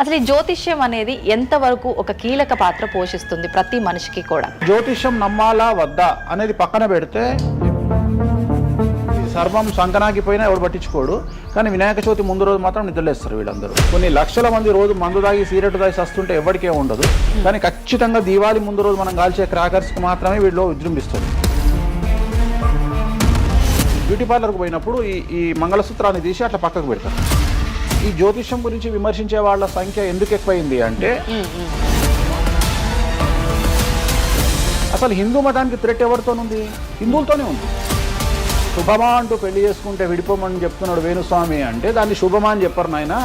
అసలు ఈ జ్యోతిష్యం అనేది ఎంతవరకు ఒక కీలక పాత్ర పోషిస్తుంది ప్రతి మనిషికి కూడా? జ్యోతిష్యం నమ్మాలా వద్దా అనేది పక్కన పెడితే సర్వం సంకనాగిపోయినా ఎవడు పట్టించుకోడు. కానీ వినాయక చవితి ముందు రోజు మాత్రం నిద్రలేస్తారు వీళ్ళందరూ. కొన్ని లక్షల మంది రోజు మందు తాగి సిగరెట్ తాగి వస్తుంటే ఎవరికే ఉండదు. కానీ ఖచ్చితంగా దీవాళి ముందు రోజు మనం కాల్చే క్రాకర్స్కి మాత్రమే వీళ్ళు విజృంభిస్తుంది. బ్యూటీ పార్లర్కి పోయినప్పుడు ఈ మంగళసూత్రాన్ని తీసి అట్లా పక్కకు పెడతారు. ఈ జ్యోతిష్యం గురించి విమర్శించే వాళ్ళ సంఖ్య ఎందుకు ఎక్కువైంది అంటే, అసలు హిందూ మతానికి థ్రెట్ ఎవరితోనుంది? హిందువులతోనే ఉంది. శుభమా అంటూ పెళ్లి చేసుకుంటే విడిపోమని చెప్తున్నాడు వేణుస్వామి అంటే దాన్ని శుభమా అని చెప్పరు నాయన.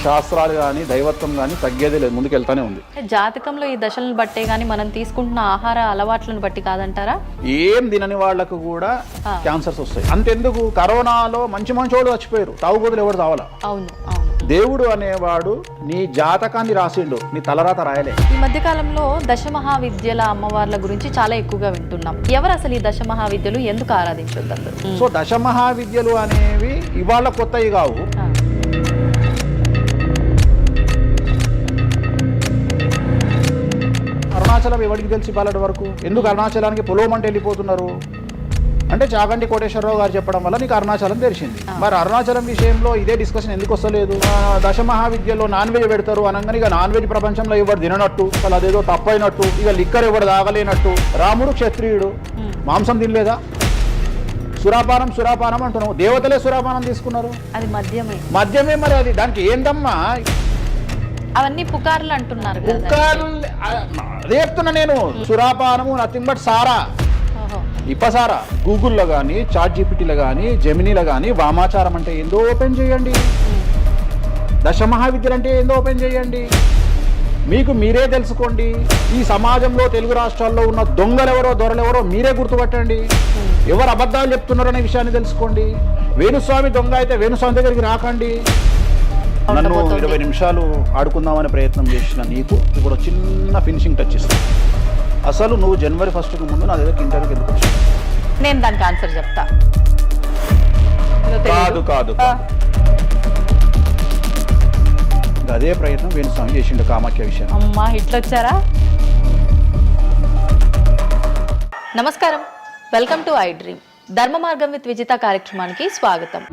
శాస్త్రాలు కానీ దైవత్వం కానీ తగ్గేదే లేదు, ముందుకెళ్తానే ఉంది. జాతకంలో ఈ దశలను బట్టే గానీ మనం తీసుకుంటున్న ఆహార అలవాట్లను బట్టి కాదంటారా? ఏం తినని వాళ్లకు కూడా క్యాన్సర్స్ వస్తాయి. అంతెందుకు, కరోనాలో మంచి మంచోళ్ళు చచ్చిపోయారు, తాగుబోతులు ఎవరు తావాలా? అవును. దేవుడు అనేవాడు నీ జాతకాన్ని రాసిండు, నీ తలరాత రాయలే. ఈ మధ్య కాలంలో దశమహావిద్యల అమ్మవార్ల గురించి చాలా ఎక్కువగా వింటున్నాం. ఎవరు అసలు ఈ దశమహావిద్యలు, ఎందుకు ఆరాధించొద్దు? సో దశమహావిద్యలు అనేవి ఇవాళ కొత్తవి కావు. అరుణాచలం ఎవరికి తెలిసి పాలటి వరకు? ఎందుకు అరుణాచలానికి పొలవమంటే వెళ్ళిపోతున్నారు అంటే చాగంటి కోటేశ్వరరావు గారు చెప్పడం వల్ల నీకు అరుణాచలం తెలిసింది. మరి అరుణాచలం విషయంలో ఇదే డిస్కషన్ ఎందుకు వస్తలేదు? దశమహావిద్యలో నాన్ వెజ్ పెడతారు అనగానే ఇక నాన్ వెజ్ ప్రపంచంలో ఎవరు తిననట్టు, అసలు అదేదో తప్పైనట్టు, ఇక లిక్కర్ ఎవరు తాగలేనట్టు. రాముడు క్షత్రియుడు, మాంసం తినలేదా? సురాపానం అంటున్నావు. దేవతలే సురాపానం తీసుకున్నారు, అది మద్యమే. మరి అది దానికి ఏందమ్మా? అవన్నీ పుకార్లు అంటున్నారు. పుకార్లు చెప్తున్నా నేను. సురాపానము నథింగ్ బట్ సారా, ఇప్పసారా. గూగుల్లో కానీ, చాట్ జీపీటీలో కానీ, జెమినీలో కానీ వామాచారం అంటే ఏందో ఓపెన్ చేయండి, దశమహావిద్యలు అంటే ఏందో ఓపెన్ చేయండి. మీకు మీరే తెలుసుకోండి. ఈ సమాజంలో తెలుగు రాష్ట్రాల్లో ఉన్న దొంగలెవరో దొరలెవరో మీరే గుర్తుపట్టండి. ఎవరు అబద్ధాలు చెప్తున్నారు అనే విషయాన్ని తెలుసుకోండి. వేణుస్వామి దొంగ అయితే వేణుస్వామి దగ్గరికి రాకండి. నన్ను 20 నిమిషాలు ఆడుకుందామనే ప్రయత్నం చేసిన నీకు ఇప్పుడు చిన్న ఫినిషింగ్ టచ్ ఇస్తాను. అసలు నువ్వు జనవరి 1కు ముందు నా దగ్గర ఇంటర్వ్యూకి ఎందుకు వచ్చావు? నేను దానికి ఆన్సర్ చెప్తా. కాదు అదే ప్రయత్నం వేణుస్వామి చేసిండు కామాఖ్య విషయం. అమ్మా ఇట్లొచ్చారా? నమస్కారం, వెల్కమ్ టు ఐ డ్రీమ్. ధర్మ మార్గం విత్ విజిత కార్యక్రమానికి స్వాగతం.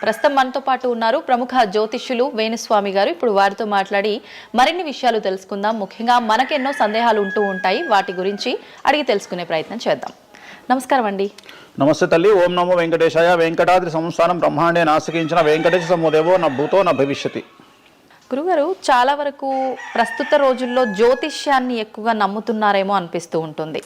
ప్రస్తుతం మనతో పాటు ఉన్నారు ప్రముఖ జ్యోతిష్యులు వేణుస్వామి గారు. ఇప్పుడు వారితో మాట్లాడి మరిన్ని విషయాలు తెలుసుకుందాం. ముఖ్యంగా మనకెన్నో సందేహాలు ఉంటూ ఉంటాయి, వాటి గురించి అడిగి తెలుసుకునే ప్రయత్నం చేద్దాం. నమస్కారం అండి. నమస్తే తల్లి. ఓం నమో వెంకటేశాయ. వెంకటాద్రి సంస్థానం బ్రహ్మాండే నాసికించిన వెంకటేశ సమోదేవో నా భూతో నా భవిష్యతి. గురుగారు, చాలా వరకు ప్రస్తుత రోజుల్లో జ్యోతిష్యాన్ని ఎక్కువగా నమ్ముతున్నారేమో అనిపిస్తూ ఉంటుంది.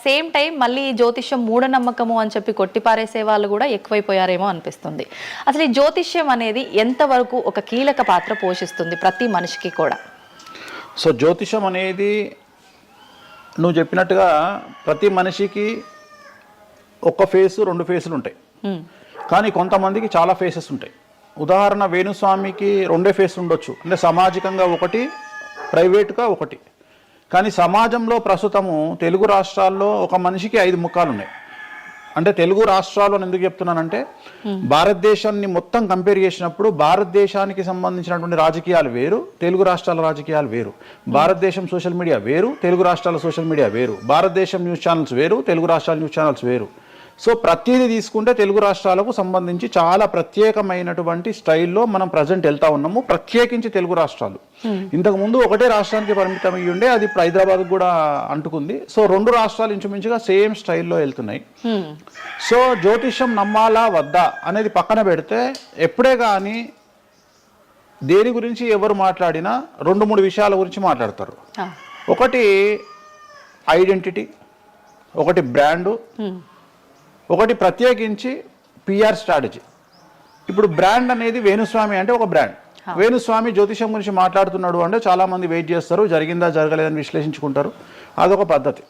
సేమ్ టైం మళ్ళీ జ్యోతిష్యం మూఢనమ్మకము అని చెప్పి కొట్టిపారేసే వాళ్ళు కూడా ఎక్కువైపోయారేమో అనిపిస్తుంది. అసలు ఈ జ్యోతిష్యం అనేది ఎంతవరకు ఒక కీలక పాత్ర పోషిస్తుంది ప్రతి మనిషికి కూడా? సో జ్యోతిషం అనేది నువ్వు చెప్పినట్టుగా ప్రతి మనిషికి ఒక ఫేసు 2 ఫేసులు ఉంటాయి, కానీ కొంతమందికి చాలా ఫేసెస్ ఉంటాయి. ఉదాహరణ వేణుస్వామికి 2 ఫేస్ ఉండొచ్చు, అంటే సామాజికంగా ఒకటి, ప్రైవేట్గా ఒకటి. కానీ సమాజంలో ప్రస్తుతము తెలుగు రాష్ట్రాల్లో ఒక మనిషికి 5 ముఖాలు ఉన్నాయి. అంటే తెలుగు రాష్ట్రాల్లో ఎందుకు చెప్తున్నానంటే, భారతదేశాన్ని మొత్తం కంపేర్ చేసినప్పుడు భారతదేశానికి సంబంధించినటువంటి రాజకీయాలు వేరు, తెలుగు రాష్ట్రాల రాజకీయాలు వేరు. భారతదేశం సోషల్ మీడియా వేరు, తెలుగు రాష్ట్రాల సోషల్ మీడియా వేరు. భారతదేశం న్యూస్ ఛానల్స్ వేరు, తెలుగు రాష్ట్రాల న్యూస్ ఛానల్స్ వేరు. సో ప్రతిదీ తీసుకుంటే తెలుగు రాష్ట్రాలకు సంబంధించి చాలా ప్రత్యేకమైనటువంటి స్టైల్లో మనం ప్రజెంట్ వెళ్తా ఉన్నాము. ప్రత్యేకించి తెలుగు రాష్ట్రాలు ఇంతకు ముందు ఒకటే రాష్ట్రానికి పరిమితం అయ్యి ఉండే, అది ఇప్పుడు హైదరాబాద్ కూడా అంటుకుంది. సో 2 రాష్ట్రాలు ఇంచుమించుగా సేమ్ స్టైల్లో వెళ్తున్నాయి. సో జ్యోతిష్యం నమ్మాలా వద్దా అనేది పక్కన పెడితే, ఎప్పుడే కానీ దేని గురించి ఎవరు మాట్లాడినా 2-3 విషయాల గురించి మాట్లాడతారు. ఒకటి ఐడెంటిటీ, ఒకటి బ్రాండు, ఒకటి ప్రత్యేకించి పిఆర్ స్ట్రాటజీ. ఇప్పుడు బ్రాండ్ అనేది వేణుస్వామి అంటే ఒక బ్రాండ్. వేణుస్వామి జ్యోతిషం గురించి మాట్లాడుతున్నాడు అంటే చాలా మంది వెయిట్ చేస్తారు, జరిగిందా జరగలేదని విశ్లేషించుకుంటారు. అదొక పద్ధతి.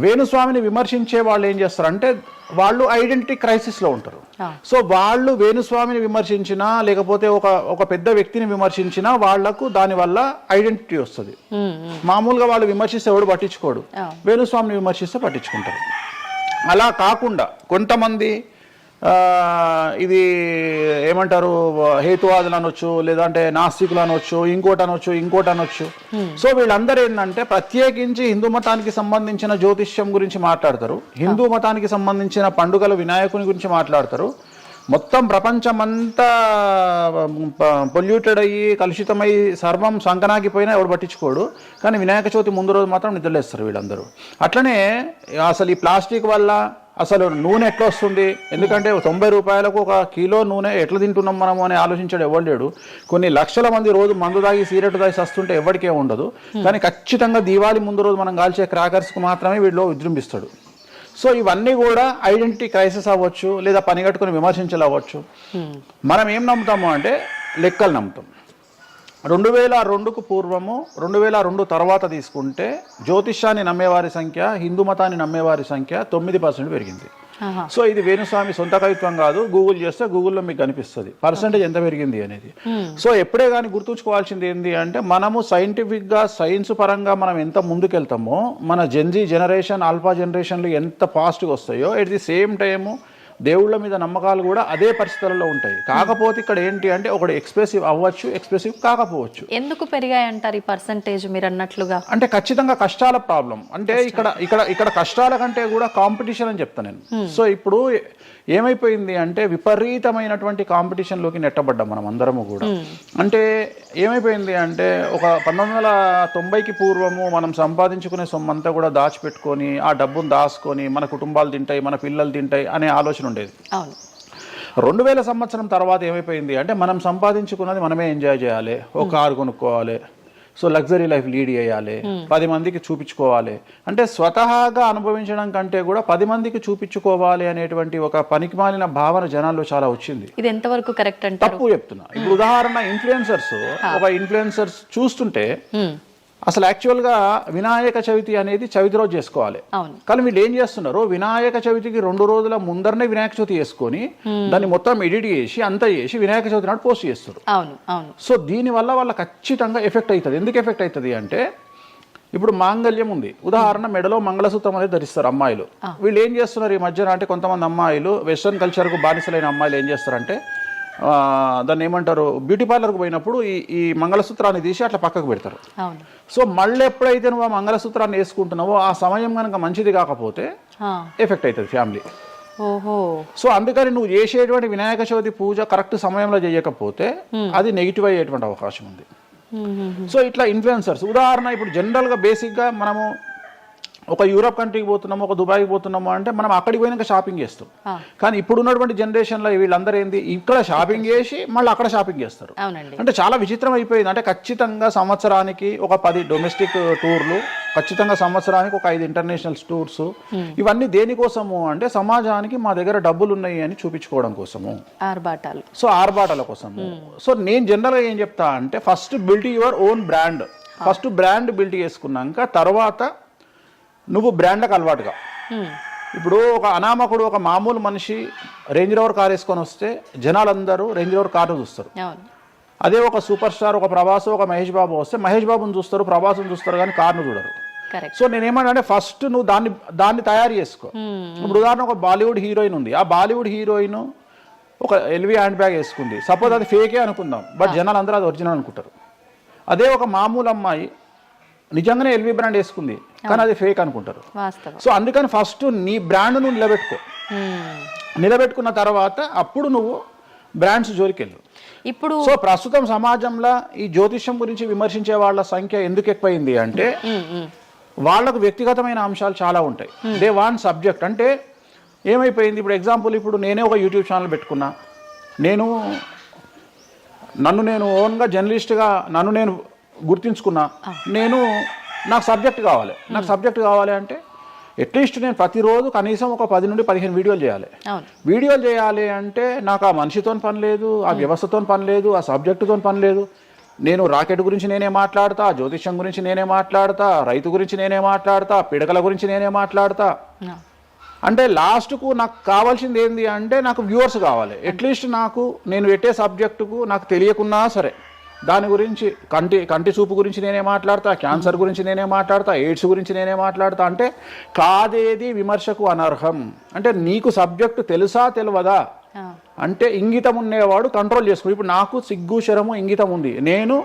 వేణుస్వామిని విమర్శించే వాళ్ళు ఏం చేస్తారంటే, వాళ్ళు ఐడెంటిటీ క్రైసిస్లో ఉంటారు. సో వాళ్ళు వేణుస్వామిని విమర్శించినా లేకపోతే ఒక పెద్ద వ్యక్తిని విమర్శించినా వాళ్లకు దానివల్ల ఐడెంటిటీ వస్తుంది. మామూలుగా వాళ్ళు విమర్శిస్తే ఎవడు పట్టించుకోడు, వేణుస్వామిని విమర్శిస్తే పట్టించుకుంటారు. అలా కాకుండా కొంతమంది ఇది ఏమంటారు హేతువాదులు అనొచ్చు, లేదంటే నాస్తికులు అనొచ్చు, ఇంకోటి అనొచ్చు. సో వీళ్ళందరూ ఏంటంటే ప్రత్యేకించి హిందూ మతానికి సంబంధించిన జ్యోతిష్యం గురించి మాట్లాడతారు, హిందూ మతానికి సంబంధించిన పండుగల వినాయకుని గురించి మాట్లాడతారు. మొత్తం ప్రపంచమంతా పొల్యూటెడ్ అయ్యి కలుషితమై సర్వం సంకనాగిపోయినా ఎవడు పట్టించుకోడు, కానీ వినాయక చవితి ముందు రోజు మాత్రం నిద్రలేస్తారు వీళ్ళందరూ. అట్లనే అసలు ఈ ప్లాస్టిక్ వల్ల అసలు నూనె ఎట్లా వస్తుంది, ఎందుకంటే 90 రూపాయలకు 1 కిలో నూనె ఎట్లా తింటున్నాం మనము అని ఆలోచించాడు ఎవరు లేడు. కొన్ని లక్షల మంది రోజు మందు తాగి సిగరెట్ తాగి వస్తుంటే ఎవరికే ఉండదు, కానీ ఖచ్చితంగా దీవాళి ముందు రోజు మనం కాల్చే క్రాకర్స్కి మాత్రమే వీళ్ళు విజృంభిస్తాడు. సో ఇవన్నీ కూడా ఐడెంటిటీ క్రైసిస్ అవ్వచ్చు, లేదా పనిగట్టుకుని విమర్శించాలి అవ్వచ్చు. మనం ఏం నమ్ముతాము అంటే లెక్కలు నమ్ముతాం. 2002కు పూర్వము 2002 తర్వాత తీసుకుంటే జ్యోతిష్యాన్ని నమ్మేవారి సంఖ్య, హిందూ మతాన్ని నమ్మేవారి సంఖ్య 9% పెరిగింది. సో ఇది వేణుస్వామి సొంత కవిత్వం కాదు, గూగుల్ చేస్తే గూగుల్లో మీకు కనిపిస్తుంది పర్సంటేజ్ ఎంత పెరిగింది అనేది. సో ఎప్పుడే కానీ గుర్తుంచుకోవాల్సింది ఏంటి అంటే మనము సైంటిఫిక్గా సైన్స్ పరంగా మనం ఎంత ముందుకెళ్తామో మన జెన్జీ జనరేషన్, ఆల్ఫా జనరేషన్లు ఎంత ఫాస్ట్గా వస్తాయో ఎట్ ది సేమ్ టైము దేవుళ్ళ మీద నమ్మకాలు కూడా అదే పరిస్థితులలో ఉంటాయి. కాకపోతే ఇక్కడ ఏంటి అంటే ఒకటి ఎక్స్ప్రెసివ్ అవ్వచ్చు, ఎక్స్ప్రెసివ్ కాకపోవచ్చు. ఎందుకు పెరిగాయి అంటారు ఈ పర్సంటేజ్ మీరు అన్నట్లుగా? అంటే ఖచ్చితంగా కష్టాల ప్రాబ్లం. అంటే ఇక్కడ కష్టాల కంటే కూడా కాంపిటీషన్ అని చెప్తాను నేను. సో ఇప్పుడు ఏమైపోయింది అంటే విపరీతమైనటువంటి కాంపిటీషన్లోకి నెట్టబడ్డాం మనం అందరము కూడా. అంటే ఏమైపోయింది అంటే ఒక 1990కి పూర్వము మనం సంపాదించుకునే సొమ్మంతా కూడా దాచిపెట్టుకొని ఆ డబ్బును దాచుకొని మన కుటుంబాలు తింటాయి, మన పిల్లలు తింటాయి అనే ఆలోచన ఉండేది. 2000 సంవత్సరం తర్వాత ఏమైపోయింది అంటే మనం సంపాదించుకున్నది మనమే ఎంజాయ్ చేయాలి, ఒక కారు కొనుక్కోవాలి, సో లగ్జరీ లైఫ్ లీడ్ చేయాలి, 10 మందికి చూపించుకోవాలి. అంటే స్వతహాగా అనుభవించడం కంటే కూడా 10 మందికి చూపించుకోవాలి అనేటువంటి ఒక పనికిమాలిన భావన జనాల్లో చాలా వచ్చింది. ఇది ఎంతవరకు కరెక్ట్ అంటే తప్పు చెప్తున్నా. ఇప్పుడు ఉదాహరణ ఇన్ఫ్లుయెన్సర్స్ చూస్తుంటే అసలు యాక్చువల్గా వినాయక చవితి అనేది చవితి రోజు చేసుకోవాలి, కానీ వీళ్ళు ఏం చేస్తున్నారు, వినాయక చవితికి 2 రోజుల ముందరనే వినాయక చవితి చేసుకొని దాన్ని మొత్తం ఎడిట్ చేసి అంతా చేసి వినాయక చవితి నాడు పోస్ట్ చేస్తారు. సో దీనివల్ల వాళ్ళ ఖచ్చితంగా ఎఫెక్ట్ అవుతుంది. ఎందుకు ఎఫెక్ట్ అవుతుంది అంటే ఇప్పుడు మాంగళ్యం ఉంది, ఉదాహరణ మెడలో మంగళసూత్రం అనేది ధరిస్తారు అమ్మాయిలు. వీళ్ళు ఏం చేస్తున్నారు ఈ మధ్యన అంటే కొంతమంది అమ్మాయిలు వెస్ట్రన్ కల్చర్కు బానిసలైన అమ్మాయిలు ఏం చేస్తారంటే దాన్ని ఏమంటారు బ్యూటీ పార్లర్కి పోయినప్పుడు ఈ మంగళసూత్రాన్ని తీసి అట్లా పక్కకు పెడతారు. సో మళ్ళీ ఎప్పుడైతే నువ్వు ఆ మంగళసూత్రాన్ని వేసుకుంటున్నావో ఆ సమయం కనుక మంచిది కాకపోతే ఎఫెక్ట్ అవుతుంది ఫ్యామిలీ. సో అందుకని నువ్వు చేసేటువంటి వినాయక చవితి పూజ కరెక్ట్ సమయంలో చేయకపోతే అది నెగిటివ్ అయ్యేటువంటి అవకాశం ఉంది. సో ఇట్లా ఇన్ఫ్లుయెన్సర్స్ ఉదాహరణ ఇప్పుడు జనరల్గా బేసిక్గా మనము ఒక యూరోప్ కంట్రీకి పోతున్నాము, ఒక దుబాయ్కి పోతున్నాము అంటే మనం అక్కడికి పోయినాక షాపింగ్ చేస్తాం. కానీ ఇప్పుడు ఉన్నటువంటి జనరేషన్లో వీళ్ళందరూ ఏంది ఇక్కడ షాపింగ్ చేసి మళ్ళీ అక్కడ షాపింగ్ చేస్తారు. అంటే చాలా విచిత్రం అయిపోయింది. అంటే ఖచ్చితంగా సంవత్సరానికి ఒక 10 డొమెస్టిక్ టూర్లు, ఖచ్చితంగా సంవత్సరానికి ఒక 5 ఇంటర్నేషనల్ టూర్స్. ఇవన్నీ దేనికోసము అంటే సమాజానికి మా దగ్గర డబ్బులు ఉన్నాయి అని చూపించుకోవడం కోసము, ఆర్భాటాలు. సో ఆర్భాటాల కోసము. సో నేను జనరల్గా ఏం చెప్తా అంటే first build your own brand. First brand build చేసుకున్నాక తర్వాత నువ్వు బ్రాండ్లకు అలవాటుగా. ఇప్పుడు ఒక అనామకుడు ఒక మామూలు మనిషి రేంజ్ రోవర్ కార్ వేసుకొని వస్తే జనాలందరూ రేంజ్ రోవర్ కార్ను చూస్తారు. అదే ఒక సూపర్ స్టార్ ఒక ప్రభాస్ ఒక మహేష్ బాబు వస్తే మహేష్ బాబుని చూస్తారు, ప్రభాస్ని చూస్తారు, కానీ కార్ను చూడరు. సో నేనేమంటే ఫస్ట్ నువ్వు దాన్ని తయారు చేసుకో. ఇప్పుడు ఉదాహరణ ఒక బాలీవుడ్ హీరోయిన్ ఉంది, ఆ బాలీవుడ్ హీరోయిన్ ఒక ఎల్వీ హ్యాండ్ బ్యాగ్ వేసుకుంది, సపోజ్ అది ఫేకే అనుకుందాం, బట్ జనాలు అందరూ అది ఒరిజినల్ అనుకుంటారు. అదే ఒక మామూలు అమ్మాయి నిజంగానే ఎల్వీ బ్రాండ్ వేసుకుంది, కానీ అది ఫేక్ అనుకుంటారు. సో అందుకని ఫస్ట్ నీ బ్రాండ్ నువ్వు నిలబెట్టుకున్న తర్వాత అప్పుడు నువ్వు బ్రాండ్స్ జోలికి వెళ్ళు. ఇప్పుడు సో ప్రస్తుతం సమాజంలో ఈ జ్యోతిష్యం గురించి విమర్శించే వాళ్ళ సంఖ్య ఎందుకు ఎక్కువైంది అంటే వాళ్ళకు వ్యక్తిగతమైన అంశాలు చాలా ఉంటాయి. They want subject. అంటే ఏమైపోయింది, ఇప్పుడు ఎగ్జాంపుల్ ఇప్పుడు నేనే ఒక యూట్యూబ్ ఛానల్ పెట్టుకున్నా, నన్ను నేను ఓన్గా జర్నలిస్ట్గా నన్ను నేను గుర్తించుకున్నా, నాకు సబ్జెక్ట్ కావాలి అంటే అట్లీస్ట్ నేను ప్రతిరోజు కనీసం ఒక 10 నుండి 15 వీడియోలు చేయాలి అంటే నాకు ఆ మనిషితో పని లేదు, ఆ వ్యవస్థతో పని లేదు, ఆ సబ్జెక్టుతో పని లేదు. నేను రాకెట్ గురించి నేనే మాట్లాడతా, జ్యోతిష్యం గురించి నేనే మాట్లాడతా, రైతు గురించి నేనే మాట్లాడతా, పిడకల గురించి నేనే మాట్లాడతా. అంటే లాస్ట్కు నాకు కావాల్సింది ఏంది అంటే నాకు వ్యూవర్స్ కావాలి. అట్లీస్ట్ నేను పెట్టే సబ్జెక్టుకు నాకు తెలియకున్నా సరే దాని గురించి కంటి చూపు గురించి నేనే మాట్లాడతా, క్యాన్సర్ గురించి నేనే మాట్లాడతా, ఎయిడ్స్ గురించి నేనే మాట్లాడతా. అంటే కాదేది విమర్శకు అనర్హం. అంటే నీకు సబ్జెక్టు తెలుసా తెలియదా అంటే ఇంగితం ఉండేవాడు కంట్రోల్ చేసుకో. ఇప్పుడు నాకు సిగ్గు శరము ఇంగితం ఉంది. నేను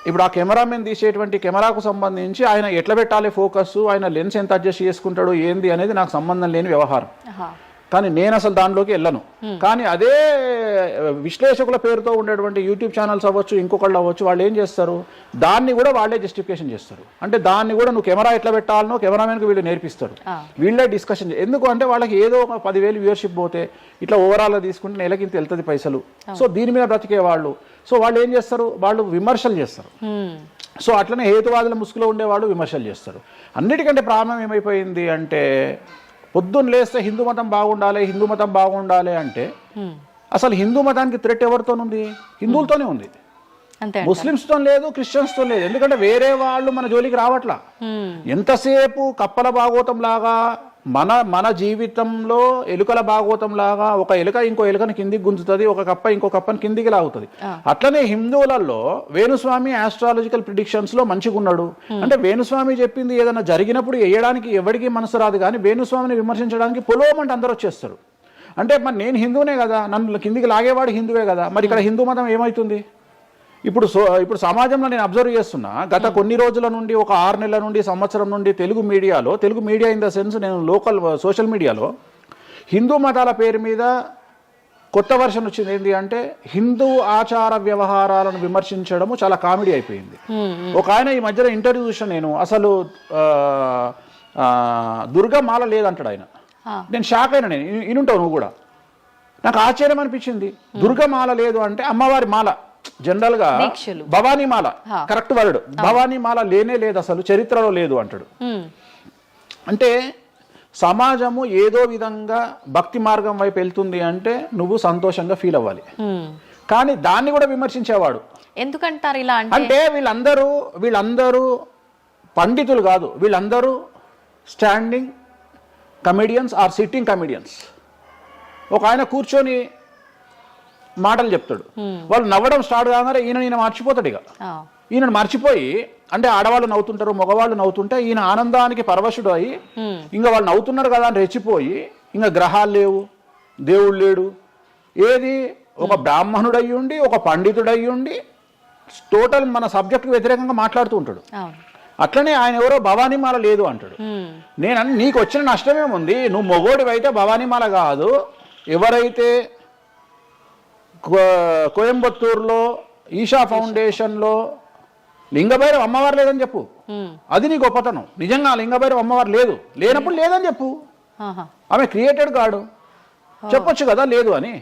ఇప్పుడు ఆ కెమెరామెన్ తీసేటువంటి కెమెరాకు సంబంధించి ఆయన ఎట్లా పెట్టాలి ఫోకస్, ఆయన లెన్స్ ఎంత అడ్జస్ట్ చేసుకుంటాడు ఏంది అనేది నాకు సంబంధం లేని వ్యవహారం. కానీ నేను అసలు దానిలోకి వెళ్ళను. కానీ అదే విశ్లేషకుల పేరుతో ఉండేటువంటి యూట్యూబ్ ఛానల్స్ అవ్వచ్చు, ఇంకొకళ్ళు అవ్వచ్చు, వాళ్ళు ఏం చేస్తారు, దాన్ని కూడా వాళ్ళే జస్టిఫికేషన్ చేస్తారు. అంటే దాన్ని కూడా నువ్వు కెమెరా ఎట్లా పెట్టాలనో కెమెరామెన్కి వీళ్ళు నేర్పిస్తారు, వీళ్ళే డిస్కషన్. ఎందుకు అంటే వాళ్ళకి ఏదో ఒక 10,000 వ్యూవర్షిప్ పోతే ఇట్లా ఓవరాల్గా తీసుకుంటే నెలకి ఇంత వెళ్తుంది పైసలు. సో దీని మీద బ్రతికే వాళ్ళు, సో వాళ్ళు ఏం చేస్తారు, వాళ్ళు విమర్శలు చేస్తారు. సో అట్లనే హేతువాదుల ముసుగులో ఉండేవాళ్ళు విమర్శలు చేస్తారు. అన్నిటికంటే ప్రాబ్లం ఏమైపోయింది అంటే పొద్దున్న లేస్తే హిందూ మతం బాగుండాలి, హిందూ మతం బాగుండాలి అంటే అసలు హిందూ మతానికి థ్రెట్ ఎవరితోనుంది? హిందువులతోనే ఉంది. ముస్లిమ్స్తో లేదు, క్రిస్టియన్స్తో లేదు. ఎందుకంటే వేరే వాళ్ళు మన జోలికి రావట్లా. ఎంతసేపు కప్పల భాగవతం లాగా మన జీవితంలో ఎలుకల భాగవతం లాగా ఒక ఎలుక ఇంకో ఎలుకని కిందికి గుంజుతుంది, ఒక కప్ప ఇంకో కప్పని కిందికి లాగుతుంది. అట్లనే హిందువులలో వేణుస్వామి ఆస్ట్రాలజికల్ ప్రిడిక్షన్స్ లో మంచిగా ఉన్నాడు అంటే వేణుస్వామి చెప్పింది ఏదైనా జరిగినప్పుడు వేయడానికి ఎవరికి మనసు రాదు, కానీ వేణుస్వామిని విమర్శించడానికి పొలోమంటే అందరూ వచ్చేస్తారు. అంటే మరి నేను హిందువునే కదా, నన్ను కిందికి లాగేవాడు హిందువే కదా, మరి ఇక్కడ హిందూ మతం ఏమవుతుంది? ఇప్పుడు సమాజంలో నేను అబ్జర్వ్ చేస్తున్నా, గత కొన్ని రోజుల నుండి, ఒక 6 నెలల నుండి, సంవత్సరం నుండి Telugu media in the sense నేను లోకల్ సోషల్ మీడియాలో హిందూ మతాల పేరు మీద కొత్త వర్షన్ వచ్చింది. ఏంటి అంటే హిందూ ఆచార వ్యవహారాలను విమర్శించడము చాలా కామెడీ అయిపోయింది. ఒక ఆయన ఈ మధ్యలో ఇంటర్వ్యూ చూసిన నేను, అసలు దుర్గమాల లేదంటాడు ఆయన. నేను షాక్ అయినా. నేను ఇనుంటావు నువ్వు కూడా. నాకు ఆశ్చర్యం అనిపించింది. దుర్గమాల లేదు అంటే అమ్మవారి మాల, జనరల్ గా భవానీ మాల కరెక్ట్ వర్డ్. భవానీ మాల లేనే లేదు, అసలు చరిత్రలో లేదు అంటాడు. అంటే సమాజము ఏదో విధంగా భక్తి మార్గం వైపు వెళ్తుంది అంటే నువ్వు సంతోషంగా ఫీల్ అవ్వాలి. కానీ దాన్ని కూడా విమర్శించేవాడు ఎందుకంటారు ఇలా అంటే వీళ్ళందరూ పండితులు కాదు, వీళ్ళందరూ standing comedians or sitting comedians. ఒక ఆయన కూర్చొని మాటలు చెప్తాడు, వాళ్ళు నవ్వడం స్టార్ట్ కాగానే ఈయన మర్చిపోతాడు. ఇక ఈయన మర్చిపోయి, అంటే ఆడవాళ్ళు నవ్వుతుంటారు, మగవాళ్ళు నవ్వుతుంటే ఈయన ఆనందానికి పరవశుడు అయ్యి ఇంకా వాళ్ళు నవ్వుతున్నారు కదా అని రెచ్చిపోయి, ఇంకా గ్రహాలు లేవు, దేవుడు లేడు, ఏది ఒక బ్రాహ్మణుడు అయ్యుండి, ఒక పండితుడు అయ్యుండి టోటల్ మన సబ్జెక్టుకు వ్యతిరేకంగా మాట్లాడుతూ ఉంటాడు. అట్లనే ఆయన ఎవరో భవానీమాల లేదు అంటాడు. నీకు వచ్చిన నష్టమేముంది? నువ్వు మొగోడివైతే భవానీమాల కాదు, ఎవరైతే కోయంబత్తూరులో ఈషా ఫౌండేషన్లో లింగభైరవ అమ్మవారు లేదని చెప్పు, అది నీ గొప్పతనం. నిజంగా లింగభైరవ అమ్మవారు లేనప్పుడు లేదని చెప్పు. ఆమె క్రియేటెడ్ కాడు, చెప్పొచ్చు కదా లేదు అని.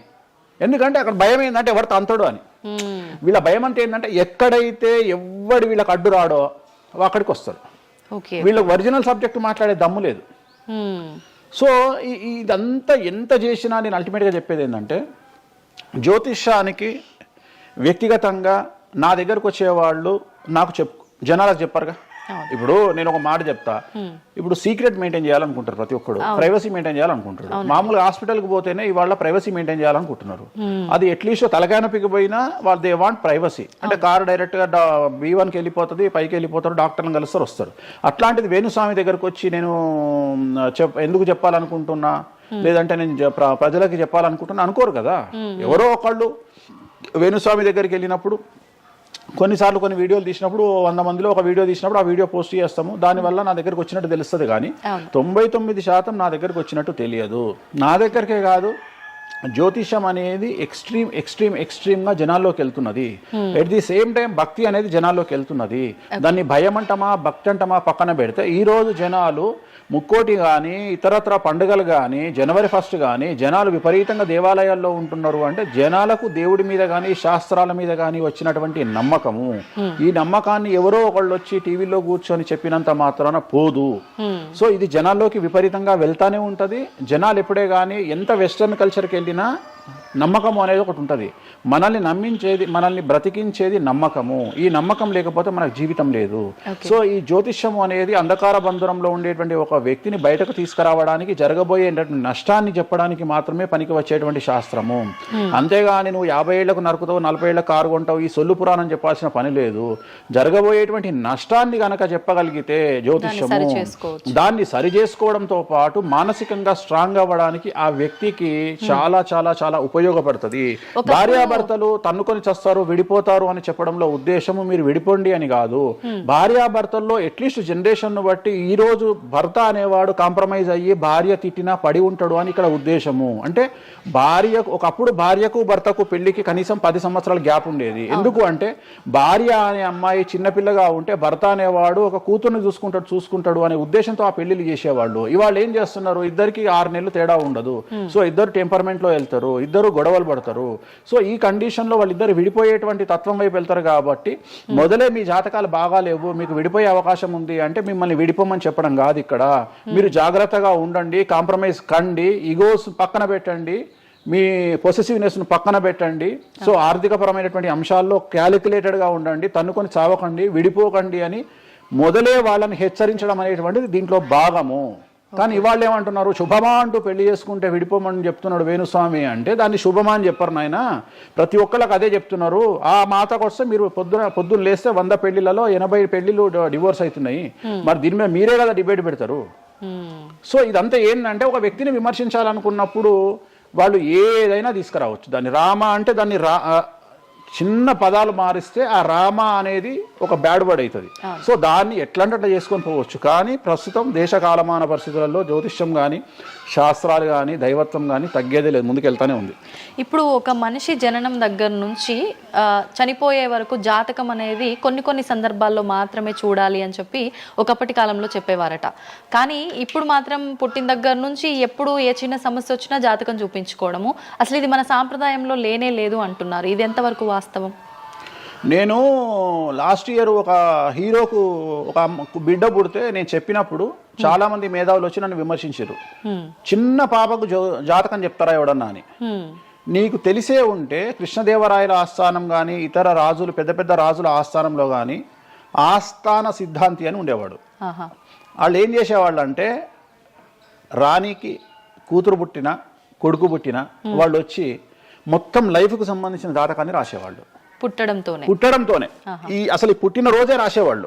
ఎందుకంటే అక్కడ భయం ఏంటంటే ఎవరు తంతడు అని. వీళ్ళ భయం అంటే ఏంటంటే ఎక్కడైతే ఎవడు వీళ్ళకి అడ్డు రాడో అక్కడికి వస్తారు. వీళ్ళకి ఒరిజినల్ సబ్జెక్ట్ మాట్లాడే దమ్ము లేదు. సో ఇదంతా ఎంత చేసినా నేను అల్టిమేట్గా చెప్పేది ఏంటంటే, జ్యోతిష్యానికి వ్యక్తిగతంగా నా దగ్గరకు వచ్చేవాళ్ళు నాకు జనాలకు చెప్పారుగా. ఇప్పుడు నేను ఒక మాట చెప్తా, ఇప్పుడు సీక్రెట్ మెయింటైన్ చేయాలనుకుంటారు ప్రతి ఒక్కడు, ప్రైవసీ మెయింటైన్ చేయాలనుకుంటారు. మామూలుగా హాస్పిటల్కి పోతేనే ఇవాళ ప్రైవసీ మెయింటైన్ చేయాలనుకుంటున్నారు. అది అట్లీస్ట్ తలకాయనొప్పికి పోయినా వాళ్ళు దే వాంట్ ప్రైవసీ. అంటే కారు డైరెక్ట్గా B1కి వెళ్ళిపోతుంది, పైకి వెళ్ళిపోతారు, డాక్టర్ని కలుస్తారు, వస్తారు. అట్లాంటిది వేణుస్వామి దగ్గరకు వచ్చి నేను ఎందుకు చెప్పాలనుకుంటున్నా, లేదంటే నేను ప్రజలకి చెప్పాలనుకుంటున్నా అనుకోరు కదా. ఎవరో ఒకళ్ళు వేణుస్వామి దగ్గరికి వెళ్ళినప్పుడు కొన్నిసార్లు కొన్ని వీడియోలు తీసినప్పుడు 100 మందిలో ఒక వీడియో తీసినప్పుడు ఆ వీడియో పోస్ట్ చేస్తాము, దానివల్ల నా దగ్గరకు వచ్చినట్టు తెలుస్తుంది. కానీ 99% నా దగ్గరకు వచ్చినట్టు తెలియదు. నా దగ్గరికే కాదు, జ్యోతిషం అనేది ఎక్స్ట్రీమ్గా జనాల్లోకి వెళ్తున్నది. ఎట్ ది సేమ్ టైం భక్తి అనేది జనాల్లోకి వెళ్తున్నది. దాన్ని భయం అంటమా భక్తి అంటమా పక్కన పెడితే ఈరోజు జనాలు ముక్కోటి కానీ ఇతరత్ర పండుగలు కానీ జనవరి 1 కానీ జనాలు విపరీతంగా దేవాలయాల్లో ఉంటున్నారు. అంటే జనాలకు దేవుడి మీద కానీ శాస్త్రాల మీద కానీ వచ్చినటువంటి నమ్మకము, ఈ నమ్మకాన్ని ఎవరో ఒకళ్ళు వచ్చి టీవీలో కూర్చొని చెప్పినంత మాత్రాన పోదు. సో ఇది జనాల్లోకి విపరీతంగా వెళ్తానే ఉంటుంది. జనాలు ఎప్పుడే కానీ ఎంత వెస్టర్న్ కల్చర్కి వెళ్ళినా నమ్మకము అనేది ఒకటి ఉంటుంది. మనల్ని నమ్మించేది, మనల్ని బ్రతికించేది నమ్మకము. ఈ నమ్మకం లేకపోతే మనకు జీవితం లేదు. సో ఈ జ్యోతిష్యము అనేది అంధకార బంధురంలో ఉండేటువంటి ఒక వ్యక్తిని బయటకు తీసుకురావడానికి, జరగబోయేటువంటి నష్టాన్ని చెప్పడానికి మాత్రమే పనికి వచ్చేటువంటి శాస్త్రము. అంతేగాని నువ్వు 50 ఏళ్లకు నరుకుతావు, 40 ఏళ్లకు కారు కొంటావు, ఈ సొల్లు పురాణం చెప్పాల్సిన పని లేదు. జరగబోయేటువంటి నష్టాన్ని గనక చెప్పగలిగితే జ్యోతిష్యము దాన్ని సరి చేసుకోవడంతో పాటు మానసికంగా స్ట్రాంగ్ అవ్వడానికి ఆ వ్యక్తికి చాలా చాలా చాలా ఉపయోగపడుతుంది. భార్యాభర్తలు తన్నుకొని చస్తారు, విడిపోతారు అని చెప్పడంలో ఉద్దేశము మీరు విడిపోండి అని కాదు. భార్యాభర్తల్లో అట్లీస్ట్ జనరేషన్ ను బట్టి ఈ రోజు భర్త అనేవాడు కాంప్రమైజ్ అయ్యి భార్య తిట్టినా పడి ఉంటాడు అని ఇక్కడ ఉద్దేశము. అంటే ఒకప్పుడు భార్యకు భర్తకు పెళ్లికి కనీసం 10 సంవత్సరాల గ్యాప్ ఉండేది. ఎందుకు అంటే భార్య అనే అమ్మాయి చిన్నపిల్లగా ఉంటే భర్త అనేవాడు ఒక కూతుర్ని చూసుకుంటాడు అనే ఉద్దేశంతో ఆ పెళ్లిళ్ళు చేసేవాళ్ళు. ఇవాళ ఏం చేస్తున్నారు, ఇద్దరికి 6 నెలలు తేడా ఉండదు. సో ఇద్దరు టెంపర్మెంట్ లో వెళ్తారు, ఇద్దరు గొడవలు పడతారు. సో ఈ కండిషన్ లో వాళ్ళిద్దరు విడిపోయేటువంటి తత్వం వైపు వెళ్తారు. కాబట్టి మొదలే మీ జాతకాలు బాగాలేవు, మీకు విడిపోయే అవకాశం ఉంది అంటే మిమ్మల్ని విడిపోమని చెప్పడం కాదు. ఇక్కడ మీరు జాగ్రత్తగా ఉండండి, కాంప్రమైజ్ కండి, ఈగోస్ పక్కన పెట్టండి, మీ పొసెసివ్నెస్ ను పక్కన పెట్టండి. సో ఆర్థికపరమైనటువంటి అంశాల్లో క్యాలిక్యులేటెడ్గా ఉండండి, తన్నుకొని చావకండి, విడిపోకండి అని మొదలే వాళ్ళని హెచ్చరించడం అనేటువంటిది దీంట్లో భాగము. కానీ ఇవాళ ఏమంటున్నారు, శుభమా అంటూ పెళ్లి చేసుకుంటే విడిపోమని చెప్తున్నాడు వేణుస్వామి అంటే దాన్ని శుభమా అని చెప్పరు నాయన. ప్రతి ఒక్కళ్ళకి అదే చెప్తున్నారు. ఆ మాతకు వస్తే మీరు పొద్దున్న లేస్తే 100 పెళ్లిలలో 80 పెళ్లిళ్ళు డివోర్స్ అవుతున్నాయి. మరి దీని మీద మీరే కదా డిబేట్ పెడతారు. సో ఇదంతా ఏంటంటే ఒక వ్యక్తిని విమర్శించాలనుకున్నప్పుడు వాళ్ళు ఏదైనా తీసుకురావచ్చు. దాన్ని రామ అంటే దాన్ని చిన్న పదాలు మారిస్తే ఆ రామ అనేది ఒక బ్యాడ్ వర్డ్ అవుతుంది. సో దాన్ని ఎట్లంటే అట్లా చేసుకొని పోవచ్చు. కానీ ప్రస్తుతం దేశ కాలమాన పరిస్థితులలో జ్యోతిష్యం కానీ శాస్త్రాలు కానీ దైవత్వం కానీ తగ్గేదే లేదు, ముందుకెళ్తానే ఉంది. ఇప్పుడు ఒక మనిషి జననం దగ్గర నుంచి చనిపోయే వరకు జాతకం అనేది కొన్ని సందర్భాల్లో మాత్రమే చూడాలి అని చెప్పి ఒకప్పటి కాలంలో చెప్పేవారట. కానీ ఇప్పుడు మాత్రం పుట్టిన దగ్గర నుంచి ఎప్పుడు ఏ చిన్న సమస్య వచ్చినా జాతకం చూపించుకోవడము, అసలు ఇది మన సాంప్రదాయంలో లేనే లేదు అంటున్నారు. ఇది ఎంతవరకు వాస్తవం? నేను లాస్ట్ ఇయర్ ఒక హీరోకు ఒక బిడ్డ పుడితే నేను చెప్పినప్పుడు చాలా మంది మేధావులు వచ్చి నన్ను విమర్శించారు. చిన్న పాపకు జాతకం చెప్తారా ఎవడన్నా అని. నీకు తెలిసే ఉంటే కృష్ణదేవరాయల ఆస్థానం కానీ ఇతర రాజులు పెద్ద పెద్ద రాజుల ఆస్థానంలో కానీ ఆస్థాన సిద్ధాంతి అని ఉండేవాడు. వాళ్ళు ఏం చేసేవాళ్ళు అంటే రాణికి కూతురు పుట్టిన కొడుకు పుట్టిన వాళ్ళు వచ్చి మొత్తం లైఫ్కు సంబంధించిన జాతకాన్ని రాసేవాళ్ళు. పుట్టడంతోనే ఈ అసలు పుట్టిన రోజే రాసేవాళ్ళు.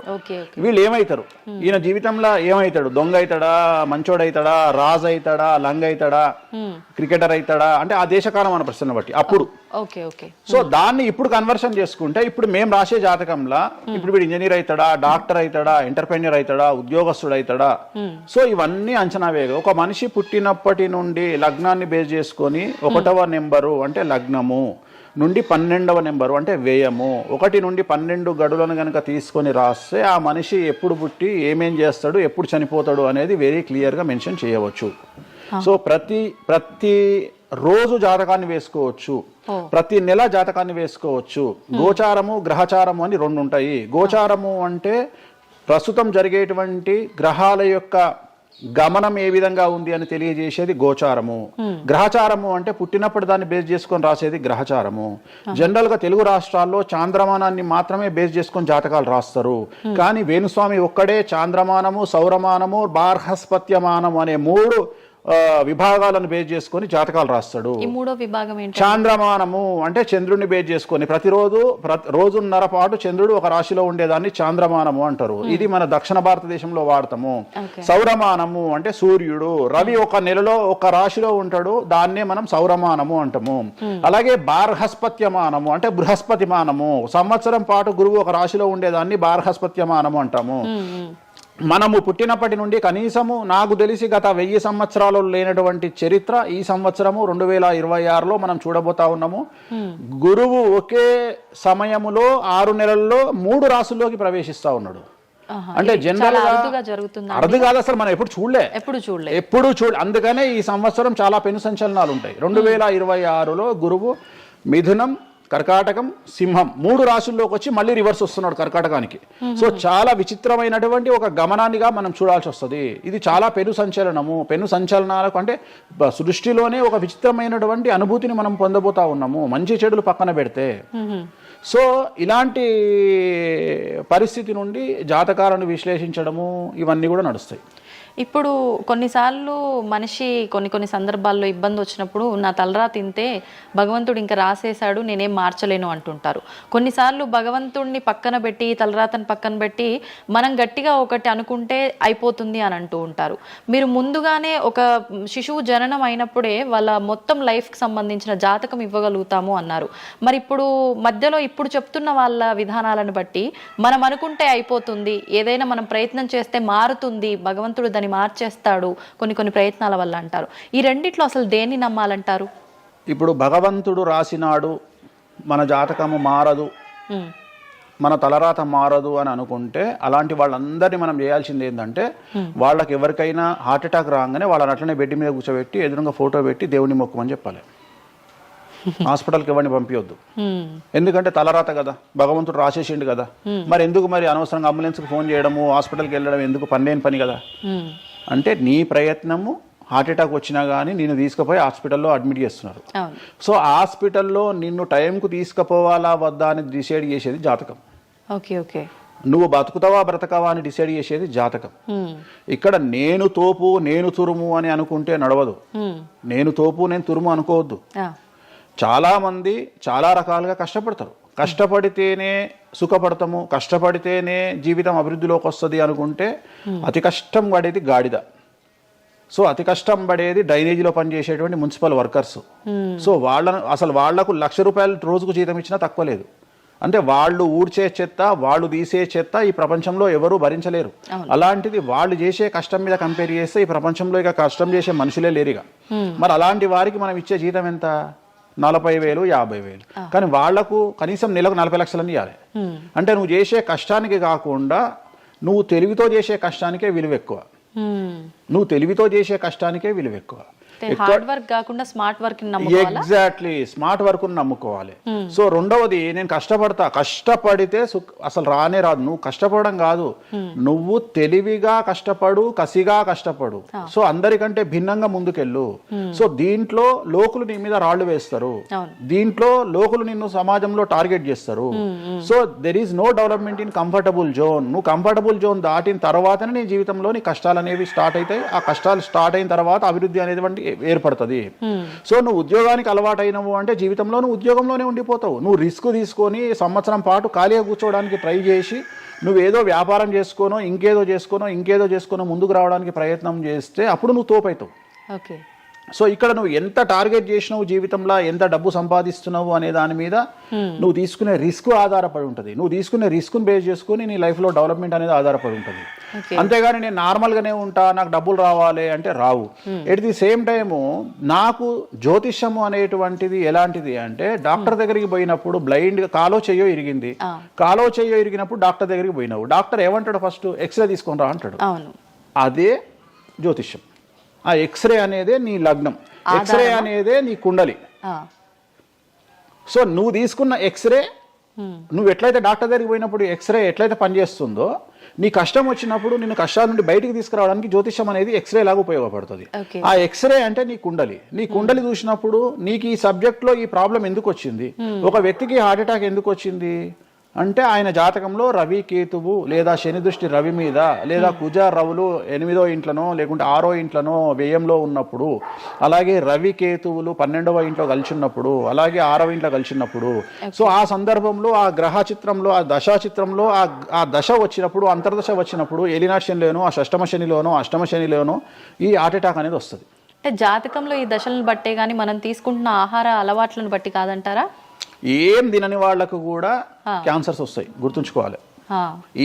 వీళ్ళు ఏమైతారు, ఈయన జీవితంలో ఏమైతాడు, దొంగ అవుతాడా, మంచోడు అవుతాడా, రాజు అవుతాడా, లంగ అవుతాడా, క్రికెటర్ అవుతాడా అంటే ఆ దేశకాలమాన ప్రశ్న బట్టి అప్పుడు. సో దాన్ని ఇప్పుడు కన్వర్షన్ చేసుకుంటే ఇప్పుడు మేము రాసే జాతకంలో ఇప్పుడు వీడు ఇంజనీర్ అవుతాడా, డాక్టర్ అవుతాడా, ఎంటర్ప్రెన్యూర్ అవుతాడా, ఉద్యోగస్తుడు అవుతాడా. సో ఇవన్నీ అంచనా వేగ ఒక మనిషి పుట్టినప్పటి నుండి లగ్నాన్ని బేస్ చేసుకొని 1వ నెంబరు అంటే లగ్నము నుండి 12వ నెంబరు అంటే వ్యయము 1 నుండి 12 గడులను కనుక తీసుకొని రాస్తే ఆ మనిషి ఎప్పుడు పుట్టి ఏమేం చేస్తాడు, ఎప్పుడు చనిపోతాడు అనేది వెరీ క్లియర్గా మెన్షన్ చేయవచ్చు. సో ప్రతి రోజు జాతకాన్ని వేసుకోవచ్చు, ప్రతి నెల జాతకాన్ని వేసుకోవచ్చు. గోచారము గ్రహచారము అని 2 ఉంటాయి. గోచారము అంటే ప్రస్తుతం జరిగేటువంటి గ్రహాల యొక్క గమనం ఏ విధంగా ఉంది అని తెలియజేసేది గోచారము. గ్రహచారము అంటే పుట్టినప్పుడు దాన్ని బేస్ చేసుకొని రాసేది గ్రహచారము. జనరల్ గా తెలుగు రాష్ట్రాల్లో చాంద్రమానాన్ని మాత్రమే బేస్ చేసుకొని జాతకాలు రాస్తారు. కానీ వేణుస్వామి ఒక్కడే చాంద్రమానము, సౌరమానము, బార్హస్పత్యమానము అనే 3 విభాగాలను బేస్ చేసుకొని జాతకాలు రాస్తాడు. చాంద్రమానము అంటే చంద్రుడిని బేస్ చేసుకొని రోజున్నర పాటు చంద్రుడు ఒక రాశిలో ఉండేదాన్ని చాంద్రమానము అంటారు. ఇది మన దక్షిణ భారతదేశంలో వాడతాము. సౌరమానము అంటే సూర్యుడు, రవి ఒక నెలలో ఒక రాశిలో ఉంటాడు, దాన్నే మనం సౌరమానము అంటాము. అలాగే బార్హస్పత్యమానము అంటే బృహస్పతిమానము, సంవత్సరం పాటు గురువు ఒక రాశిలో ఉండేదాన్ని బార్హస్పత్యమానము అంటాము. మనము పుట్టినప్పటి నుండి కనీసము నాకు తెలిసి గత 1000 సంవత్సరాలు లేనటువంటి చరిత్ర ఈ సంవత్సరము 2026లో మనం చూడబోతా ఉన్నాము. గురువు ఒకే సమయములో 6 నెలల్లో 3 రాశుల్లోకి ప్రవేశిస్తా ఉన్నాడు. అంటే జనరల్ అర్థం కాదు, అసలు మనం ఎప్పుడు చూడలే. అందుకనే ఈ సంవత్సరం చాలా పెను సంచలనాలు ఉంటాయి. 2026లో గురువు మిథునం, కర్కాటకం, సింహం 3 రాశుల్లోకి వచ్చి మళ్ళీ రివర్స్ వస్తున్నాడు కర్కాటకానికి. సో చాలా విచిత్రమైనటువంటి ఒక గమనాన్నిగా మనం చూడాల్సి వస్తుంది. ఇది చాలా పెను సంచలనాలకు అంటే సృష్టిలోనే ఒక విచిత్రమైనటువంటి అనుభూతిని మనం పొందబోతా ఉన్నాము, మంచి చెడులు పక్కన పెడితే. సో ఇలాంటి పరిస్థితి నుండి జాతకాలను విశ్లేషించడము ఇవన్నీ కూడా నడుస్తాయి. ఇప్పుడు కొన్నిసార్లు మనిషి కొన్ని సందర్భాల్లో ఇబ్బంది వచ్చినప్పుడు నా తలరా తింటే భగవంతుడు ఇంకా రాసేశాడు, నేనేం మార్చలేను అంటుంటారు. కొన్నిసార్లు భగవంతుడిని పక్కన పెట్టి, తలరాతను పక్కన పెట్టి మనం గట్టిగా ఒకటి అనుకుంటే అయిపోతుంది అని అంటూ ఉంటారు. మీరు ముందుగానే ఒక శిశువు జననం అయినప్పుడే వాళ్ళ మొత్తం లైఫ్కి సంబంధించిన జాతకం ఇవ్వగలుగుతాము అన్నారు. మరి ఇప్పుడు మధ్యలో ఇప్పుడు చెప్తున్న వాళ్ళ విధానాలను బట్టి మనం అనుకుంటే అయిపోతుంది, ఏదైనా మనం ప్రయత్నం చేస్తే మారుతుంది, భగవంతుడు దాన్ని మార్చేస్తాడు కొన్ని ప్రయత్నాల వల్ల అంటారు. ఈ రెండిట్లో అసలు దేన్ని నమ్మాలంటారు? ఇప్పుడు భగవంతుడు రాసినాడు, మన జాతకము మారదు, మన తలరాత మారదు అని అనుకుంటే అలాంటి వాళ్ళందరినీ మనం చేయాల్సింది ఏంటంటే, వాళ్ళకి ఎవరికైనా హార్ట్ అటాక్ రాగానే వాళ్ళని అట్లనే బెడ్ మీద కూర్చోబెట్టి ఎదురుగా ఫోటో పెట్టి దేవుని మొక్కమని చెప్పాలి. హాస్పిటల్కి ఎవరిని పంపించొద్దు. ఎందుకంటే తలరాత కదా, భగవంతుడు రాసేసిండు కదా. మరి ఎందుకు మరి అనవసరంగా అంబులెన్స్కి ఫోన్ చేయడము, హాస్పిటల్కి వెళ్ళడం ఎందుకు? పనిలేని పని కదా. అంటే నీ ప్రయత్నము, హార్ట్ అటాక్ వచ్చినా కానీ నిన్ను తీసుకుపోయి హాస్పిటల్లో అడ్మిట్ చేస్తున్నారు. సో హాస్పిటల్లో నిన్ను టైంకు తీసుకుపోవాలా వద్దా అని డిసైడ్ చేసేది జాతకం. నువ్వు బతుకుతావా బ్రతకవా అని డిసైడ్ చేసేది జాతకం. ఇక్కడ నేను తోపు నేను తురుము అని అనుకుంటే నడవదు. నేను తోపు నేను తురుము అనుకోవద్దు. చాలా మంది చాలా రకాలుగా కష్టపడతారు. కష్టపడితేనే సుఖపడతాము, కష్టపడితేనే జీవితం అభివృద్ధిలోకి వస్తుంది అనుకుంటే అతి కష్టం పడేది గాడిద. సో అతి కష్టం పడేది డ్రైనేజీలో పనిచేసేటువంటి మున్సిపల్ వర్కర్స్. సో వాళ్లకు ₹1,00,000 రోజుకు జీతం ఇచ్చినా తక్కువ లేదు. అంటే వాళ్ళు ఊడ్చే చెత్త, వాళ్ళు తీసే చెత్త ఈ ప్రపంచంలో ఎవరూ భరించలేరు. అలాంటిది వాళ్ళు చేసే కష్టం మీద కంపేర్ చేస్తే ఈ ప్రపంచంలో ఇక కష్టం చేసే మనుషులే లేరుగా. మరి అలాంటి వారికి మనం ఇచ్చే జీతం ఎంత? 40,000, 50,000. కానీ వాళ్లకు కనీసం నెలకు 40 లక్షలని ఇవ్వాలి. అంటే నువ్వు చేసే కష్టానికి కాకుండా నువ్వు తెలివితో చేసే కష్టానికే విలువ ఎక్కువ. హార్డ్ వర్క్ కాకుండా smart work exactly smart work నమ్ముకోవాలి. సో రెండవది, నేను కష్టపడితే అసలు రానే రాదు. నువ్వు కష్టపడడం కాదు, నువ్వు తెలివిగా కష్టపడు, కసిగా కష్టపడు. సో అందరికంటే భిన్నంగా ముందుకెళ్ళు. సో దీంట్లో లోకులు నీ మీద రాళ్లు వేస్తారు, దీంట్లో లోకులు నిన్ను సమాజంలో టార్గెట్ చేస్తారు. So there is no development in comfortable zone. నువ్వు కంఫర్టబుల్ జోన్ దాటిన తర్వాతనే నీ జీవితంలో నీ కష్టాలు అనేవి స్టార్ట్ అవుతాయి. ఆ కష్టాలు స్టార్ట్ అయిన తర్వాత అభివృద్ధి అనేది ఏర్పడుతుంది. సో నువ్వు ఉద్యోగానికి అలవాటు అయినవు అంటే జీవితంలో నువ్వు ఉద్యోగంలోనే ఉండిపోతావు. నువ్వు రిస్క్ తీసుకొని సంవత్సరం పాటు ఖాళీగా కూర్చోవడానికి ట్రై చేసి నువ్వేదో వ్యాపారం చేసుకోనో ఇంకేదో చేసుకోనో ముందుకు రావడానికి ప్రయత్నం చేస్తే అప్పుడు నువ్వు తోపవుతావు. సో ఇక్కడ నువ్వు ఎంత టార్గెట్ చేసినావు, జీవితంలో ఎంత డబ్బు సంపాదిస్తున్నావు అనే దాని మీద నువ్వు తీసుకునే రిస్క్ ఆధారపడి ఉంటుంది. నువ్వు తీసుకునే రిస్క్ను బేస్ చేసుకుని నీ లైఫ్లో డెవలప్మెంట్ అనేది ఆధారపడి ఉంటుంది. అంతేగాని నేను నార్మల్గానే ఉంటా, నాకు డబ్బులు రావాలి అంటే రావు. ఎట్ ది సేమ్ టైము నాకు జ్యోతిష్యము అనేటువంటిది ఎలాంటిది అంటే, డాక్టర్ దగ్గరికి పోయినప్పుడు బ్లైండ్గా కాలో చెయ్యో ఇరిగినప్పుడు డాక్టర్ దగ్గరికి పోయినావు, డాక్టర్ ఏమంటాడు? ఫస్ట్ ఎక్స్రే తీసుకొని రా అంటాడు. అదే జ్యోతిష్యం. ఆ ఎక్స్రే అనేదే నీ లగ్నం, ఎక్స్రే అనేదే నీ కుండలి. సో నువ్వు తీసుకున్న ఎక్స్రే, నువ్వు ఎట్లయితే డాక్టర్ దగ్గరికి పోయినప్పుడు ఎక్స్రే ఎట్లయితే పనిచేస్తుందో, నీ కష్టం వచ్చినప్పుడు నిన్ను కష్టాల నుండి బయటికి తీసుకురావడానికి జ్యోతిష్యం అనేది ఎక్స్రే లాగా ఉపయోగపడుతుంది. ఆ ఎక్స్రే అంటే నీ కుండలి చూసినప్పుడు నీకు ఈ సబ్జెక్ట్లో ఈ ప్రాబ్లం ఎందుకు వచ్చింది, ఒక వ్యక్తికి హార్ట్ అటాక్ ఎందుకు వచ్చింది అంటే ఆయన జాతకంలో రవి కేతువు లేదా శని దృష్టి రవి మీద, లేదా కుజ రవులు 8వ ఇంట్లోనో లేకుంటే 6వ ఇంట్లోనో వ్యయంలో ఉన్నప్పుడు, అలాగే రవి కేతువులు 12వ ఇంట్లో కలిసి ఉన్నప్పుడు, అలాగే 6వ ఇంట్లో కలిసి ఉన్నప్పుడు, సో ఆ సందర్భంలో ఆ గ్రహ చిత్రంలో ఆ దశా చిత్రంలో ఆ దశ వచ్చినప్పుడు, అంతర్దశ వచ్చినప్పుడు ఏలినాటి శనిలోనో ఆ షష్టమ శనిలోనో అష్టమ శనిలోనో ఈ హార్ట్ అటాక్ అనేది వస్తుంది. అంటే జాతకంలో ఈ దశలను బట్టే కానీ మనం తీసుకుంటున్న ఆహార అలవాట్లను బట్టి కాదంటారా? ఏం తినని వాళ్లకు కూడా క్యాన్సర్స్ వస్తాయి, గుర్తుంచుకోవాలి.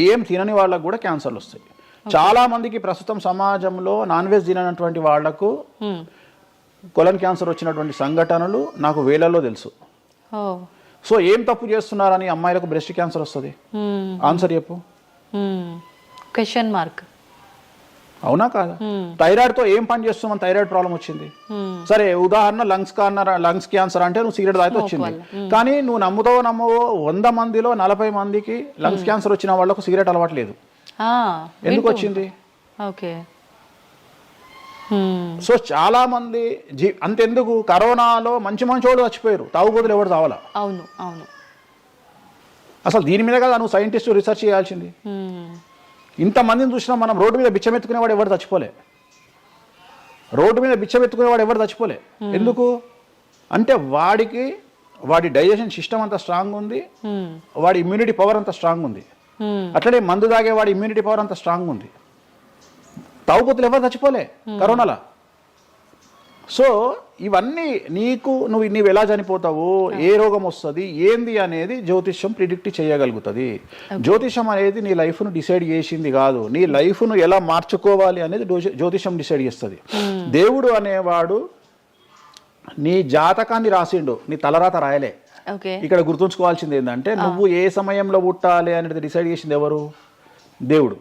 ఏం తినని వాళ్ళకు కూడా క్యాన్సర్లు వస్తాయి. చాలా మందికి ప్రస్తుతం సమాజంలో నాన్ వెజ్ తిననటువంటి వాళ్లకు కొలన్ క్యాన్సర్ వచ్చినటువంటి సంఘటనలు నాకు వేలల్లో తెలుసు. సో ఏం తప్పు చేస్తున్నారని అమ్మాయిలకు బ్రెస్ట్ క్యాన్సర్ వస్తుంది? ఆన్సర్ చెప్పు. Question mark. అవునా కాదా? థైరాయిడ్తో ఏం పని చేస్తున్నాం? థైరాయిడ్ ప్రాబ్లం వచ్చింది. సరే ఉదాహరణ లంగ్స్ క్యాన్సర్ అంటే నువ్వు సిగరెట్ తాగితే వచ్చింది. కానీ నువ్వు నమ్ముతావో నమ్మవో 100 మందిలో 40 మందికి లంగ్స్ క్యాన్సర్ వచ్చిన వాళ్ళకు సిగరెట్ అలవాట్లేదు. ఎందుకు వచ్చింది? ఓకే. సో చాలా మంది అంతెందుకు కరోనాలో మంచి వాళ్ళు చచ్చిపోయారు, తాగుబోతులు ఎవరు తావాలా? అవును అవును. అసలు దీని మీద కదా నువ్వు సైంటిస్ట్ రీసెర్చ్ చేయాల్సింది. ఇంతమందిని చూసినా మనం రోడ్డు మీద బిచ్చమెత్తుకునేవాడు ఎవరు చచ్చిపోలే. రోడ్డు మీద బిచ్చమెత్తుకునేవాడు ఎవరు చచ్చిపోలే. ఎందుకు అంటే వాడి డైజెషన్ సిస్టమ్ అంత స్ట్రాంగ్ ఉంది, వాడి ఇమ్యూనిటీ పవర్ అంత స్ట్రాంగ్ ఉంది. అట్లనే మందు తాగే వాడి ఇమ్యూనిటీ పవర్ అంత స్ట్రాంగ్ ఉంది. తాగుబోతులు ఎవరు చచ్చిపోలే కరోనాలో. సో ఇవన్నీ నువ్వు ఎలా చనిపోతావు, ఏ రోగం వస్తుంది, ఏంది అనేది జ్యోతిష్యం ప్రిడిక్ట్ చేయగలుగుతుంది. జ్యోతిష్యం అనేది నీ లైఫ్ను డిసైడ్ చేసింది కాదు, నీ లైఫ్ను ఎలా మార్చుకోవాలి అనేది జ్యోతిష్యం డిసైడ్ చేస్తుంది. దేవుడు అనేవాడు నీ జాతకాన్ని రాసిండు, నీ తలరాత రాయలే. ఇక్కడ గుర్తుంచుకోవాల్సింది ఏంటంటే నువ్వు ఏ సమయంలో పుట్టాలి అనేది డిసైడ్ చేసింది ఎవరు? దేవుడు.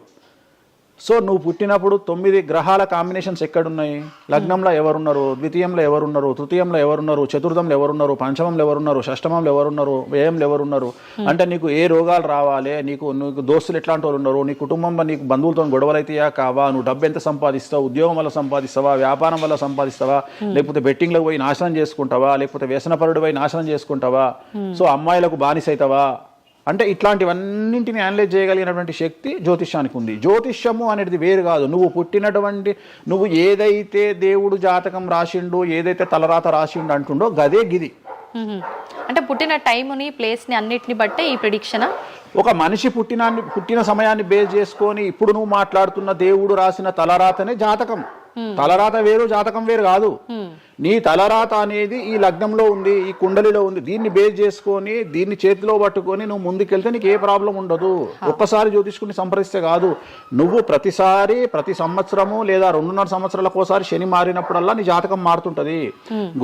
సో నువ్వు పుట్టినప్పుడు 9 గ్రహాల కాంబినేషన్స్ ఎక్కడున్నాయి? లగ్నంలో ఎవరున్నారు, ద్వితీయంలో ఎవరున్నారు, తృతీయంలో ఎవరున్నారు, చతుర్థంలో ఎవరున్నారు, పంచమంలో ఎవరున్నారు, షష్టమంలో ఎవరున్నారు, వ్యయంలో ఎవరున్నారు. అంటే నీకు ఏ రోగాలు రావాలి, నీకు దోస్తులు ఎట్లాంటి వాళ్ళు ఉన్నారు, నీ కుటుంబంలో నీకు బంధువులతో గొడవలు అయితేయా కావా, నువ్వు డబ్బు ఎంత సంపాదిస్తావు, ఉద్యోగం వల్ల సంపాదిస్తావా, వ్యాపారం వల్ల సంపాదిస్తావా, లేకపోతే బెట్టింగ్లకు పోయి నాశనం చేసుకుంటావా, లేకపోతే వ్యసనపరుడు పోయి నాశనం చేసుకుంటావా, సో అమ్మాయిలకు బానిసైతావా, అంటే ఇట్లాంటివన్నింటిని అనలైజ్ చేయగలిగినటువంటి శక్తి జ్యోతిష్యానికి ఉంది. జ్యోతిష్యము అనేది వేరు కాదు. నువ్వు ఏదైతే దేవుడు జాతకం రాసిండు, ఏదైతే తలరాత రాసిండు అంటుండో గదే గిది. అంటే పుట్టిన టైంని, ప్లేస్ని అన్నిటిని బట్టే ఈ ప్రిడిక్షన్. ఒక మనిషి పుట్టిన సమయాన్ని బేస్ చేసుకొని ఇప్పుడు నువ్వు మాట్లాడుతున్న దేవుడు రాసిన తలరాతనే జాతకం. తలరాత వేరు, జాతకం వేరు కాదు. నీ తలరాత అనేది ఈ లగ్నంలో ఉంది, ఈ కుండలిలో ఉంది. దీన్ని బేస్ చేసుకొని, దీన్ని చేతిలో పట్టుకొని నువ్వు ముందుకెళ్తే నీకు ఏ ప్రాబ్లం ఉండదు. ఒక్కసారి జ్యోతిష్కుని సంప్రదిస్తే కాదు, నువ్వు ప్రతి సంవత్సరము లేదా 2.5 సంవత్సరాలకు ఒకసారి శని మారినప్పుడల్లా నీ జాతకం మారుతుంటది.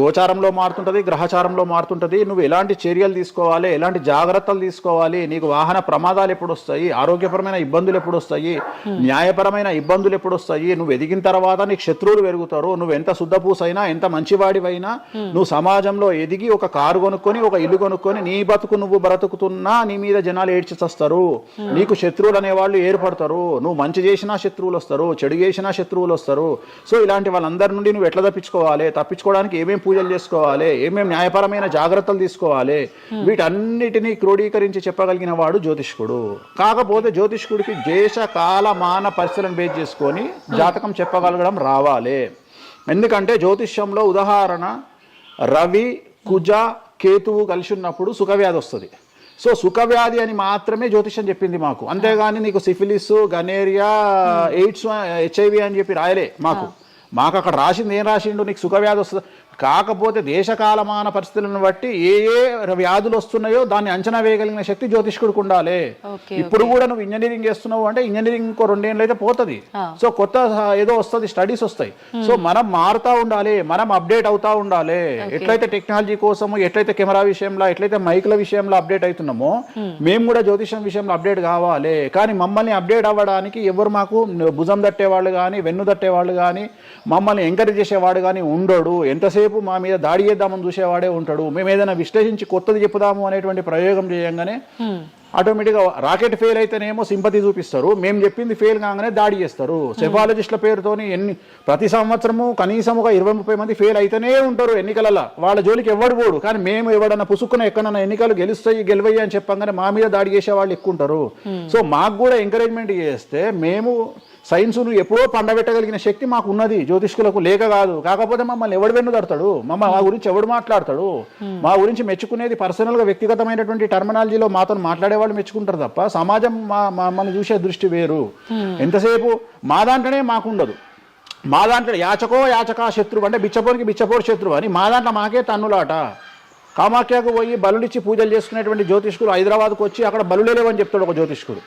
గోచారంలో మారుతుంటది, గ్రహచారంలో మారుతుంటది. నువ్వు ఎలాంటి చర్యలు తీసుకోవాలి, ఎలాంటి జాగ్రత్తలు తీసుకోవాలి, నీకు వాహన ప్రమాదాలు ఎప్పుడు వస్తాయి, ఆరోగ్యపరమైన ఇబ్బందులు ఎప్పుడు వస్తాయి, న్యాయపరమైన ఇబ్బందులు ఎప్పుడు వస్తాయి, నువ్వు ఎదిగిన తర్వాత నీకు శత్రువులు పెరుగుతారు, నువ్వు ఎంత శుద్ధపూసైనా ఎంత మంచివాడివైనా నువ్వు సమాజంలో ఎదిగి ఒక కారు కొనుక్కొని, ఒక ఇల్లు కొనుక్కొని, నీ బతుకు నువ్వు బ్రతుకుతున్నా నీ మీద జనాలు ఏడ్చి చస్తారు. నీకు శత్రువులు అనేవాళ్ళు ఏర్పడతారు. నువ్వు మంచి చేసినా శత్రువులు వస్తారు, చెడు చేసినా శత్రువులు వస్తారు. సో ఇలాంటి వాళ్ళందరి నుండి నువ్వు ఎట్లా తప్పించుకోవడానికి ఏమేమి పూజలు చేసుకోవాలి, ఏమేమి న్యాయపరమైన జాగ్రత్తలు తీసుకోవాలి, వీటన్నిటినీ క్రోడీకరించి చెప్పగలిగిన వాడు జ్యోతిష్కుడు. కాకపోతే జ్యోతిష్కుడికి దేశ కాల మాన పరిస్థితులను బేస్ చేసుకొని జాతకం చెప్పగలగడం రావాలి. ఎందుకంటే జ్యోతిష్యంలో ఉదాహరణ రవి, కుజ, కేతువు కలిసి ఉన్నప్పుడు సుఖవ్యాధి వస్తుంది. సో సుఖవ్యాధి అని మాత్రమే జ్యోతిష్యం చెప్పింది మాకు. అంతేగాని నీకు సిఫిలిస్, గనేరియా, ఎయిడ్స్, HIV అని చెప్పి రాయలే మాకు అక్కడ రాసింది. ఏం రాసిండు? నీకు సుఖవ్యాధి వస్తుంది. కాకపోతే దేశకాలమాన పరిస్థితులను బట్టి ఏ వ్యాధులు వస్తున్నాయో దాన్ని అంచనా వేయగలిగిన శక్తి జ్యోతిష్కుడికి ఉండాలి. ఇప్పుడు కూడా నువ్వు ఇంజనీరింగ్ చేస్తున్నావు అంటే ఇంజనీరింగ్ ఇంకో 2 ఏళ్ళు అయితే పోతుంది. సో కొత్త ఏదో వస్తుంది, స్టడీస్ వస్తాయి. సో మనం మారుతా ఉండాలి, మనం అప్డేట్ అవుతా ఉండాలి. ఎట్లయితే టెక్నాలజీ కోసము, ఎట్లయితే కెమెరా విషయంలో, ఎట్లయితే మైక్ల విషయంలో అప్డేట్ అవుతున్నామో మేము కూడా జ్యోతిషం విషయంలో అప్డేట్ కావాలి. కానీ మమ్మల్ని అప్డేట్ అవ్వడానికి ఎవరు మాకు భుజం తట్టేవాళ్ళు కానీ, వెన్ను తట్టేవాళ్ళు కానీ, మమ్మల్ని ఎంకరేజ్ చేసేవాడు కానీ ఉండడు. ఎంతసేపు మా మీద దాడి చేద్దామని చూసేవాడే ఉంటాడు. మేము ఏదైనా విశ్లేషించి కొత్తది చెప్పుదాము అనేటువంటి ప్రయోగం చేయంగానే ఆటోమేటిక్గా రాకెట్ ఫెయిల్ అయితేనేమో సింపతి చూపిస్తారు, మేము చెప్పింది ఫెయిల్ కాగానే దాడి చేస్తారు. సెఫాలజిస్టుల పేరుతోని ప్రతి సంవత్సరము కనీసం ఒక 20-30 మంది ఫెయిల్ అయితేనే ఉంటారు ఎన్నికలలో. వాళ్ళ జోలికి ఎవడు పోడు. కానీ మేము ఎవడన్నా పుసుక్కున్న ఎక్కడన్నా ఎన్నికలు గెలవయ్యి అని చెప్పగానే మా మీద దాడి చేసే వాళ్ళు ఎక్కువ ఉంటారు. సో మాకు కూడా ఎంకరేజ్మెంట్ చేస్తే మేము సైన్స్ను ఎప్పుడో పండబెట్టగలిగిన శక్తి మాకు ఉన్నది, జ్యోతిష్కులకు లేక కాదు. కాకపోతే మమ్మల్ని ఎవడు వెన్నుదడతాడు, మా గురించి ఎవడు మాట్లాడతాడు, మా గురించి మెచ్చుకునేది పర్సనల్గా వ్యక్తిగతమైనటువంటి టర్మినాలజీలో మాతో మాట్లాడేవాళ్ళు మెచ్చుకుంటారు తప్ప సమాజం మమ్మల్ని చూసే దృష్టి వేరు. ఎంతసేపు మా దాంట్లోనే మాకు ఉండదు. మా దాంట్లో యాచకా శత్రువు అంటే బిచ్చపోరు శత్రువు అని మా దాంట్లో మాకే తన్నులాట. కామాఖ్యకు పోయి బలులిచ్చి పూజలు చేసుకునేటువంటి జ్యోతిష్కుడు హైదరాబాద్కు వచ్చి అక్కడ బలులేవని చెప్తాడు ఒక జ్యోతిష్కుడు.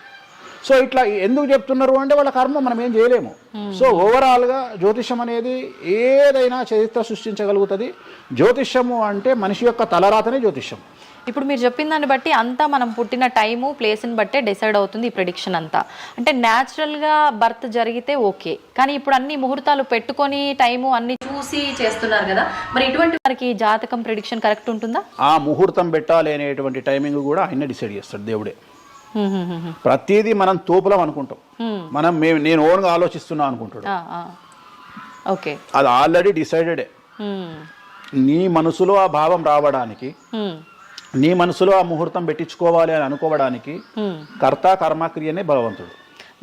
సో ఇట్లా ఎందుకు చెప్తున్నారు అంటే వాళ్ళ కర్మ మనం ఏం చేయలేము. సో ఓవరాల్గా జ్యోతిష్యం అనేది ఏదైనా చరిత్ర సృష్టించగలుగుతుంది. జ్యోతిష్యము అంటే మనిషి యొక్క తలరాతనే జ్యోతిష్యం. ఇప్పుడు మీరు చెప్పిన దాన్ని బట్టి అంతా మనం పుట్టిన టైము ప్లేస్ని బట్టే డిసైడ్ అవుతుంది ఈ ప్రిడిక్షన్ అంతా. అంటే న్యాచురల్గా బర్త్ జరిగితే ఓకే, కానీ ఇప్పుడు అన్ని ముహూర్తాలు పెట్టుకొని టైము అన్ని చూసి చేస్తున్నారు కదా, మరి ఇటువంటి వారికి జాతకం ప్రిడిక్షన్ కరెక్ట్ ఉంటుందా? ఆ ముహూర్తం పెట్టాలి అనేటువంటి టైమింగ్ కూడా ఆయన డిసైడ్ చేస్తాడు, దేవుడే. ప్రతిదీ మనం తోపులం అనుకుంటాం, నేను ఓన్గా ఆలోచిస్తున్నా అనుకుంటాడు. ఓకే, అది ఆల్రెడీ డిసైడెడే. నీ మనసులో ఆ భావం రావడానికి, నీ మనసులో ఆ ముహూర్తం పెట్టించుకోవాలి అని అనుకోవడానికి కర్త కర్మక్రియనే భగవంతుడు.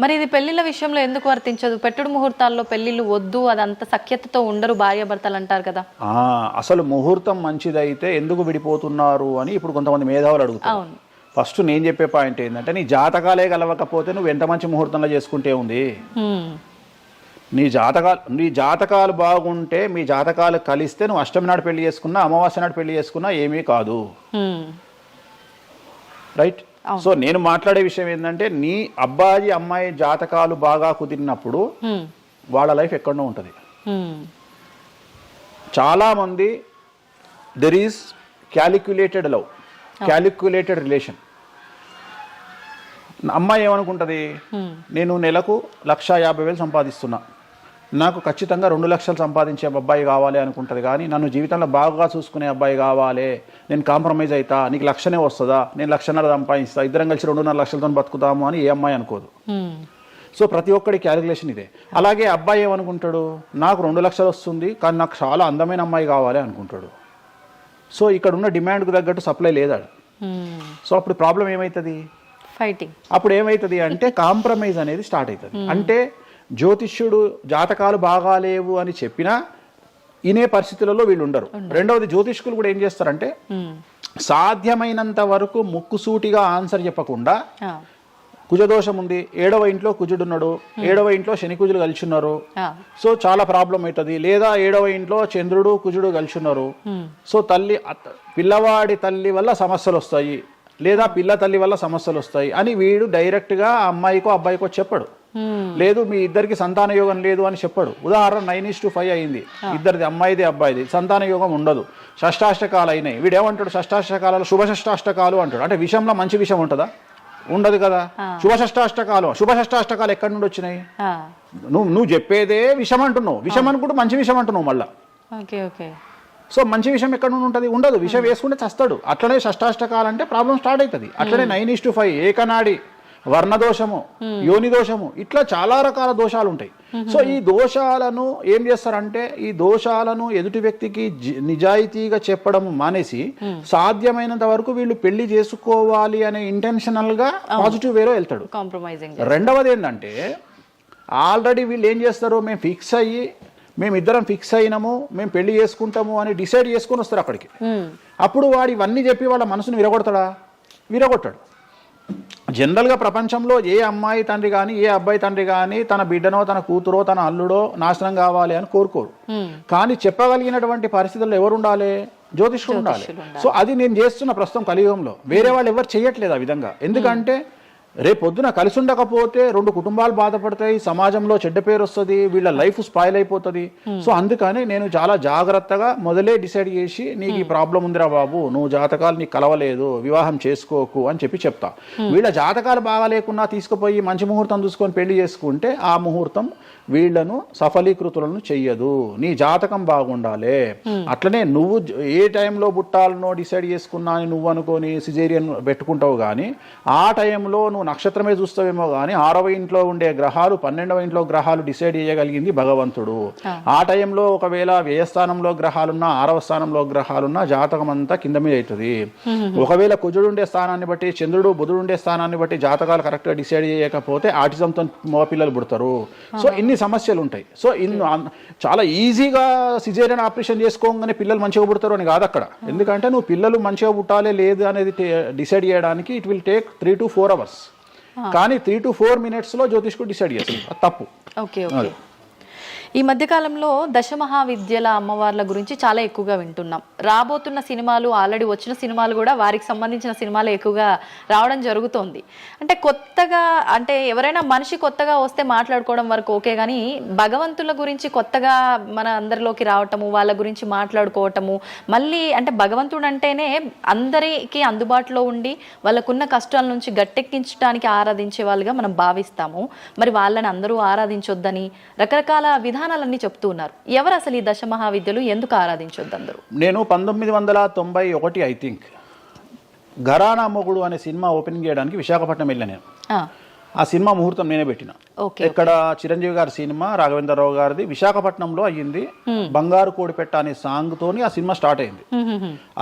మరి ఇది పెళ్లిళ్ళ విషయంలో ఎందుకు వర్తించదు? పెట్టుడు ముహూర్తాల్లో పెళ్లిళ్ళు వద్దు, అదంత సఖ్యతతో ఉండరు భార్యాభర్తలు అంటారు కదా. అసలు ముహూర్తం మంచిదైతే ఎందుకు విడిపోతున్నారు అని ఇప్పుడు కొంతమంది మేధావులు అడుగుతారు. ఫస్ట్ నేను చెప్పే పాయింట్ ఏంటంటే, నీ జాతకాలే కలవకపోతే నువ్వు ఎంత మంచి ముహూర్తంలో చేసుకుంటే ఉంది. నీ జాతకాలు బాగుంటే, మీ జాతకాలు కలిస్తే నువ్వు అష్టమి నాడు పెళ్లి చేసుకున్నా, అమావాస్య నాడు పెళ్లి చేసుకున్నా ఏమీ కాదు. రైట్. సో నేను మాట్లాడే విషయం ఏంటంటే, నీ అబ్బాయి అమ్మాయి జాతకాలు బాగా కుదిరినప్పుడు వాళ్ళ లైఫ్ ఎక్కడో ఉంటుంది. చాలా మంది there is calculated love, calculated relation. అమ్మాయి ఏమనుకుంటుంది, నేను నెలకు 1,50,000 సంపాదిస్తున్నా, నాకు ఖచ్చితంగా 2 లక్షలు సంపాదించే అబ్బాయి కావాలి అనుకుంటుంది. కానీ నన్ను జీవితంలో బాగా చూసుకునే అబ్బాయి కావాలి, నేను కాంప్రమైజ్ అవుతా, నీకు 1,00,000 వస్తుందా, నేను 1,50,000 సంపాదిస్తా, ఇద్దరం కలిసి 2.5 లక్షలతో బతుకుతాము అని ఏ అమ్మాయి అనుకోదు. సో ప్రతి ఒక్కడి క్యాలిక్యులేషన్ ఇదే. అలాగే అబ్బాయి ఏమనుకుంటాడు, నాకు 2 లక్షలు వస్తుంది కానీ నాకు చాలా అందమైన అమ్మాయి కావాలి అనుకుంటాడు. సో ఇక్కడ ఉన్న డిమాండ్కు తగ్గట్టు సప్లై లేదా. సో అప్పుడు ప్రాబ్లం ఏమవుతుంది, ఫైటింగ్. అప్పుడు ఏమవుతుంది అంటే కాంప్రమైజ్ అనేది స్టార్ట్ అవుతుంది. అంటే జ్యోతిష్యుడు జాతకాలు బాగాలేవు అని చెప్పినా ఇనే పరిస్థితులలో వీళ్ళు ఉండరు. రెండవది, జ్యోతిష్కులు కూడా ఏం చేస్తారంటే సాధ్యమైనంత వరకు ముక్కుసూటిగా ఆన్సర్ చెప్పకుండా, కుజదోషం ఉంది, 7వ ఇంట్లో కుజుడున్నాడు, 7వ ఇంట్లో శని కుజులు కలిసి ఉన్నారు, సో చాలా ప్రాబ్లం అవుతుంది. లేదా 7వ ఇంట్లో చంద్రుడు కుజుడు కలిసి ఉన్నారు, సో పిల్లవాడి తల్లి వల్ల సమస్యలు వస్తాయి, లేదా పిల్ల తల్లి వల్ల సమస్యలు వస్తాయి అని వీడు డైరెక్ట్గా అమ్మాయికో అబ్బాయికో చెప్పడు. లేదు మీ ఇద్దరికి సంతాన యోగం లేదు అని చెప్పడు. ఉదాహరణ 9:5 అయింది, ఇద్దరిది అమ్మాయిది అబ్బాయిది, సంతాన యోగం ఉండదు, షష్టాష్టకాలు అయినాయి. వీడు ఏమంటాడు, షష్టాష్టకాలలో శుభ షష్టాష్టకాలు అంటాడు. అంటే విషయంలో మంచి విషయం ఉంటుందా, ఉండదు కదా. శుభ షష్టాష్టకాలు ఎక్కడి నుండి వచ్చినాయి, నువ్వు చెప్పేదే విషం అంటున్నావు, విషం అనుకుంటూ మంచి విషయం అంటున్నావు మళ్ళా. సో మంచి విషయం ఎక్కడ నుండి ఉంటుంది, ఉండదు. విషయం వేసుకుంటే చస్తాడు. అట్లనే షష్టాష్టకాలు అంటే ప్రాబ్లం స్టార్ట్ అవుతుంది. అట్లనే 9:5 ఏకనాడి, వర్ణదోషము, యోని దోషము, ఇట్లా చాలా రకాల దోషాలు ఉంటాయి. సో ఈ దోషాలను ఏం చేస్తారంటే, ఈ దోషాలను ఎదుటి వ్యక్తికి నిజాయితీగా చెప్పడం మానేసి సాధ్యమైనంత వరకు వీళ్ళు పెళ్లి చేసుకోవాలి అనే ఇంటెన్షనల్ గా పాజిటివ్ వేలో వెళ్తాడు. రెండవది ఏంటంటే, ఆల్రెడీ వీళ్ళు ఏం చేస్తారు, మేమిద్దరం ఫిక్స్ అయినాము, మేము పెళ్లి చేసుకుంటాము అని డిసైడ్ చేసుకొని వస్తారు అక్కడికి. అప్పుడు వాడు ఇవన్నీ చెప్పి వాళ్ళ మనసును విరగొట్టాడు. జనరల్గా ప్రపంచంలో ఏ అమ్మాయి తండ్రి కానీ ఏ అబ్బాయి తండ్రి కానీ తన బిడ్డనో తన కూతురో తన అల్లుడో నాశనం కావాలి అని కోరుకోరు. కానీ చెప్పగలిగినటువంటి పరిస్థితుల్లో ఎవరు ఉండాలి, జ్యోతిష్కుడు ఉండాలి. సో అది నేను చేస్తున్న ప్రస్తుతం కలియుగంలో. వేరే వాళ్ళు ఎవరు చేయట్లేదు ఆ విధంగా. ఎందుకంటే రేపొద్దున కలిసి ఉండకపోతే 2 కుటుంబాలు బాధపడతాయి, సమాజంలో చెడ్డ పేరు వస్తుంది, వీళ్ళ లైఫ్ స్పాయిల్ అయిపోతుంది. సో అందుకని నేను చాలా జాగ్రత్తగా మొదలే డిసైడ్ చేసి, నీకు ఈ ప్రాబ్లం ఉందిరా బాబు, నువ్వు జాతకాలు నీకు కలవలేదు, వివాహం చేసుకోకు అని చెప్తా. వీళ్ళ జాతకాలు బాగా లేకున్నా తీసుకుపోయి మంచి ముహూర్తం చూసుకొని పెళ్లి చేసుకుంటే ఆ ముహూర్తం వీళ్లను సఫలీకృతులను చెయ్యదు. నీ జాతకం బాగుండాలి. అట్లనే నువ్వు ఏ టైంలో పుట్టాలనో డిసైడ్ చేసుకున్నా అని నువ్వు అనుకొని సిజేరియన్ పెట్టుకుంటావు. కానీ ఆ టైంలో నువ్వు నక్షత్రమే చూస్తావేమో కానీ 6వ ఇంట్లో ఉండే గ్రహాలు 12వ ఇంట్లో గ్రహాలు డిసైడ్ చేయగలిగింది భగవంతుడు. ఆ టైంలో ఒకవేళ వ్యయస్థానంలో గ్రహాలున్నా 6వ స్థానంలో గ్రహాలున్నా జాతకం అంతా కింద మీద అవుతుంది. ఒకవేళ కుజుడు ఉండే స్థానాన్ని బట్టి, చంద్రుడు బుధుడు ఉండే స్థానాన్ని బట్టి జాతకాలు కరెక్ట్గా డిసైడ్ చేయకపోతే ఆటిజంతో మగపిల్లలు పుడతారు. సో ఇన్ని సమస్యలు ఉంటాయి. సో చాలా ఈజీగా సిజేరియన్ ఆపరేషన్ చేసుకోగానే పిల్లలు మంచిగా పుడతారు అని కాదు అక్కడ. ఎందుకంటే నువ్వు పిల్లలు మంచిగా పుట్టాలి లేదు అనేది డిసైడ్ చేయడానికి it will take 3 to 4 hours. కానీ 3 to 4 minutes లో జ్యోతిష్కుడు డిసైడ్ చేస్తుంది. అది తప్పు. ఈ మధ్యకాలంలో దశమహావిద్యల అమ్మవార్ల గురించి చాలా ఎక్కువగా వింటున్నాం. రాబోతున్న సినిమాలు, ఆల్రెడీ వచ్చిన సినిమాలు కూడా వారికి సంబంధించిన సినిమాలు ఎక్కువగా రావడం జరుగుతోంది. అంటే కొత్తగా, అంటే ఎవరైనా మనిషి కొత్తగా వస్తే మాట్లాడుకోవడం వరకు ఓకే, కానీ భగవంతుల గురించి కొత్తగా మన అందరిలోకి రావటము, వాళ్ళ గురించి మాట్లాడుకోవటము, మళ్ళీ అంటే భగవంతుడు అంటేనే అందరికీ అందుబాటులో ఉండి వాళ్ళకున్న కష్టాల నుంచి గట్టెక్కించడానికి ఆరాధించే వాళ్ళుగా మనం భావిస్తాము. మరి వాళ్ళని అందరూ ఆరాధించొద్దని రకరకాల విధానాలన్నీ చెప్తూ ఉన్నారు. ఎవరు అసలు ఈ దశమహావిద్యలు, ఎందుకు ఆరాధించొద్దు అందరూ? నేను 1991 ఐ థింక్ ఘరానా మొగుడు అనే సినిమా ఓపెనింగ్ చేయడానికి విశాఖపట్నం వెళ్ళాను నేను. ఆ సినిమా ముహూర్తం నేనే పెట్టిన. ఇక్కడ చిరంజీవి గారి సినిమా, రాఘవేంద్రరావు గారిది విశాఖపట్నంలో అయ్యింది. బంగారు కోడిపెట్ట అనే సాంగ్ తోని ఆ సినిమా స్టార్ట్ అయింది.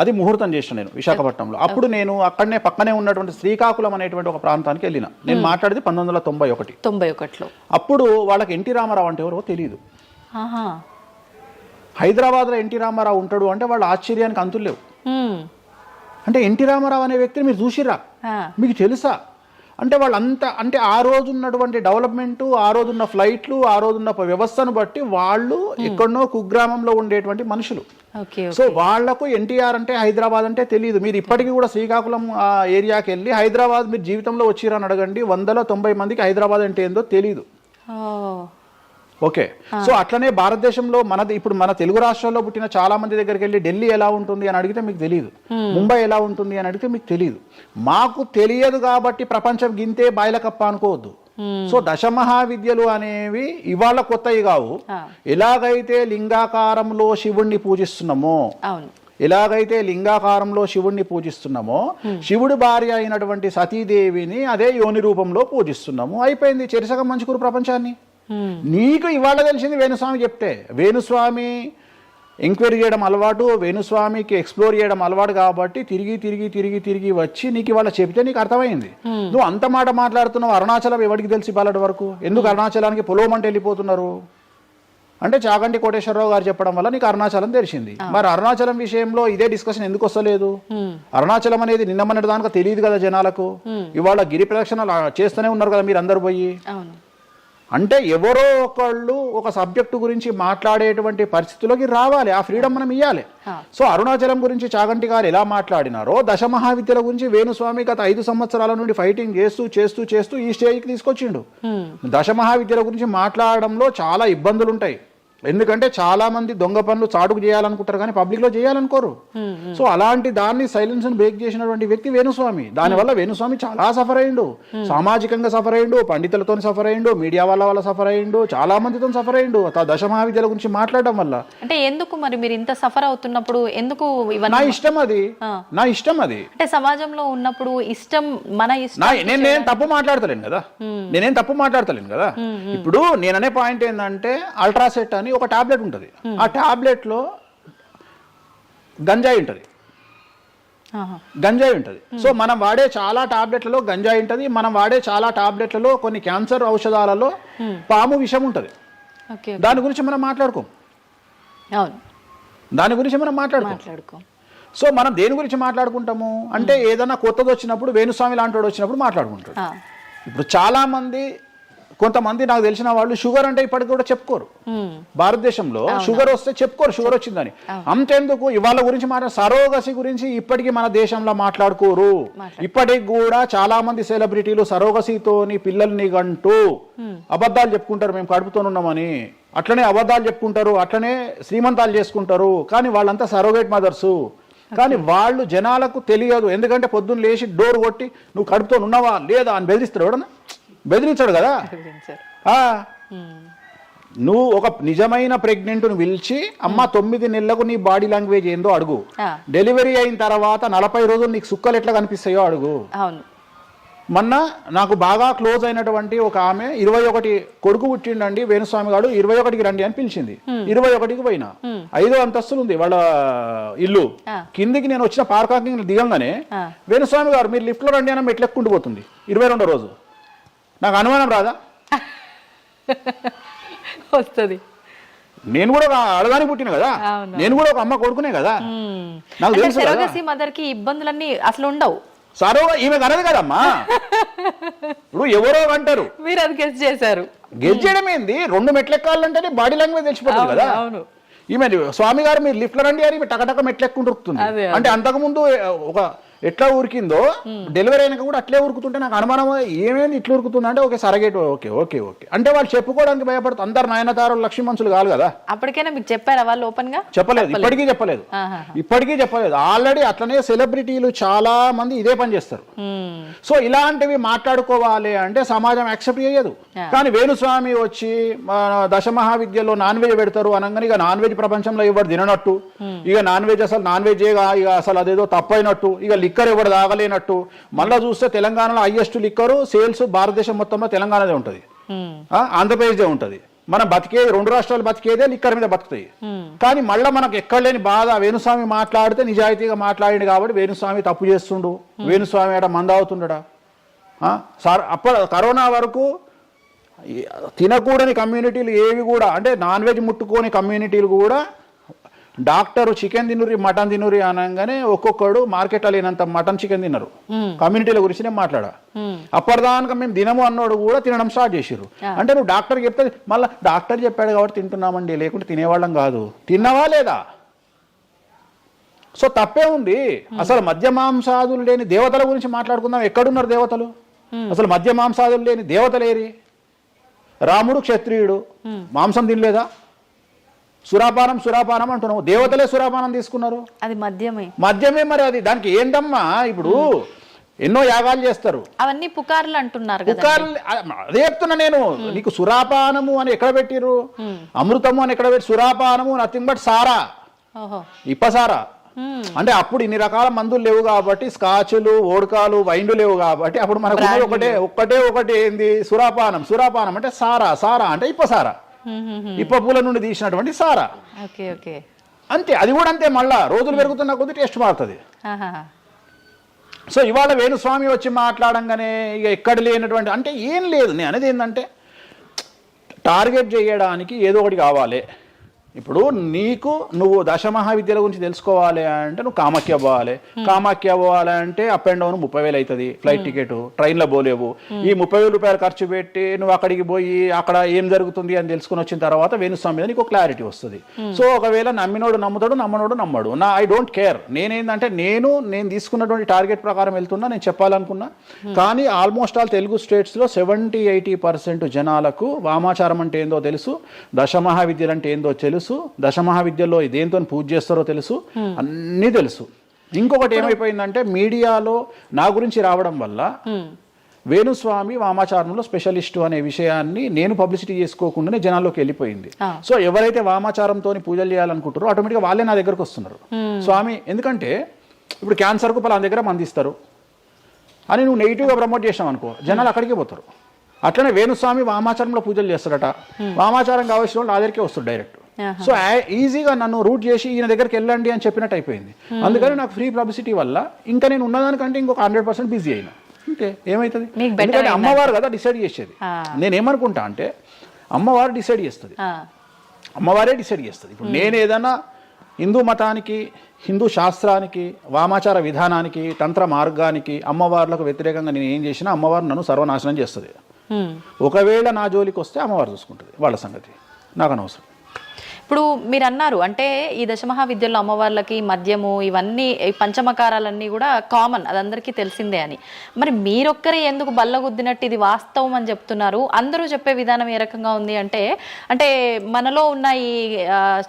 అది ముహూర్తం చేసిన నేను విశాఖపట్నంలో. అప్పుడు నేను అక్కడనే పక్కనే ఉన్నటువంటి శ్రీకాకుళం అనేటువంటి ఒక ప్రాంతానికి వెళ్ళిన. నేను మాట్లాడేది 1991. అప్పుడు వాళ్ళకి ఎన్టీ రామారావు అంటే ఎవరో తెలియదు. హైదరాబాద్లో ఎన్టీ రామారావు ఉంటాడు అంటే వాళ్ళ ఆశ్చర్యానికి అంతులు లేవు. అంటే ఎన్టీ రామారావు అనే వ్యక్తిని మీరు చూసిరా, మీకు తెలుసా అంటే వాళ్ళంతా, అంటే ఆ రోజు ఉన్నటువంటి డెవలప్మెంట్, ఆ రోజున్న ఫ్లైట్లు, ఆ రోజున్న వ్యవస్థను బట్టి వాళ్ళు ఎక్కడనో కుగ్రామంలో ఉండేటువంటి మనుషులు. సో వాళ్లకు ఎన్టీఆర్ అంటే హైదరాబాద్ అంటే తెలియదు. మీరు ఇప్పటికీ కూడా శ్రీకాకుళం ఆ ఏరియాకి వెళ్ళి హైదరాబాద్ మీరు జీవితంలో వచ్చిరని అడగండి, 190 మందికి హైదరాబాద్ అంటే ఏందో తెలియదు. ఓకే, సో అట్లనే భారతదేశంలో ఇప్పుడు మన తెలుగు రాష్ట్రాల్లో పుట్టిన చాలా మంది దగ్గరికి వెళ్ళి ఢిల్లీ ఎలా ఉంటుంది అని అడిగితే మీకు తెలియదు, ముంబై ఎలా ఉంటుంది అని అడిగితే మీకు తెలియదు. మాకు తెలియదు కాబట్టి ప్రపంచం గింతే బాయిలకప్ప అనుకోవద్దు. సో దశమహావిద్యలు అనేవి ఇవాళ కొత్తవి కావు. ఎలాగైతే లింగాకారంలో శివుణ్ణి పూజిస్తున్నామో, శివుడి భార్య అయినటువంటి సతీదేవిని అదే యోని రూపంలో పూజిస్తున్నాము. అయిపోయింది, చెరిసగం మంచుకురు ప్రపంచాన్ని. నీకు ఇవాళ తెలిసింది వేణుస్వామి చెప్తే. వేణుస్వామి ఎంక్వైరీ చేయడం అలవాటు, వేణుస్వామికి ఎక్స్ప్లోర్ చేయడం అలవాటు కాబట్టి తిరిగి వచ్చి నీకు ఇవాళ చెప్తే నీకు అర్థమైంది. నువ్వు అంత మాట మాట్లాడుతున్నావు. అరుణాచలం ఎవరికి తెలిసి ఇవాళ వరకు? ఎందుకు అరుణాచలానికి పొలోమంటే వెళ్ళిపోతున్నారు అంటే చాగంటి కోటేశ్వరరావు గారు చెప్పడం వల్ల నీకు అరుణాచలం తెలిసింది. మరి అరుణాచలం విషయంలో ఇదే డిస్కషన్ ఎందుకు వస్తలేదు? అరుణాచలం అనేది నిన్న మొన్నటి దానిక తెలియదు కదా జనాలకు. ఇవాళ గిరి ప్రదక్షిణ చేస్తూనే ఉన్నారు కదా మీరు అందరు పోయి. అంటే ఎవరో ఒకళ్ళు ఒక సబ్జెక్టు గురించి మాట్లాడేటువంటి పరిస్థితుల్లోకి రావాలి. ఆ ఫ్రీడమ్ మనం ఇవ్వాలి. సో అరుణాచలం గురించి చాగంటి గారు ఎలా మాట్లాడినారో, దశమహావిద్యల గురించి వేణుస్వామి గత 5 సంవత్సరాల నుండి ఫైటింగ్ చేస్తూ ఈ స్టేజ్కి తీసుకొచ్చిండు. దశమహావిద్యల గురించి మాట్లాడడంలో చాలా ఇబ్బందులు ఉంటాయి. ఎందుకంటే చాలా మంది దొంగ పనులు చాటుకు చేయాలనుకుంటారు కానీ పబ్లిక్ లో చేయాలనుకోరు. సో అలాంటి దాన్ని సైలెన్స్ బ్రేక్ చేసినటువంటి వ్యక్తి వేణుస్వామి. దానివల్ల వేణుస్వామి చాలా సఫర్ అయ్యిండు, సామాజికంగా సఫర్ అయ్యిండు, పండితులతో సఫర్ అయ్యిండు, మీడియా వల్ల సఫర్ అయ్యిండు, చాలా మందితో సఫర్ అయ్యిండు దశమహావిద్యల గురించి మాట్లాడడం వల్ల. అంటే ఎందుకు మరి మీరు ఇంత సఫర్ అవుతున్నప్పుడు ఎందుకు? నా ఇష్టం అది, నా ఇష్టం అది. అంటే సమాజంలో ఉన్నప్పుడు ఇష్టం, మన ఇష్టం. నేనేం తప్పు మాట్లాడతలేను కదా. ఇప్పుడు నేననే పాయింట్ ఏంటంటే అల్ట్రాసెట్ అని ఒక టాబ్లెట్ ఉంటుంది. ఆ టాబ్లెట్ లో గంజాయి ఉంటుంది. సో మనం వాడే చాలా టాబ్లెట్లలో గంజాయి ఉంటుంది. మనం వాడే చాలా టాబ్లెట్లలో కొన్ని క్యాన్సర్ ఔషధాలలో పాము విషం ఉంటుంది. దాని గురించి మనం మాట్లాడుకోం. సో మనం దేని గురించి మాట్లాడుకుంటాము అంటే ఏదైనా కొత్తది వచ్చినప్పుడు, వేణుస్వామి లాంటి వాడు వచ్చినప్పుడు మాట్లాడుకుంటాడు. ఇప్పుడు చాలా మంది, కొంతమంది నాకు తెలిసిన వాళ్ళు షుగర్ అంటే ఇప్పటికి కూడా చెప్పుకోరు. భారతదేశంలో షుగర్ వస్తే చెప్పుకోరు షుగర్ వచ్చిందని. అంతెందుకు ఇవాళ గురించి సరోగసి గురించి ఇప్పటికీ మన దేశంలో మాట్లాడుకోరు. ఇప్పటికి కూడా చాలా మంది సెలబ్రిటీలు సరోగసితోని పిల్లల్ని గంటూ అబద్ధాలు చెప్పుకుంటారు, మేము కడుపుతోనున్నామని. అట్లనే అబద్ధాలు చెప్పుకుంటారు, అట్లనే శ్రీమంతాలు చేసుకుంటారు. కానీ వాళ్ళంతా సరోగేట్ మదర్స్. కానీ వాళ్ళు జనాలకు తెలియదు. ఎందుకంటే పొద్దున్న లేచి డోర్ కొట్టి నువ్వు కడుపుతో ఉన్నావా లేదా అని బెదిరిస్తాడు. ఎవడన్నా బెదిరించాడు కదా. నువ్వు ఒక నిజమైన ప్రెగ్నెంట్ను పిలిచి అమ్మ 9 నెలలకు నీ బాడీ లాంగ్వేజ్ ఏందో అడుగు. డెలివరీ అయిన తర్వాత 40 రోజులు నీకు సుక్కలు ఎట్లా కనిపిస్తాయో అడుగు. మొన్న నాకు బాగా క్లోజ్ అయినటువంటి ఒక ఆమె 21 కొడుకు పుట్టిండండి వేణుస్వామి గారు, 21కి రండి అని పిలిచింది. 21కి పోయినా. 5వ అంతస్తులు ఉంది వాళ్ళ ఇల్లు. కిందికి నేను వచ్చిన పార్కింగ్ దిగంగానే వేణుస్వామి గారు మీరు లిఫ్ట్ లో రండి అని మెట్లెక్కుంటూ పోతుంది. 22వ రోజు. నాకు అనుమానం రాదా? వస్తుంది. నేను కూడా అడగాని పుట్టిన కదా, నేను కూడా ఒక అమ్మ కొడుకునే కదా. నాకు తెలుసు మదర్ కి ఇబ్బందులన్నీ అసలు ఉండవు. సరోగా ఈమె కనదు కదమ్మా. ఇప్పుడు ఎవరో అంటారు, మీరు అది గెస్ చేశారు. గెస్ చేయడం ఏంది, 2 మెట్లు ఎక్కాలంటేనే బాడీ లాంగ్వేజ్ తెలిసిపోతుంది కదా. అవును. ఈమె స్వామి గారు మీరు లిఫ్ట్ లో రండి అని ఈమె టకటక మెట్లు ఎక్కుంటూ ఉరుకుతుంది. అంటే అంతకుముందు ఒక ఎట్లా ఉరికిందో డెలివరీ అయినాక కూడా అట్లే ఉరుకుతుంటే నాకు అనుమానం, ఏమేమి ఇట్లా ఉరుకుతుంది అంటే okay surrogate, okay okay okay అంటే వాళ్ళు చెప్పుకోవడానికి భయపడుతుంది. అందరు నయనతారు లక్ష్మీ మనుషులు కాదు కదా. అప్పటికైనా మీకు చెప్పారా వాళ్ళు ఓపెన్ గా? చెప్పలేదు, ఇప్పటికీ చెప్పలేదు, ఇప్పటికీ చెప్పలేదు. ఆల్రెడీ అట్లనే సెలబ్రిటీలు చాలా మంది ఇదే పని చేస్తారు. సో ఇలాంటివి మాట్లాడుకోవాలి అంటే సమాజం యాక్సెప్ట్ చేయదు. కానీ వేణుస్వామి వచ్చి దశమహావిద్యలో నాన్ వెజ్ పెడతారు అనగానే ఇక నాన్ వెజ్ ప్రపంచంలో ఎవరు తిననట్టు, ఇక నాన్ వెజ్ అసలు నాన్ వెజ్ ఇక అసలు అదేదో తప్పైనట్టు, ఇక లిక్కర్ ఎవరు తాగలేనట్టు. మళ్ళీ చూస్తే తెలంగాణలో హైయెస్ట్ లిక్కర్ సేల్స్ భారతదేశం మొత్తంలో తెలంగాణదే ఉంటుంది, ఆంధ్రప్రదేశ్దే ఉంటుంది. మనం బతికేది 2 రాష్ట్రాలు బతికేదే లిక్కర్ మీద బతుకుతాయి. కానీ మళ్ళీ మనకు ఎక్కడ లేని బాధ, వేణుస్వామి మాట్లాడితే నిజాయితీగా మాట్లాడిండు కాబట్టి వేణుస్వామి తప్పు చేస్తుండు, వేణుస్వామి ఆడ మందావుతుండడా. సార్ కరోనా వరకు తినకూడని కమ్యూనిటీలు ఏవి కూడా, అంటే నాన్ వెజ్ ముట్టుకోని కమ్యూనిటీలు కూడా డాక్టర్ చికెన్ తినురి మటన్ తినురి అనగానే ఒక్కొక్కడు మార్కెట్లో లేనంత మటన్ చికెన్ తిన్నారు. కమ్యూనిటీల గురించి నేను మాట్లాడా. అప్పటిదాకా మేము తినము అన్నోడు కూడా తినడం స్టార్ట్ చేసిర్రు. అంటే నువ్వు డాక్టర్ చెప్తే మళ్ళీ డాక్టర్ చెప్పాడు కాబట్టి తింటున్నామండి, లేకుంటే తినేవాళ్ళం కాదు. తిన్నవా లేదా? సో తప్పే ఉంది. అసలు మద్య మాంసాదులు లేని దేవతల గురించి మాట్లాడుకుందాం. ఎక్కడున్నారు దేవతలు? అసలు మద్య మాంసాదులు లేని దేవతలేరి? రాముడు క్షత్రియుడు, మాంసం తినలేదా? సురాపానం సురాపానం అంటున్నావు, దేవతలే సురాపానం తీసుకున్నారు. అది మద్యమే మరి అది దానికి ఏంటమ్మా? ఇప్పుడు ఎన్నో యాగాలు చేస్తారు, అవన్నీ పుకార్లు అంటున్నారు. పుకార్లు అదే చెప్తున్నా నేను నీకు. సురాపానము అని ఎక్కడ పెట్టిరు, అమృతము అని ఎక్కడ పెట్టి, సురాపానము నథింగ్ బట్ సారా, ఇప్పసారా. అంటే అప్పుడు ఇన్ని రకాల మందులు లేవు కాబట్టి, స్కాచ్లు ఓడకాలు వైండ్లు లేవు కాబట్టి అప్పుడు మనకు ఒకటే ఏంది, సురాపానం. సురాపానం అంటే సారా, సారా అంటే ఇప్పసారా, ఇప్ప పూల నుండి తీసినటువంటి సారా. అంతే, అది కూడా అంతే. మళ్ళా రోజులు పెరుగుతున్న కొద్ది టేస్ట్ మారుతుంది. సో ఇవాళ వేణుస్వామి వచ్చి మాట్లాడంగానే ఇక ఎక్కడ లేనటువంటి, అంటే ఏం లేదు. నేను అనేది ఏంటంటే టార్గెట్ చేయడానికి ఏదో ఒకటి కావాలి. ఇప్పుడు నీకు నువ్వు దశమహావిద్యల గురించి తెలుసుకోవాలి అంటే నువ్వు కామాఖ్య పోవాలి. కామాఖ్య పోవాలంటే అప్ అండ్ డౌన్ 30,000 అవుతుంది ఫ్లైట్ టికెట్, ట్రైన్లో పోలేవు. ఈ 30,000 రూపాయలు ఖర్చు పెట్టి నువ్వు అక్కడికి పోయి అక్కడ ఏం జరుగుతుంది అని తెలుసుకుని వచ్చిన తర్వాత వేణుస్వామి మీద నీకు క్లారిటీ వస్తుంది. సో ఒకవేళ నమ్మినోడు నమ్ముతాడు, నమ్మనోడు నమ్మడు. I don't care. నేనేంటంటే నేను తీసుకున్నటువంటి టార్గెట్ ప్రకారం వెళ్తున్నా, నేను చెప్పాలనుకున్నా. కానీ ఆల్మోస్ట్ ఆల్ తెలుగు స్టేట్స్లో 70-80% జనాలకు వామాచారం అంటే ఏందో తెలుసు, దశమహావిద్యలు అంటే ఏందో తెలుసు, దశమహావిద్యలో దేంతో పూజ చేస్తారో తెలుసు, అన్నీ తెలుసు. ఇంకొకటి ఏమైపోయిందంటే మీడియాలో నా గురించి రావడం వల్ల వేణుస్వామి వామాచారంలో స్పెషలిస్టు అనే విషయాన్ని నేను పబ్లిసిటీ చేసుకోకుండానే జనాల్లోకి వెళ్ళిపోయింది. సో ఎవరైతే వామాచారంతో పూజలు చేయాలనుకుంటారో ఆటోమేటిక్గా వాళ్ళే నా దగ్గరకు వస్తున్నారు. స్వామి, ఎందుకంటే ఇప్పుడు క్యాన్సర్కు పలానా దగ్గర మందిస్తారు అని నువ్వు నెగిటివ్గా ప్రమోట్ చేసావు అనుకో, జనాలు అక్కడికే పోతారు. అట్లనే వేణుస్వామి వామాచారంలో పూజలు చేస్తారట, వామాచారం కావాల్సిన వాళ్ళు నా దగ్గరికే వస్తారు డైరెక్ట్. సో ఈజీగా నన్ను రూట్ చేసి ఈయన దగ్గరికి వెళ్ళండి అని చెప్పినట్టు అయిపోయింది. అందుకని నాకు ఫ్రీ పబ్లిసిటీ వల్ల ఇంకా నేను ఉన్నదానికంటే ఇంకొక 100% బిజీ అయినా. అంటే ఏమవుతుంది, ఎందుకంటే అమ్మవారు కదా డిసైడ్ చేసేది. నేనేమనుకుంటా అంటే అమ్మవారు డిసైడ్ చేస్తుంది, అమ్మవారే డిసైడ్ చేస్తుంది. ఇప్పుడు నేను ఏదైనా హిందూ మతానికి, హిందూ శాస్త్రానికి, వామాచార విధానానికి, తంత్ర మార్గానికి, అమ్మవార్లకు వ్యతిరేకంగా నేను ఏం చేసినా అమ్మవారు నన్ను సర్వనాశనం చేస్తుంది. ఒకవేళ నా జోలికి వస్తే అమ్మవారు చూసుకుంటుంది, వాళ్ళ సంగతి నాకు అనవసరం. ఇప్పుడు మీరు అన్నారు అంటే ఈ దశమహావిద్యల్లో అమ్మవార్లకి మద్యము ఇవన్నీ పంచమకారాలన్నీ కూడా కామన్, అది అందరికీ తెలిసిందే అని. మరి మీరొక్కరే ఎందుకు బల్లగుద్దినట్టు ఇది వాస్తవం అని చెప్తున్నారు? అందరూ చెప్పే విధానం ఏ రకంగా ఉంది అంటే మనలో ఉన్న ఈ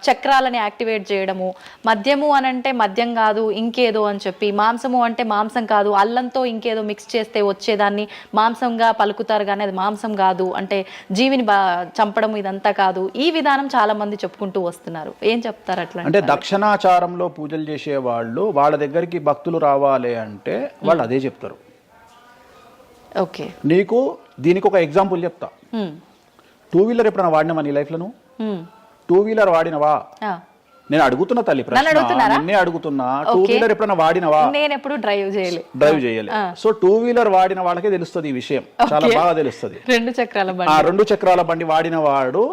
చక్రాలని యాక్టివేట్ చేయడము, మద్యము అని అంటే మద్యం కాదు ఇంకేదో అని చెప్పి, మాంసము అంటే మాంసం కాదు అల్లంతో ఇంకేదో మిక్స్ చేస్తే వచ్చేదాన్ని మాంసంగా పలుకుతారు కానీ అది మాంసం కాదు, అంటే జీవిని చంపడం ఇదంతా కాదు. ఈ విధానం చాలా మంది చెప్పుకుంటారు వస్తున్నారు. ఏం చెప్తారు అట్లా? అంటే దక్షిణాచారంలో పూజలు చేసే వాళ్ళు వాళ్ళ దగ్గరికి భక్తులు రావాలి అంటే వాళ్ళు అదే చెప్తారు. ఓకే, నీకు దీనికి ఒక ఎగ్జాంపుల్ చెప్తా. 2-వీలర్ ఎప్పుడైనా వాడినావా నీ లైఫ్ లో? నువ్వు 2-వీలర్ వాడినవా? నేను అడుగుతున్నా తల్లి ప్రశ్న, నిన్నే అడుగుతున్నా. 2-వీలర్ ఎప్పుడైనా వాడినవా? నేను ఎప్పుడు డ్రైవ్ చేయలే. సో 2-వీలర్ వాడిన వాళ్ళకే తెలుస్తుంది ఈ విషయం, చాలా బాగా తెలుస్తుంది. 2 చక్రాల బండి వాడిన వాడు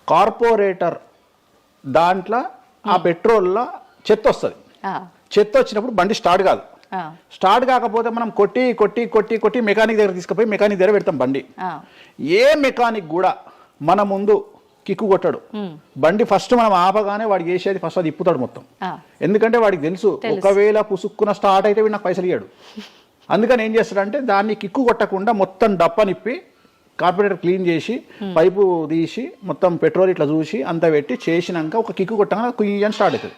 కార్పొరేటర్ దాంట్లో ఆ పెట్రోల్లో చెత్త వస్తుంది. చెత్త వచ్చినప్పుడు బండి స్టార్ట్ కాదు, ఆ, స్టార్ట్ కాకపోతే మనం కొట్టి కొట్టి కొట్టి కొట్టి మెకానిక్ దగ్గర తీసుకుపోయి మెకానిక్ దగ్గర పెడతాం బండి. ఆ, ఏ మెకానిక్ కూడా మన ముందు కిక్కు కొట్టాడు. బండి ఫస్ట్ మనం ఆపగానే వాడు చేసేది ఫస్ట్ అది ఇప్పుతాడు మొత్తం. ఆ, ఎందుకంటే వాడికి తెలుసు ఒకవేళ పుసుక్కున స్టార్ట్ అయితే వీడు నాకు పైసలు ఇయ్యాడు. అందుకని ఏం చేస్తాడంటే దాన్ని కిక్కు కొట్టకుండా మొత్తం డప్ప నిప్పి కార్పొరేటర్ క్లీన్ చేసి పైపు తీసి మొత్తం పెట్రోల్ ఇట్లా చూసి అంతా పెట్టి చేసినాక ఒక కిక్కు కొట్టగానే కుయ్యి అని స్టార్ట్ అవుతుంది.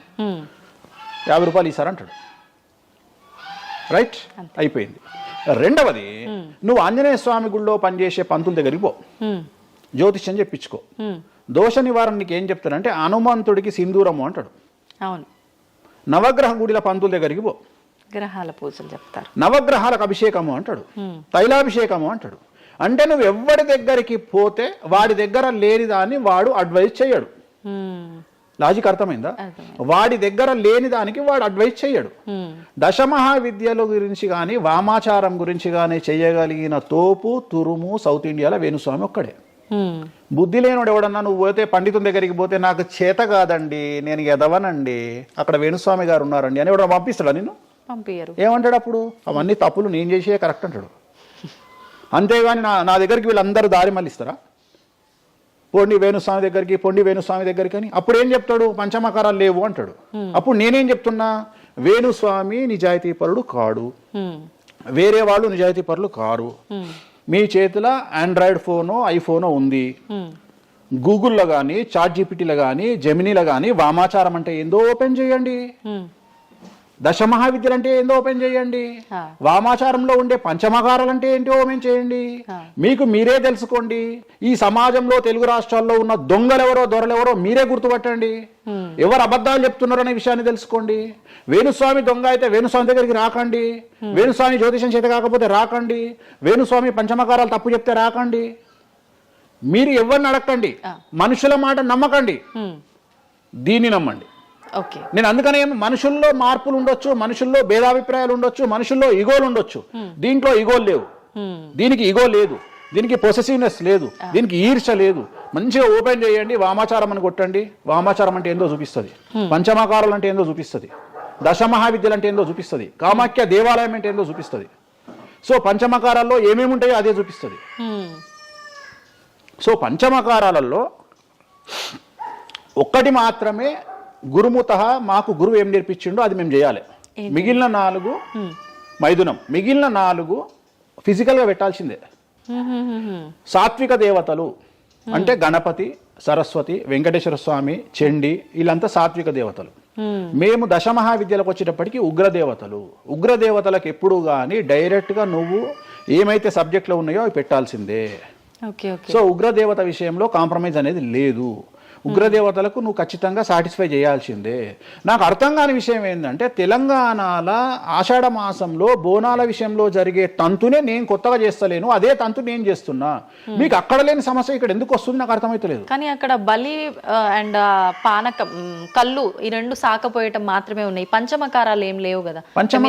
50 రూపాయలు ఇస్తారంటాడు. రైట్, అయిపోయింది. రెండవది, నువ్వు ఆంజనేయ స్వామి గుళ్ళో పనిచేసే పంతుల దగ్గరికి పో, జ్యోతిష్యం చెప్పించుకో. దోష నివారణకి ఏం చెప్తాడంటే హనుమంతుడికి సింధూరము అంటాడు. అవును, నవగ్రహ గుడిల పంతుల దగ్గరికి పో, గ్రహాల పూజలు చెప్తారు. నవగ్రహాలకు అభిషేకము అంటాడు, తైలాభిషేకము అంటాడు. అంటే నువ్వు ఎవరి దగ్గరికి పోతే వాడి దగ్గర లేని దాన్ని వాడు అడ్వైజ్ చేయడు. లాజిక్ అర్థమైందా? వాడి దగ్గర లేని దానికి వాడు అడ్వైజ్ చేయడు. దశమహావిద్యల గురించి కానీ వామాచారం గురించి కానీ చేయగలిగిన తోపు తురుము సౌత్ ఇండియాలో వేణుస్వామి ఒక్కడే. బుద్ధి లేనివాడు ఎవడన్నా నువ్వు పోతే పండితుని దగ్గరికి పోతే నాకు చేత కాదండి, నేను ఎదవనండి, అక్కడ వేణుస్వామి గారు ఉన్నారండి అని ఎవడన్నా పంపిస్తాడా నిన్ను? పంపించరు. ఏమంటాడు అప్పుడు? అవన్నీ తప్పులు, నేను చేసే కరెక్ట్ అంటాడు. అంతేగాని నా దగ్గరికి వీళ్ళందరూ దారి మళ్ళిస్తారా? పొండి వేణుస్వామి దగ్గరికి, పొండి వేణుస్వామి దగ్గరికి అని. అప్పుడు ఏం చెప్తాడు? పంచమకారాలు లేవు అంటాడు. అప్పుడు నేనేం చెప్తున్నా? వేణుస్వామి నిజాయితీ పరుడు కాడు, వేరే వాళ్ళు నిజాయితీ పరులు కారు. మీ చేతిలో ఆండ్రాయిడ్ ఫోను ఐఫోను ఉంది, గూగుల్లో కానీ చాట్ జీపీటీలో కానీ జెమినీలో కానీ వామాచారం అంటే ఏందో ఓపెన్ చేయండి, దశమహావిద్యలు అంటే ఏందో ఓపెన్ చేయండి, వామాచారంలో ఉండే పంచమకారాలు అంటే ఏంటో ఓపెన్ చేయండి. మీకు మీరే తెలుసుకోండి. ఈ సమాజంలో తెలుగు రాష్ట్రాల్లో ఉన్న దొంగలెవరో దొరలెవరో మీరే గుర్తుపట్టండి. ఎవరు అబద్ధాలు చెప్తున్నారు అనే విషయాన్ని తెలుసుకోండి. వేణుస్వామి దొంగ అయితే వేణుస్వామి దగ్గరికి రాకండి, వేణుస్వామి జ్యోతిషం చేత కాకపోతే రాకండి, వేణుస్వామి పంచమకారాలు తప్పు చెప్తే రాకండి. మీరు ఎవరిని అడగండి, మనుషుల మాట నమ్మకండి, దీన్ని నమ్మండి. నేను అందుకనే మనుషుల్లో మార్పులు ఉండొచ్చు, మనుషుల్లో భేదాభిప్రాయాలు ఉండొచ్చు, మనుషుల్లో ఇగోలు ఉండొచ్చు. దీంట్లో ఇగోలు లేవు, దీనికి ఇగో లేదు, దీనికి పొసెసివ్నెస్ లేదు, దీనికి ఈర్ష లేదు. మంచిగా ఓపెన్ చేయండి, వామాచారం అని కొట్టండి. వామాచారం అంటే ఏందో చూపిస్తుంది, పంచమకారాలు అంటే ఏందో చూపిస్తుంది, దశమహావిద్యలు అంటే ఏందో చూపిస్తుంది, కామాఖ్య దేవాలయం అంటే ఏందో చూపిస్తుంది. సో పంచమకారాల్లో ఏమేమి ఉంటాయో అదే చూపిస్తుంది. సో పంచమకారాలలో ఒక్కటి మాత్రమే గురుముత, మాకు గురువు ఏం నేర్పించిండో అది మేము చేయాలి. మిగిలిన 4 మైథునం, మిగిలిన 4 ఫిజికల్గా పెట్టాల్సిందే. సాత్విక దేవతలు అంటే గణపతి, సరస్వతి, వెంకటేశ్వర స్వామి, చండి, వీళ్ళంతా సాత్విక దేవతలు. మేము దశమహావిద్యలకు వచ్చేటప్పటికి ఉగ్రదేవతలు. ఉగ్రదేవతలకు ఎప్పుడు కానీ డైరెక్ట్గా నువ్వు ఏమైతే సబ్జెక్ట్లో ఉన్నాయో అవి పెట్టాల్సిందే. సో ఉగ్రదేవత విషయంలో కాంప్రమైజ్ అనేది లేదు. ఉగ్రదేవతలకు నువ్వు ఖచ్చితంగా సాటిస్ఫై చేయాల్సిందే. నాకు అర్థం కాని విషయం ఏంటంటే తెలంగాణలో ఆషాఢ మాసంలో బోనాల విషయంలో జరిగే తంతునే నేను కొత్తగా చేస్తలేను, అదే తంతు నేను చేస్తున్నా. మీకు అక్కడ లేని సమస్య ఇక్కడ ఎందుకు వస్తుంది నాకు అర్థమైతలేదు. కానీ అక్కడ బలి అండ్ పానకం, కళ్ళు, ఈ 2 సాకపోయటం మాత్రమే ఉన్నాయి. పంచమకారాలు ఏం లేవు కదా. మత్స్యం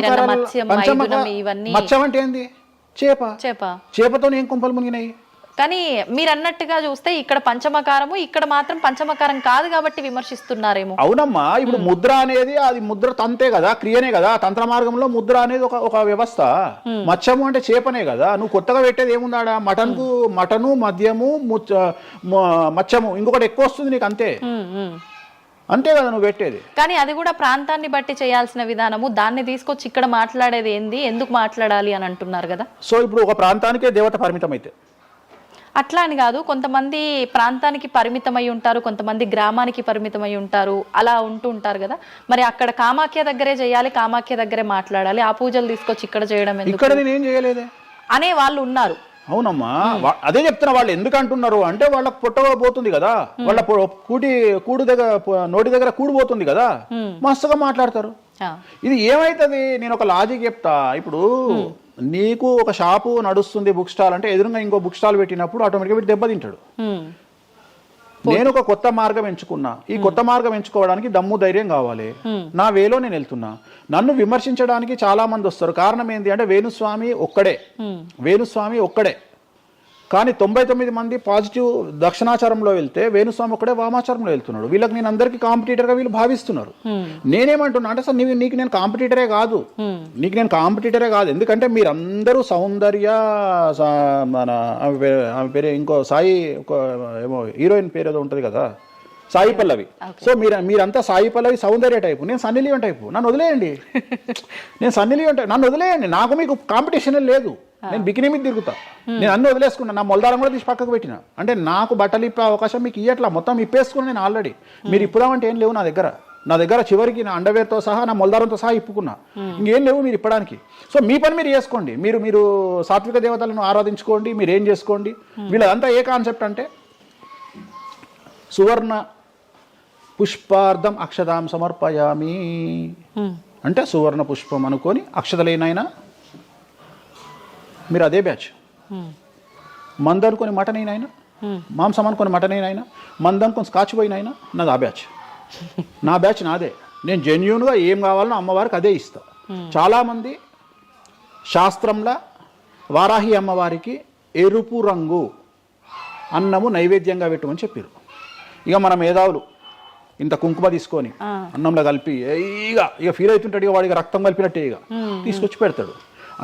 అంటే ఏంది? చేపతో ఏం కుంపలు మునిగినాయి. కానీ మీరు అన్నట్టుగా చూస్తే ఇక్కడ పంచమకారము, ఇక్కడ మాత్రం పంచమకారం కాదు కాబట్టి విమర్శిస్తున్నారేమో. అవునమ్మా, ఇప్పుడు ముద్ర అనేది అది ముద్ర తంతే కదా, క్రియనే కదా. తంత్ర మార్గంలో ముద్ర అనేది ఒక వ్యవస్థ. మత్స్యము అంటే చేపనే కదా. నువ్వు కొత్తగా పెట్టేది ఏముందాడా? మటను, మద్యము, మత్స్యము, ఇంకొకటి ఎక్కువ వస్తుంది నీకు, అంతే అంతే కదా నువ్వు పెట్టేది. కానీ అది కూడా ప్రాంతాన్ని బట్టి చేయాల్సిన విధానము, దాన్ని తీసుకొచ్చి ఇక్కడ మాట్లాడేది ఏంది, ఎందుకు మాట్లాడాలి అని అంటున్నారు కదా. సో ఇప్పుడు ఒక ప్రాంతానికే దేవత పరిమితం అయితే అట్లా అని కాదు, కొంతమంది ప్రాంతానికి పరిమితమై ఉంటారు, కొంతమంది గ్రామానికి పరిమితమై ఉంటారు, అలా ఉంటూ ఉంటారు కదా. మరి అక్కడ కామాఖ్య దగ్గరే చేయాలి, కామాఖ్య దగ్గరే మాట్లాడాలి, ఆ పూజలు తీసుకొచ్చి ఇక్కడ చేయడం ఎందుకు? ఇక్కడ నేనేం చేయలేదే అనే వాళ్ళు ఉన్నారు. అవునమ్మా, అదే చెప్తున్నా. వాళ్ళు ఎందుకు అంటున్నారు అంటే వాళ్ళకు పొట్టబోతుంది కదా, వాళ్ళ కూడు దగ్గర నోటి దగ్గర కూడిపోతుంది కదా, మస్తుగా మాట్లాడతారు. ఇది ఏమైతుంది? నేను ఒక లాజిక్ చెప్తా. ఇప్పుడు నీకు ఒక షాపు నడుస్తుంది, బుక్ స్టాల్ అంటే ఎదురుగా ఇంకో బుక్ స్టాల్ పెట్టినప్పుడు ఆటోమేటిక్గా వీటి దెబ్బతింటాడు. నేను ఒక కొత్త మార్గం ఎంచుకున్నా, ఈ కొత్త మార్గం ఎంచుకోవడానికి దమ్ము ధైర్యం కావాలి. నా వేలో నేను వెళ్తున్నా. నన్ను విమర్శించడానికి చాలా మంది వస్తారు. కారణం ఏంటి అంటే వేణుస్వామి ఒక్కడే, వేణుస్వామి ఒక్కడే. కానీ 99 మంది పాజిటివ్ దక్షిణాచారంలో వెళ్తే వేణుస్వామి ఒకడే వామాచారంలో వెళ్తున్నాడు. వీళ్ళకి నేను అందరికీ కాంపిటీటర్గా వీళ్ళు భావిస్తున్నారు. నేనేమంటున్నా అంటే సార్ నీకు నేను కాంపిటీటరే కాదు, ఎందుకంటే మీరందరూ సౌందర్య మన ఆమె పేరు ఇంకో సాయి ఏమో హీరోయిన్ పేరు ఏదో ఉంటుంది కదా, సాయి పల్లవి. సో మీరంతా సాయి పల్లవి సౌందర్య టైపు, నేను సన్నీ లియోన్ టైపు. నన్ను వదిలేయండి, నన్ను వదిలేయండి. నాకు మీకు కాంపిటీషన్ లేదు. నేను బికినీ మీద తిరుగుతా, నేను అన్ని వదిలేసుకున్నా. నా మొలదారం కూడా తీసి పక్కకు పెట్టిన. అంటే నాకు బట్టలు ఇప్పే అవకాశం మీకు ఇయ్యట్లా, మొత్తం ఇప్పేసుకున్నా నేను ఆల్రెడీ. మీరు ఇప్పుదామంటే ఏం లేవు నా దగ్గర చివరికి నా అండర్వేర్తో సహా నా మొలదారంతో సహా ఇప్పుకున్నా. ఇంకేం లేవు మీరు ఇప్పడానికి. సో మీ పని మీరు చేసుకోండి, మీరు సాత్విక దేవతలను ఆరాధించుకోండి, మీరు ఏం చేసుకోండి. వీళ్ళదంతా ఏ కాన్సెప్ట్ అంటే సువర్ణ పుష్పార్థం అక్షతాం సమర్పయామి అంటే సువర్ణ పుష్పం అనుకొని అక్షతలేనైనా మీరు అదే బ్యాచ్. మందు అనుకొని మటన్ అయినా, మాంసం అనుకొని మటన్ అయినా, మందు అనుకొని స్కాచ్ పోయినైనా నాది ఆ బ్యాచ్. నా బ్యాచ్ నాదే. నేను జెన్యూన్గా ఏం కావాలనో అమ్మవారికి అదే ఇస్తా. చాలామంది శాస్త్రంలో వారాహి అమ్మవారికి ఎరుపు రంగు అన్నము నైవేద్యంగా పెట్టమని చెప్పారు. ఇక మన మేధావులు ఇంత కుంకుమ తీసుకొని అన్నంలో కలిపి ఇక ఫీల్ అవుతుంటాడు, ఇక వాడికి రక్తం కలిపినట్టే ఇక తీసుకొచ్చి పెడతాడు.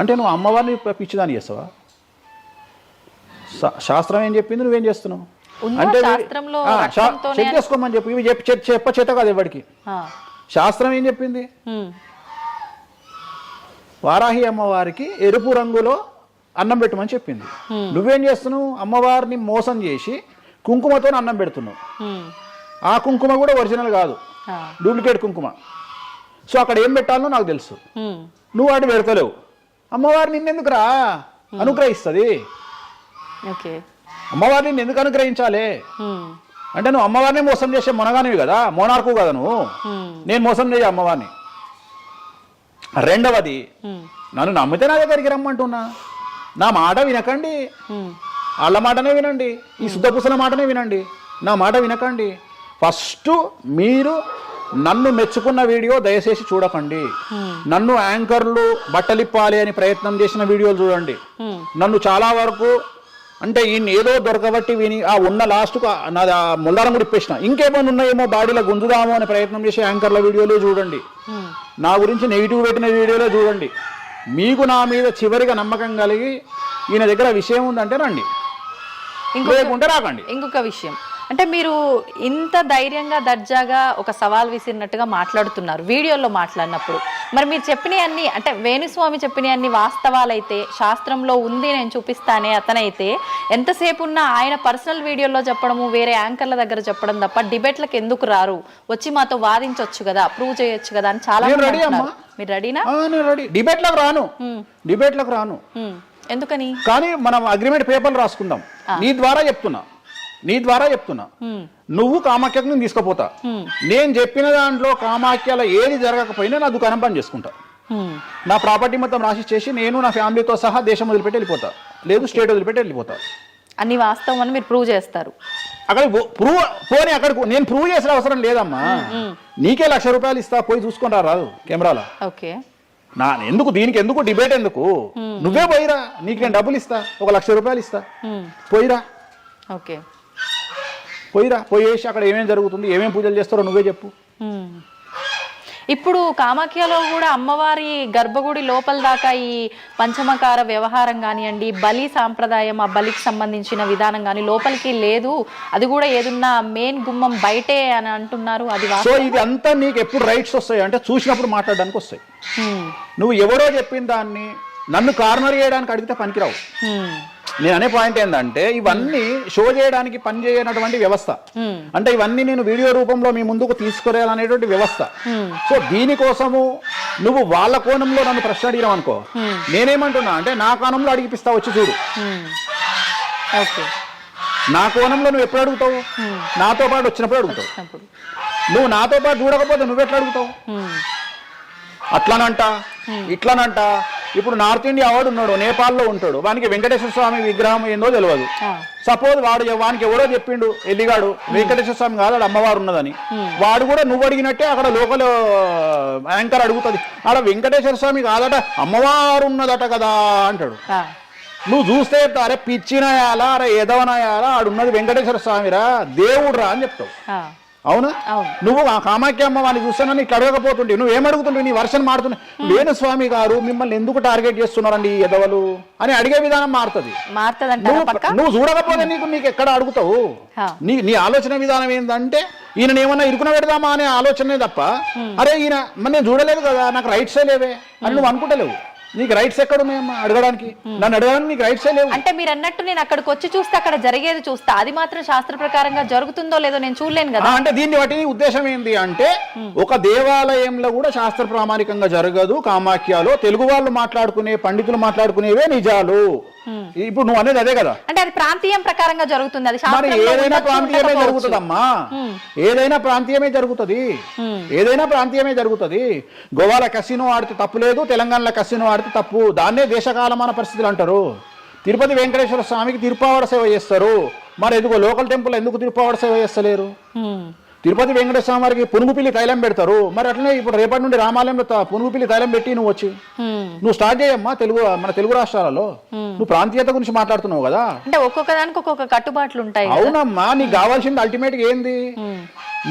అంటే నువ్వు అమ్మవారిని పిచ్చిదాన్ని చేస్తావా? శాస్త్రం ఏం చెప్పింది, నువ్వేం చేస్తున్నావు అంటే చెక్ చేసుకోమని చెప్పి ఇవి చెప్ప చేత కాదు ఎవరికి. శాస్త్రం ఏం చెప్పింది, వారాహి అమ్మవారికి ఎరుపు రంగులో అన్నం పెట్టమని చెప్పింది. నువ్వేం చేస్తున్నావు, అమ్మవారిని మోసం చేసి కుంకుమతో అన్నం పెడుతున్నావు. ఆ కుంకుమ కూడా ఒరిజినల్ కాదు, డూప్లికేట్ కుంకుమ. సో అక్కడ ఏం పెట్టాలో నాకు తెలుసు, నువ్వు వాటి పెడతలేవు. అమ్మవారిని నిన్నెందుకురా అనుగ్రహిస్తుంది? అమ్మవారిని నిన్ను ఎందుకు అనుగ్రహించాలి అంటే నువ్వు అమ్మవారిని మోసం చేసే మొనగానివి కదా, మోనార్కు కదా నువ్వు. నేను మోసం చేయ అమ్మవారిని. రెండవది, నన్ను నమ్మితే నా దగ్గరికి రమ్మంటున్నా. నా మాట వినకండి, వాళ్ళ మాటనే వినండి, ఈ శుద్ధపూసల మాటనే వినండి, నా మాట వినకండి. ఫస్ట్ మీరు నన్ను మెచ్చుకున్న వీడియో దయచేసి చూడకండి. నన్ను యాంకర్లు బట్టలిప్పాలి అని ప్రయత్నం చేసిన వీడియోలు చూడండి. నన్ను చాలా వరకు అంటే ఈయన ఏదో దొరకబట్టి విని ఆ ఉన్న లాస్ట్కు నా ముల్లారం కూడా ఇప్పేసిన, ఇంకేమైనా ఉన్నాయేమో బాడీలో గుంజుదామో అని ప్రయత్నం చేసే యాంకర్ల వీడియోలు చూడండి. నా గురించి నెగిటివ్ పెట్టిన వీడియోలో చూడండి. మీకు నా మీద చివరిగా నమ్మకం కలిగి ఈయన దగ్గర విషయం ఉందంటే రండి, లేకుంటే రాకండి. ఇంకొక విషయం అంటే మీరు ఇంత ధైర్యంగా దర్జాగా ఒక సవాల్ విసిరినట్టుగా మాట్లాడుతున్నారు వీడియోలో మాట్లాడినప్పుడు. మరి మీరు చెప్పినవన్నీ అంటే వేణుస్వామి చెప్పినవన్నీ వాస్తవాలైతే, శాస్త్రంలో ఉంది నేను చూపిస్తానే అతనైతే, ఎంతసేపు ఉన్నా ఆయన పర్సనల్ వీడియోలో చెప్పడము, వేరే యాంకర్ల దగ్గర చెప్పడం తప్ప డిబేట్లకు ఎందుకు రారు, వచ్చి మాతో వాదించవచ్చు కదా, ప్రూవ్ చేయొచ్చు కదా అని చాలా మీరు రెడీనా? డిబేట్లకు రాను. ఎందుకని? కానీ మనం అగ్రిమెంట్ పేపర్లు రాసుకుందాం. నీ ద్వారా చెప్తున్నా నువ్వు కామాఖ్యకు నేను తీసుకుపోతా. నేను చెప్పిన దాంట్లో కామాఖ్యలో ఏది జరగకపోయినా నా దుకాణం పని చేసుకుంటా. నా ప్రాపర్టీ మొత్తం రాసి చేసి నేను నా ఫ్యామిలీతో సహా దేశం వదిలిపెట్టి వెళ్ళిపోతా, లేదు స్టేట్ వదిలిపెట్టి వెళ్ళిపోతా. అన్ని వాస్తవం అని మీరు ప్రూవ్ చేస్తారు. అక్కడ అక్కడికి నేను ప్రూవ్ చేసిన అవసరం లేదమ్మా. నీకే ₹1,00,000 ఇస్తా, పోయి చూసుకొని రాదు కెమెరాలో. ఓకే, దీనికి ఎందుకు డిబేట్ ఎందుకు? నువ్వే పోయిరా, నీకు నేను డబ్బులు ఇస్తా, ₹1,00,000 ఇస్తా, పోయిరా. ఓకే, పోయేసి అక్కడ ఏమేమి జరుగుతుంది, ఏమేమి పూజలు చేస్తారో నువ్వే చెప్పు. ఇప్పుడు కామాఖ్యలో కూడా అమ్మవారి గర్భగుడి లోపల దాకా ఈ పంచమకార వ్యవహారం కానివ్వండి, బలి సాంప్రదాయం, ఆ బలికి సంబంధించిన విధానం కానీ లోపలికి లేదు, అది కూడా ఏదున్నా మెయిన్ గుమ్మం బయటే అని అంటున్నారు. అది సో ఇది అంతా నీకు ఎప్పుడు రైట్స్ వస్తాయి అంటే చూసినప్పుడు మాట్లాడడానికి వస్తాయి. నువ్వు ఎవరో చెప్పిన దాన్ని నన్ను కార్నర్ చేయడానికి అడిగితే పనికిరావు. నేను అనే పాయింట్ ఏంటంటే ఇవన్నీ షో చేయడానికి పని చేయనటువంటి వ్యవస్థ. అంటే ఇవన్నీ నేను వీడియో రూపంలో మీ ముందుకు తీసుకురాలనేటువంటి వ్యవస్థ. సో దీనికోసము నువ్వు వాళ్ళ కోణంలో నన్ను ప్రశ్న అడిగినావు అనుకో, నేనేమంటున్నా అంటే నా కోణంలో అడిగిపిస్తా, వచ్చి చూడు. నా కోణంలో నువ్వు ఎప్పుడు అడుగుతావు? నాతో పాటు వచ్చినప్పుడు అడుగుతావు. నువ్వు నాతో పాటు చూడకపోతే నువ్వెట్లా అడుగుతావు? అట్లనంట ఇట్లనంట. ఇప్పుడు నార్త్ ఇండియా వాడు ఉన్నాడు, నేపాల్లో ఉంటాడు, వానికి వెంకటేశ్వర స్వామి విగ్రహం ఏందో తెలియదు. సపోజ్ వానికి ఎవరో చెప్పిండు ఎల్లిగాడు వెంకటేశ్వర స్వామి కాదు అమ్మవారు ఉన్నదని, వాడు కూడా నువ్వు అడిగినట్టే అక్కడ లోకల్ యాంకర్ అడుగుతుంది, ఆడ వెంకటేశ్వర స్వామి కాదట అమ్మవారు ఉన్నదట కదా అంటాడు. నువ్వు చూస్తే చెప్తావు, అరే పిచ్చినాయాలా, అరే ఎదవనాయాలా, ఆడున్నది వెంకటేశ్వర స్వామిరా, దేవుడురా అని చెప్తావు. ఆ, అవునా? అవును. నువ్వు ఆ కామాఖ్య అమ్మ వాడిని చూస్తానని ఇట్లా అడగకపోతుంటే నువ్వేమడుగుతుంటే నీ వర్షన్ మారుతున్నావు. వేణుస్వామి గారు మిమ్మల్ని ఎందుకు టార్గెట్ చేస్తున్నారండి ఈ ఎదవలు అని అడిగే విధానం మారుతుంది. నువ్వు చూడకపోతే నీకు ఎక్కడ అడుగుతావు. నీ ఆలోచన విధానం ఏంటంటే ఈయన ఏమన్నా ఇరుకున పెడదామా అనే ఆలోచనే తప్ప, అరే ఈయన మరి నేను చూడలేదు కదా, నాకు రైట్సే లేవే అని నువ్వు అనుకుంటలేవు. నీకు రైట్స్ ఎక్కడ ఉన్నాయమ్మా అడగడానికి? నన్ను అడగడానికి నీకు రైట్సే లేవు. అంటే మీరు అన్నట్టు నేను అక్కడికి వచ్చి చూస్తే అక్కడ జరిగేది చూస్తా, అది మాత్రం శాస్త్ర ప్రకారంగా జరుగుతుందో లేదో నేను చూడలేను కదా. అంటే దీన్ని బట్టి నీ ఉద్దేశం ఏంటి అంటే, ఒక దేవాలయంలో కూడా శాస్త్ర ప్రామాణికంగా జరగదు. కామాఖ్యలో తెలుగు వాళ్ళు మాట్లాడుకునే, పండితులు మాట్లాడుకునేవే నిజాలు. ఇప్పుడు నువ్వు అనేది అదే కదా. అంటే అది ప్రాంతీయం ప్రకారంగా జరుగుతుంది. అది మరి ఏదైనా ప్రాంతీయమే జరుగుతుందమ్మా, ఏదైనా ప్రాంతీయమే జరుగుతుంది, ఏదైనా ప్రాంతీయమే జరుగుతుంది. గోవాల కసినో ఆడితే తప్పు లేదు, తెలంగాణలో కసినో ఆడితే తప్పు. దాన్నే దేశకాలమాన పరిస్థితులు అంటారు. తిరుపతి వెంకటేశ్వర స్వామికి తిరుపావడ సేవ చేస్తారు, మరి ఎందుకో లోకల్ టెంపుల్ ఎందుకు తిరుపావడ సేవ చేస్తలేరు? తిరుపతి వెంకటేశ్వర స్వామి వారికి పునుగుపిల్లి తైలం పెడతారు, మరి అట్లనే ఇప్పుడు రేపటి నుండి రామాలయంలో పునుగుపిల్లి తైలం పెట్టి నువ్వు వచ్చి నువ్వు స్టార్ట్ చేయమ్మా. మన తెలుగు రాష్ట్రాలలో నువ్వు ప్రాంతీయత గురించి మాట్లాడుతున్నావు కదా. అంటే ఒక్కొక్క దానికి ఒక్కొక్క కట్టుబాట్లు ఉంటాయి. అవునమ్మా, నీకు కావాల్సింది అల్టిమేట్ గా ఏంది?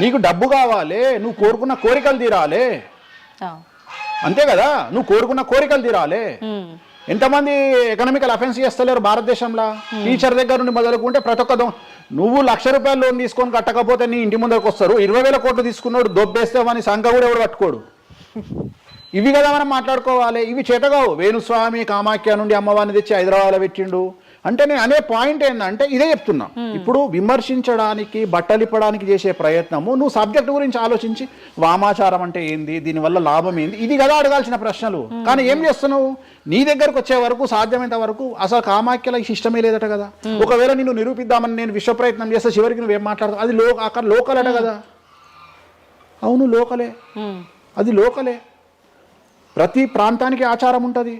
నీకు డబ్బు కావాలి, నువ్వు కోరుకున్న కోరికలు తీరాలి, అంతే కదా. నువ్వు కోరుకున్న కోరికలు తీరాలి. ఎంతమంది ఎకనామికల్ అఫెన్స్ చేస్తలేరు భారతదేశంలో? టీచర్ దగ్గర నుండి మొదలుకుంటే ప్రతి ఒక్క నువ్వు ₹1,00,000 లోన్ తీసుకొని కట్టకపోతే నీ ఇంటి ముందరకు వస్తారు. 20,000 కోట్లు తీసుకున్నాడు దొబ్బేస్తామని సంఘ కూడా ఎవడు పట్టుకోడు. ఇవి కదా మనం మాట్లాడుకోవాలి. ఇవి చేతగావు. వేణుస్వామి కామాఖ్య నుండి అమ్మవారిని తెచ్చి హైదరాబాద్లో పెట్టిండు అంటే నేను అనే పాయింట్ ఏంటంటే ఇదే చెప్తున్నా. ఇప్పుడు విమర్శించడానికి, బట్టలిప్పడానికి చేసే ప్రయత్నము, నువ్వు సబ్జెక్ట్ గురించి ఆలోచించి వామాచారం అంటే ఏంది, దీనివల్ల లాభం ఏంది, ఇది కదా అడగాల్సిన ప్రశ్నలు. కానీ ఏం చేస్తున్నావు? నీ దగ్గరకు వచ్చే వరకు సాధ్యమైనంత వరకు అసలు కామాఖ్యలో ఇష్టమే లేదట కదా. ఒకవేళ నిన్ను నిరూపిద్దామని నేను విశ్వ ప్రయత్నం చేస్తే చివరికి నువ్వేం మాట్లాడతావు? అది అక్కడ లోకల్ అట కదా. అవును, లోకలే, అది లోకలే. ప్రతి ప్రాంతానికి ఆచారం ఉంటుంది.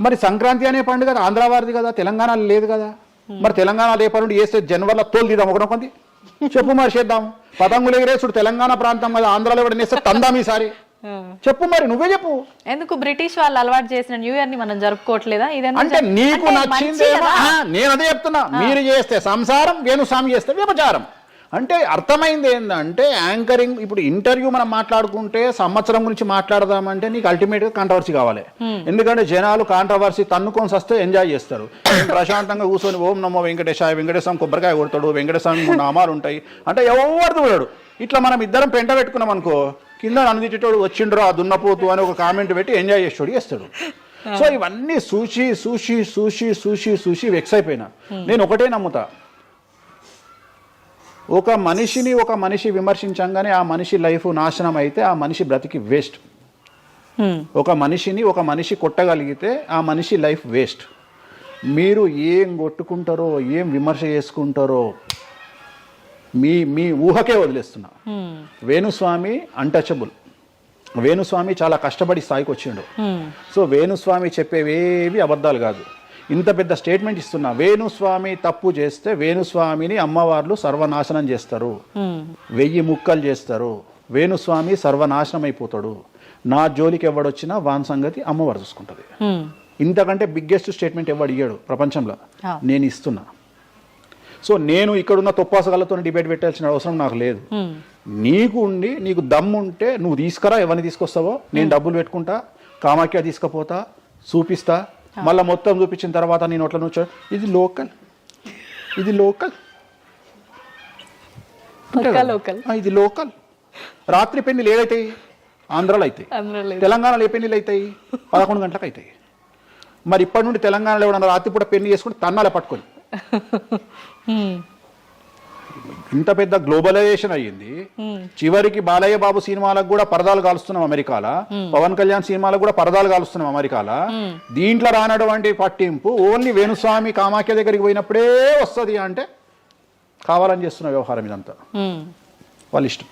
మరి సంక్రాంతి అనే పండుగ ఆంధ్ర వారిది కదా, తెలంగాణలో లేదు కదా. మరి తెలంగాణ రేపటి నుండి వేస్తే జనవరిలో తోలు తీద్దాం ఒకనొకంది చెప్పు, మరి చేద్దాం. పతంగులు ఎగిరేసుడు తెలంగాణ ప్రాంతం కదా, ఆంధ్రాలో కూడా నేస్తే తందాం ఈసారి చెప్పు, మరి నువ్వే చెప్పు. ఎందుకు బ్రిటిష్ వాళ్ళు అలవాటు చేసిన న్యూ ఇయర్ ని మనం జరుపుకోవట్లేదా? అంటే నీకు నచ్చింది. నేను అదే చెప్తున్నా, మీరు చేస్తే సంసారం, వేణుస్వామి చేస్తే వ్యభిచారం. అంటే అర్థమైంది ఏంటంటే యాంకరింగ్. ఇప్పుడు ఇంటర్వ్యూ మనం మాట్లాడుకుంటే సంవత్సరం గురించి మాట్లాడదామంటే నీకు అల్టిమేట్గా కాంట్రవర్సీ కావాలి. ఎందుకంటే జనాలు కాంట్రవర్సీ తన్నుకొని వస్తే ఎంజాయ్ చేస్తారు. ప్రశాంతంగా కూర్చొని ఓం నమో వెంకటేశాయ, వెంకటేశ్వరం కొబ్బరికాయ కొడతాడు, వెంకటేశ్వరం 3 నామాలు ఉంటాయి అంటే ఎవరు చూడాడు. ఇట్లా మనం ఇద్దరం పెంట పెట్టుకున్నాం అనుకో, కింద నన్ను వచ్చిండ్రో ఆ దున్నపోతు అని ఒక కామెంట్ పెట్టి ఎంజాయ్ చేస్తాడు చేస్తాడు. సో ఇవన్నీ చూసి చూసి చూసి చూసి చూసి వెక్స్ అయిపోయినా. నేను ఒకటే నమ్ముతా, ఒక మనిషి విమర్శించంగానే ఆ మనిషి లైఫ్ నాశనం అయితే ఆ మనిషి బ్రతికి వేస్ట్. ఒక మనిషి కొట్టగలిగితే ఆ మనిషి లైఫ్ వేస్ట్. మీరు ఏం కొట్టుకుంటారో, ఏం విమర్శ చేసుకుంటారో మీ ఊహకే వదిలేస్తున్నా. వేణుస్వామి అన్టచబుల్. వేణుస్వామి చాలా కష్టపడి స్థాయికి వచ్చిండు. సో వేణుస్వామి చెప్పేవేవి అబద్ధాలు కాదు. ఇంత పెద్ద స్టేట్మెంట్ ఇస్తున్నా. వేణుస్వామి తప్పు చేస్తే వేణుస్వామిని అమ్మవార్లు సర్వనాశనం చేస్తారు, 1000 ముక్కలు చేస్తారు. వేణుస్వామి సర్వనాశనం అయిపోతాడు. నా జోలికి ఎవడొచ్చినా వాన్ సంగతి అమ్మవారు చూసుకుంటుంది. ఇంతకంటే బిగ్గెస్ట్ స్టేట్మెంట్ ఎవడు ఇయ్యాడు ప్రపంచంలో, నేను ఇస్తున్నా. సో నేను ఇక్కడున్న తొప్పాసగాళ్ళతో డిబేట్ పెట్టాల్సిన అవసరం నాకు లేదు. నీకు దమ్ముంటే నువ్వు తీసుకురా, ఎవరిని తీసుకొస్తావో నేను డబ్బులు పెట్టుకుంటా, కామాఖ్య తీసుకుపోతా, చూపిస్తా. మళ్ళీ మొత్తం చూపించిన తర్వాత నేను నోట్ల నుంచి ఇది లోకల్ ఇది లోకల్. రాత్రి పెళ్లిలు ఏదైతాయి ఆంధ్రాలో అవుతాయి, తెలంగాణలో ఏ పెళ్లిలు అవుతాయి 11 గంటలకు అవుతాయి. మరి ఇప్పటి నుండి తెలంగాణలో ఎవడన్నా రాత్రిపూట పెళ్లి చేసుకుని తన్నాలే పట్టుకొని. ఇంత పెద్ద గ్లోబలైజేషన్ అయ్యింది. చివరికి బాలయ్య బాబు సినిమాలకు కూడా పరదాలు కాలుస్తున్నాం అమెరికాలో, పవన్ కళ్యాణ్ సినిమాలకు కూడా పరదాలు కాలుస్తున్నాం అమెరికాలో. దీంట్లో రానటువంటి పట్టింపు ఓన్లీ వేణుస్వామి కామాఖ్య దగ్గరికి పోయినప్పుడే వస్తుంది అంటే కావాలని చేస్తున్న వ్యవహారం ఇదంతా వాళ్ళ ఇష్టం.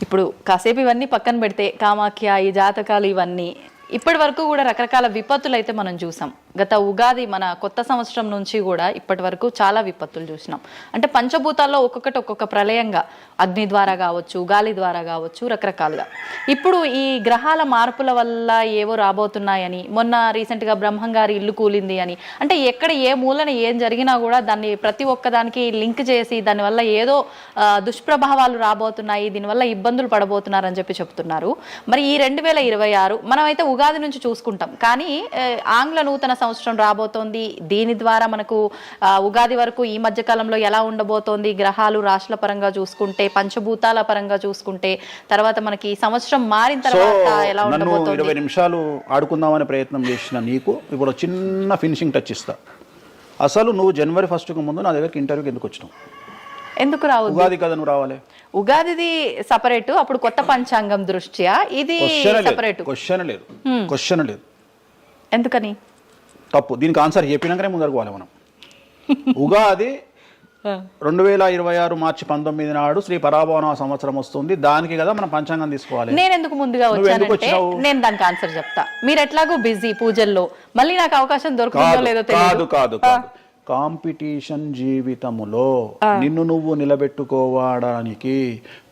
ఇప్పుడు కాసేపు ఇవన్నీ పక్కన పెడితే కామాఖ్య, ఈ జాతకాలు, ఇవన్నీ ఇప్పటి వరకు కూడా రకరకాల విపత్తులు అయితే మనం చూసాం. గత ఉగాది మన కొత్త సంవత్సరం నుంచి కూడా ఇప్పటి వరకు చాలా విపత్తులు చూసినాం. అంటే పంచభూతాల్లో ఒక్కొక్కటి ఒక్కొక్క ప్రళయంగా, అగ్ని ద్వారా కావచ్చు, గాలి ద్వారా కావచ్చు, రకరకాలుగా. ఇప్పుడు ఈ గ్రహాల మార్పుల వల్ల ఏవో రాబోతున్నాయని, మొన్న రీసెంట్గా బ్రహ్మంగారి ఇల్లు కూలింది అని, అంటే ఎక్కడ ఏ మూలన ఏం జరిగినా కూడా దాన్ని ప్రతి ఒక్కదానికి లింక్ చేసి దానివల్ల ఏదో దుష్ప్రభావాలు రాబోతున్నాయి, దీనివల్ల ఇబ్బందులు పడబోతున్నారని చెప్పి చెప్తున్నారు. మరి ఈ 2026 మనమైతే ఉగాది నుంచి చూసుకుంటాం, కానీ ఆంగ్ల నూతన సంవత్సరం రాబోతోంది. దీని ద్వారా మనకు ఉగాది వరకు ఈ మధ్య కాలంలో ఎలా ఉండబోతోంది, గ్రహాలు రాశుల పరంగా చూసుకుంటే, పంచభూతాల పరంగా చూసుకుంటే, తర్వాత మనకి ఈ సంవత్సరం మారిన తర్వాత ఎలా ఉండబోతోంది. 20 నిమిషాలు ఆడుకుందామనే ప్రయత్నం చేసిన నీకు ఇప్పుడు చిన్న ఫినిషింగ్ టచ్ ఇస్తా. అసలు నువ్వు జనవరి 1కు ముందు నా దగ్గరికి ఇంటర్వ్యూకి ఎందుకు వచ్చినావు? ఎందుకు రావు? ఉగాది కదా నువ్వు రావాలి. ఉగాదిది సపరేట్, అప్పుడు కొత్త పంచాంగం దృష్ట్యా ఇది సపరేట్. క్వశ్చన్ లేదు. ఎందుకని? తప్పు. దీనికి ఆన్సర్ చెప్పినాకనే ముందరకు పోవాలి మనం. ఉగాది 2026 మార్చి 19 నాడు శ్రీ పరాభవన సంవత్సరం వస్తుంది. దానికి కదా మనం పంచాంగం తీసుకోవాలి. నేను ఎందుకు ముందుగా వచ్చానంటే నేను దానికి ఆన్సర్ చెప్తా. మీరు ఎట్లాగో బిజీ పూజల్లో, మళ్ళీ నాకు అవకాశం దొరుకుతుందో లేదో తెలియదు. కాదు కాంపిటీషన్ జీవితములో నిన్ను నువ్వు నిలబెట్టుకోవడానికి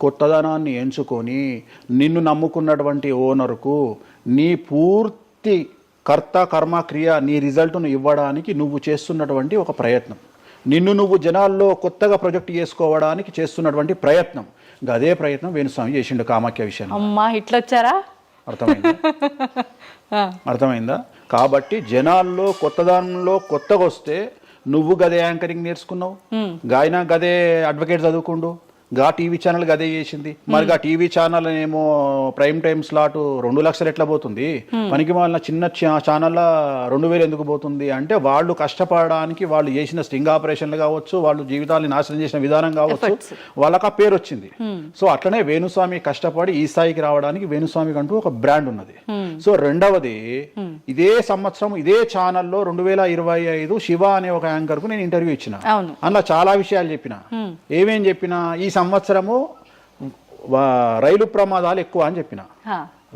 కొత్తదనాన్ని ఎంచుకొని నిన్ను నమ్ముకున్నటువంటి ఓనర్కు నీ పూర్తి కర్త కర్మ క్రియ నీ రిజల్ట్ను ఇవ్వడానికి నువ్వు చేస్తున్నటువంటి ఒక ప్రయత్నం, నిన్ను నువ్వు జనాల్లో కొత్తగా ప్రొజెక్ట్ చేసుకోవడానికి చేస్తున్నటువంటి ప్రయత్నం. అదే ప్రయత్నం వేణుస్వామి చేసిండు కామాఖ్య విషయంలో. అమ్మా ఇట్లొచ్చారా? అర్థమైందా? కాబట్టి జనాల్లో కొత్తదానంలో కొత్తగా వస్తే నువ్వు గదే యాంకరింగ్ నేర్చుకున్నావు, గాయన గదే అడ్వకేట్ చదువుకుండు, గా టీవీ ఛానల్ గదే చేసింది. మరి గా టీవీ ఛానల్ ఏమో ప్రైమ్ టైమ్ స్లాట్ 2 లక్షలు ఎట్లా పోతుంది? పనికి మాలిన చిన్న ఛానల్ 2000 ఎందుకు పోతుంది అంటే వాళ్ళు కష్టపడడానికి, వాళ్ళు చేసిన స్టింగ్ ఆపరేషన్లు కావచ్చు, వాళ్ళు జీవితాన్ని నాశనం చేసిన విధానం కావచ్చు, వాళ్ళకి ఆ పేరు వచ్చింది. సో అట్లనే వేణుస్వామి కష్టపడి ఈ స్థాయికి రావడానికి వేణుస్వామికి అంటూ ఒక బ్రాండ్ ఉన్నది. సో రెండవది, ఇదే సంవత్సరం ఇదే ఛానల్లో 2025 శివ అనే ఒక యాంకర్ కు నేను ఇంటర్వ్యూ ఇచ్చిన. అందులో చాలా విషయాలు చెప్పిన. ఏమేం చెప్పినా, ఈ సంవత్సరము రైలు ప్రమాదాలు ఎక్కువ అని చెప్పిన,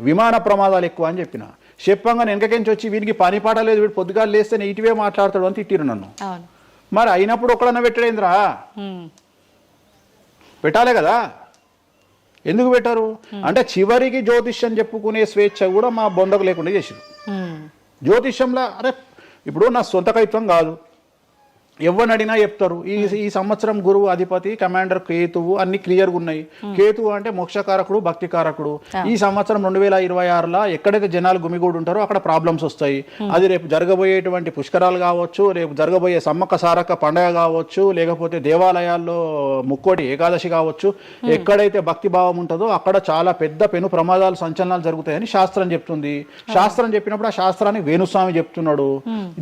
విమాన ప్రమాదాలు ఎక్కువ అని చెప్పిన. చెప్పంగా వెనకకించి వచ్చి వీనికి పని పాట లేదు, వీడు పొద్దుగాలు లేస్తే నెగిటివే మాట్లాడతాడు అని తిట్టిరు నన్ను. మరి అయినప్పుడు ఒక్కడన్నా పెట్టడేంద్రా? పెట్టాలే కదా. ఎందుకు పెట్టారు అంటే చివరికి జ్యోతిష్యం చెప్పుకునే స్వేచ్ఛ కూడా మా బొందకు లేకుండా చేసిరు. జ్యోతిష్యంలో అరే ఇప్పుడు నా సొంత కవిత్వం కాదు, ఎవరిని అడిగినా చెప్తారు. ఈ సంవత్సరం గురువు అధిపతి కమాండర్ కేతువు అన్ని క్లియర్గా ఉన్నాయి. కేతువు అంటే మోక్షకారకుడు, భక్తికారకుడు. ఈ సంవత్సరం 2026లో ఎక్కడైతే జనాలు గుమిగూడు ఉంటారో అక్కడ ప్రాబ్లమ్స్ వస్తాయి. అది రేపు జరగబోయేటువంటి పుష్కరాలు కావచ్చు, రేపు జరగబోయే సమ్మక్క సారక్క పండగ కావచ్చు, లేకపోతే దేవాలయాల్లో ముక్కోటి ఏకాదశి కావచ్చు, ఎక్కడైతే భక్తి భావం ఉంటుందో అక్కడ చాలా పెద్ద పెను ప్రమాదాలు, సంచలనాలు జరుగుతాయని శాస్త్రం చెప్తుంది. శాస్త్రం చెప్పినప్పుడు ఆ శాస్త్రాన్ని వేణుస్వామి చెప్తున్నాడు.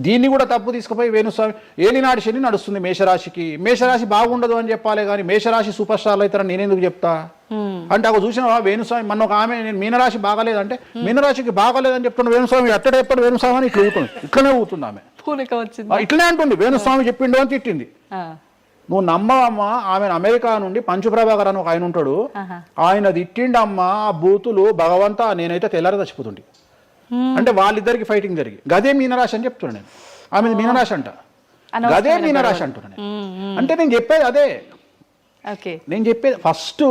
దీన్ని కూడా తప్పు తీసుకుపోయి వేణుస్వామి ఏలినాడు శని నడుస్తుంది మేషరాశికి, మేషరాశి బాగుండదు అని చెప్పాలి కానీ మేషరాశి సూపర్ స్టార్లు అవుతారని నేనెందుకు చెప్తా అంటే, ఒక చూసినా వేణుస్వామి మన ఒక ఆమె నేను మీనరాశి బాగాలేదంటే మీనరాశికి బాగాలేదని చెప్తున్నా వేణుస్వామి ఎక్కడ చెప్పాడు వేణుస్వామి అని ఇట్లా ఊతుంది, ఇట్లనే ఊతుంది ఆమె, ఇట్లనే అంటుంది వేణుస్వామి చెప్పిండు అని తిట్టింది. నువ్వు నమ్మవమ్మా, ఆమె అమెరికా నుండి పంచుప్రభాకర్ అని ఒక ఆయన ఉంటాడు, ఆయన తిట్టిండమ్మా ఆ బూతులు భగవంతా నేనైతే తెల్లారి చచ్చిపోతుండే. అంటే వాళ్ళిద్దరికి ఫైటింగ్ జరిగి గదే మీనరాశి అని చెప్తున్నాను నేను. ఆమె మీనరాశి అంట, గదే మీనరాశి అంటున్నాను. అంటే నేను చెప్పేది అదే. నేను చెప్పేది ఫస్ట్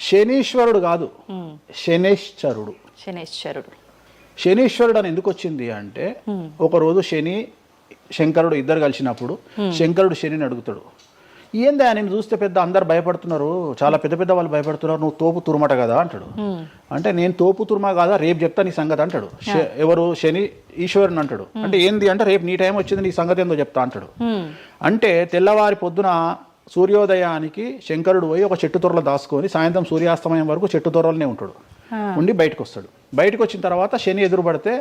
శనీశ్వరుడు కాదు, శనేశ్వరుడు. శనీశ్వరుడు అని ఎందుకు వచ్చింది అంటే, ఒకరోజు శని శంకరుడు ఇద్దరు కలిసినప్పుడు శంకరుడు శనిని అడుగుతాడు, ఏందా నేను చూస్తే పెద్ద అందరు భయపడుతున్నారు, చాలా పెద్ద పెద్ద వాళ్ళు భయపడుతున్నారు, నువ్వు తోపు తురుమట కదా అంటాడు. అంటే నేను తోపు తురుమా కాదా, రేపు చెప్తా నీ సంగతి అంటాడు. ఎవరు? శని ఈశ్వరుని అంటాడు. అంటే ఏంది అంటే, రేపు నీ టైం వచ్చింది, నీ సంగతి ఏందో చెప్తా అంటాడు. అంటే తెల్లవారి పొద్దున సూర్యోదయానికి శంకరుడు పోయి ఒక చెట్టు తొర్రలో దాచుకొని సాయంత్రం సూర్యాస్తమయం వరకు చెట్టు తొర్రలనే ఉంటాడు. ఉండి బయటకు వస్తాడు. బయటకు వచ్చిన తర్వాత శని ఎదురుపడితే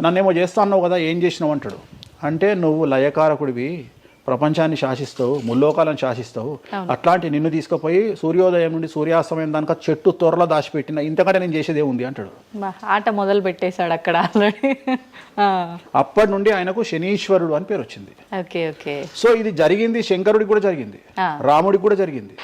నన్నేమో చేస్తా అన్నావు కదా, ఏం చేసినావు అంటాడు. అంటే నువ్వు లయకారకుడివి, ప్రపంచాన్ని శాసిస్తావు, ముల్లోకాలను శాసిస్తావు. అట్లాంటి నిన్ను తీసుకుపోయి సూర్యోదయం నుండి సూర్యాస్తమయం దానిక చెట్టు త్వరలో దాచిపెట్టిన, ఇంతకంటే నేను చేసేదే ఉంది అంటాడు. ఆట మొదలు పెట్టేశాడు అక్కడ ఆల్రెడీ. అప్పటి నుండి ఆయనకు శనీశ్వరుడు అని పేరు వచ్చింది. Okay okay. సో ఇది జరిగింది శంకరుడికి కూడా జరిగింది, రాముడికి కూడా జరిగింది.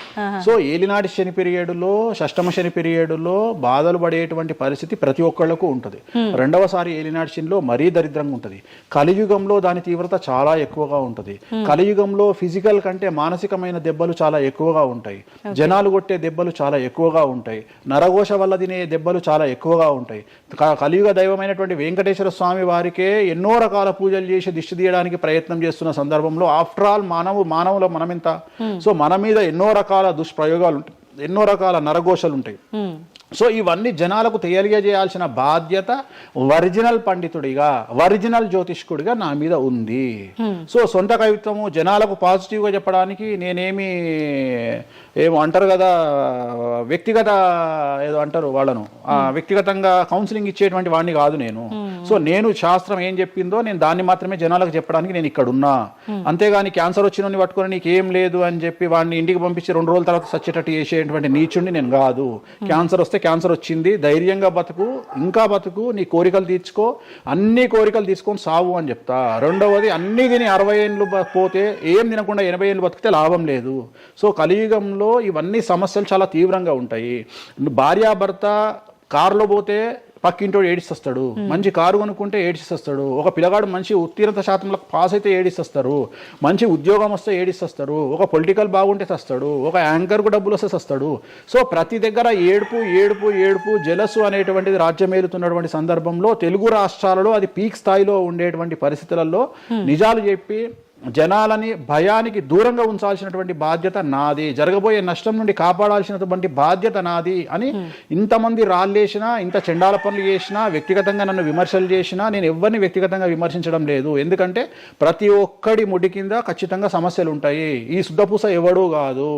సో ఏలినాటి శని పీరియడ్లో, షష్టమ శని పీరియడ్లో బాధలు పడేటువంటి పరిస్థితి ప్రతి ఒక్కళ్లకు ఉంటుంది. రెండవసారి ఏలినాటి శనిలో మరీ దరిద్రంగా ఉంటుంది. కలియుగంలో దాని తీవ్రత చాలా ఎక్కువగా ఉంటుంది. కలియుగంలో ఫిజికల్ కంటే మానసికమైన దెబ్బలు చాలా ఎక్కువగా ఉంటాయి. జనాలు కొట్టే దెబ్బలు చాలా ఎక్కువగా ఉంటాయి. నరఘోష వల్ల తినే దెబ్బలు చాలా ఎక్కువగా ఉంటాయి. కలియుగ దైవమైనటువంటి వెంకటేశ్వర స్వామి వారికే ఎన్నో రకాల పూజలు చేసి దిష్టి తీయడానికి ప్రయత్నం చేస్తున్న సందర్భంలో ఆఫ్టర్ ఆల్ మానవుల మనమెంత. సో మన మీద ఎన్నో రకాల దుష్ప్రయోగాలు ఉంటాయి, ఎన్నో రకాల నరఘోషలు ఉంటాయి. సో ఇవన్నీ జనాలకు తెలియజేయాల్సిన బాధ్యత ఒరిజినల్ పండితుడిగా, ఒరిజినల్ జ్యోతిష్కుడిగా నా మీద ఉంది. సో సొంత కవిత్వము జనాలకు పాజిటివ్గా చెప్పడానికి నేనేమి ఏమో అంటారు కదా, వ్యక్తిగత ఏదో అంటారు వాళ్ళను, వ్యక్తిగతంగా కౌన్సిలింగ్ ఇచ్చేటువంటి వాడిని కాదు నేను. సో నేను శాస్త్రం ఏం చెప్పిందో నేను దాన్ని మాత్రమే జనాలకు చెప్పడానికి నేను ఇక్కడ ఉన్నా. అంతేగాని క్యాన్సర్ వచ్చిన పట్టుకొని నీకు ఏం లేదు అని చెప్పి వాడిని ఇంటికి పంపించి 2 రోజుల తర్వాత సచ్చేటట్టు చేసేటువంటి నీచుడిని నేను కాదు. క్యాన్సర్ వస్తే క్యాన్సర్ వచ్చింది, ధైర్యంగా బతుకు, ఇంకా బతుకు, నీ కోరికలు తీర్చుకో, అన్ని కోరికలు తీసుకొని సావు అని చెప్తా. రెండవది, అన్ని తిని 60 ఏళ్ళు పోతే ఏం తినకుండా 80 ఏళ్ళు బతికితే లాభం లేదు. సో కలియుగంలో ఇవన్నీ సమస్యలు చాలా తీవ్రంగా ఉంటాయి. భార్యాభర్త కారులో పోతే పక్కింటోడు ఏడిస్తాడు, మంచి కారు కొనుక్కుంటే ఏడిస్తాడు, ఒక పిల్లగాడు మంచి ఉత్తీర్ణత శాతంలో పాస్ అయితే ఏడిస్తారు, మంచి ఉద్యోగం వస్తే ఏడిస్తారు, ఒక పొలిటికల్ బాగుంటే చస్తాడు, ఒక యాంకర్కు డబ్బులు వస్తే చస్తాడు. సో ప్రతి దగ్గర ఏడుపు ఏడుపు ఏడుపు, జలసు అనేటువంటిది రాజ్యమేలుతున్నటువంటి సందర్భంలో తెలుగు రాష్ట్రాలలో అది పీక్ స్థాయిలో ఉండేటువంటి పరిస్థితులలో నిజాలు చెప్పి జనాలని భయానికి దూరంగా ఉంచాల్సినటువంటి బాధ్యత నాది, జరగబోయే నష్టం నుండి కాపాడాల్సినటువంటి బాధ్యత నాది అని ఇంతమంది రాళ్ళేసినా, ఇంత చెండాల పనులు చేసినా, వ్యక్తిగతంగా నన్ను విమర్శలు చేసినా నేను ఎవరిని వ్యక్తిగతంగా విమర్శించడం లేదు. ఎందుకంటే ప్రతి ఒక్కడి ముడి కింద ఖచ్చితంగా సమస్యలు ఉంటాయి. ఈ శుద్ధపూస ఎవడూ కాదు.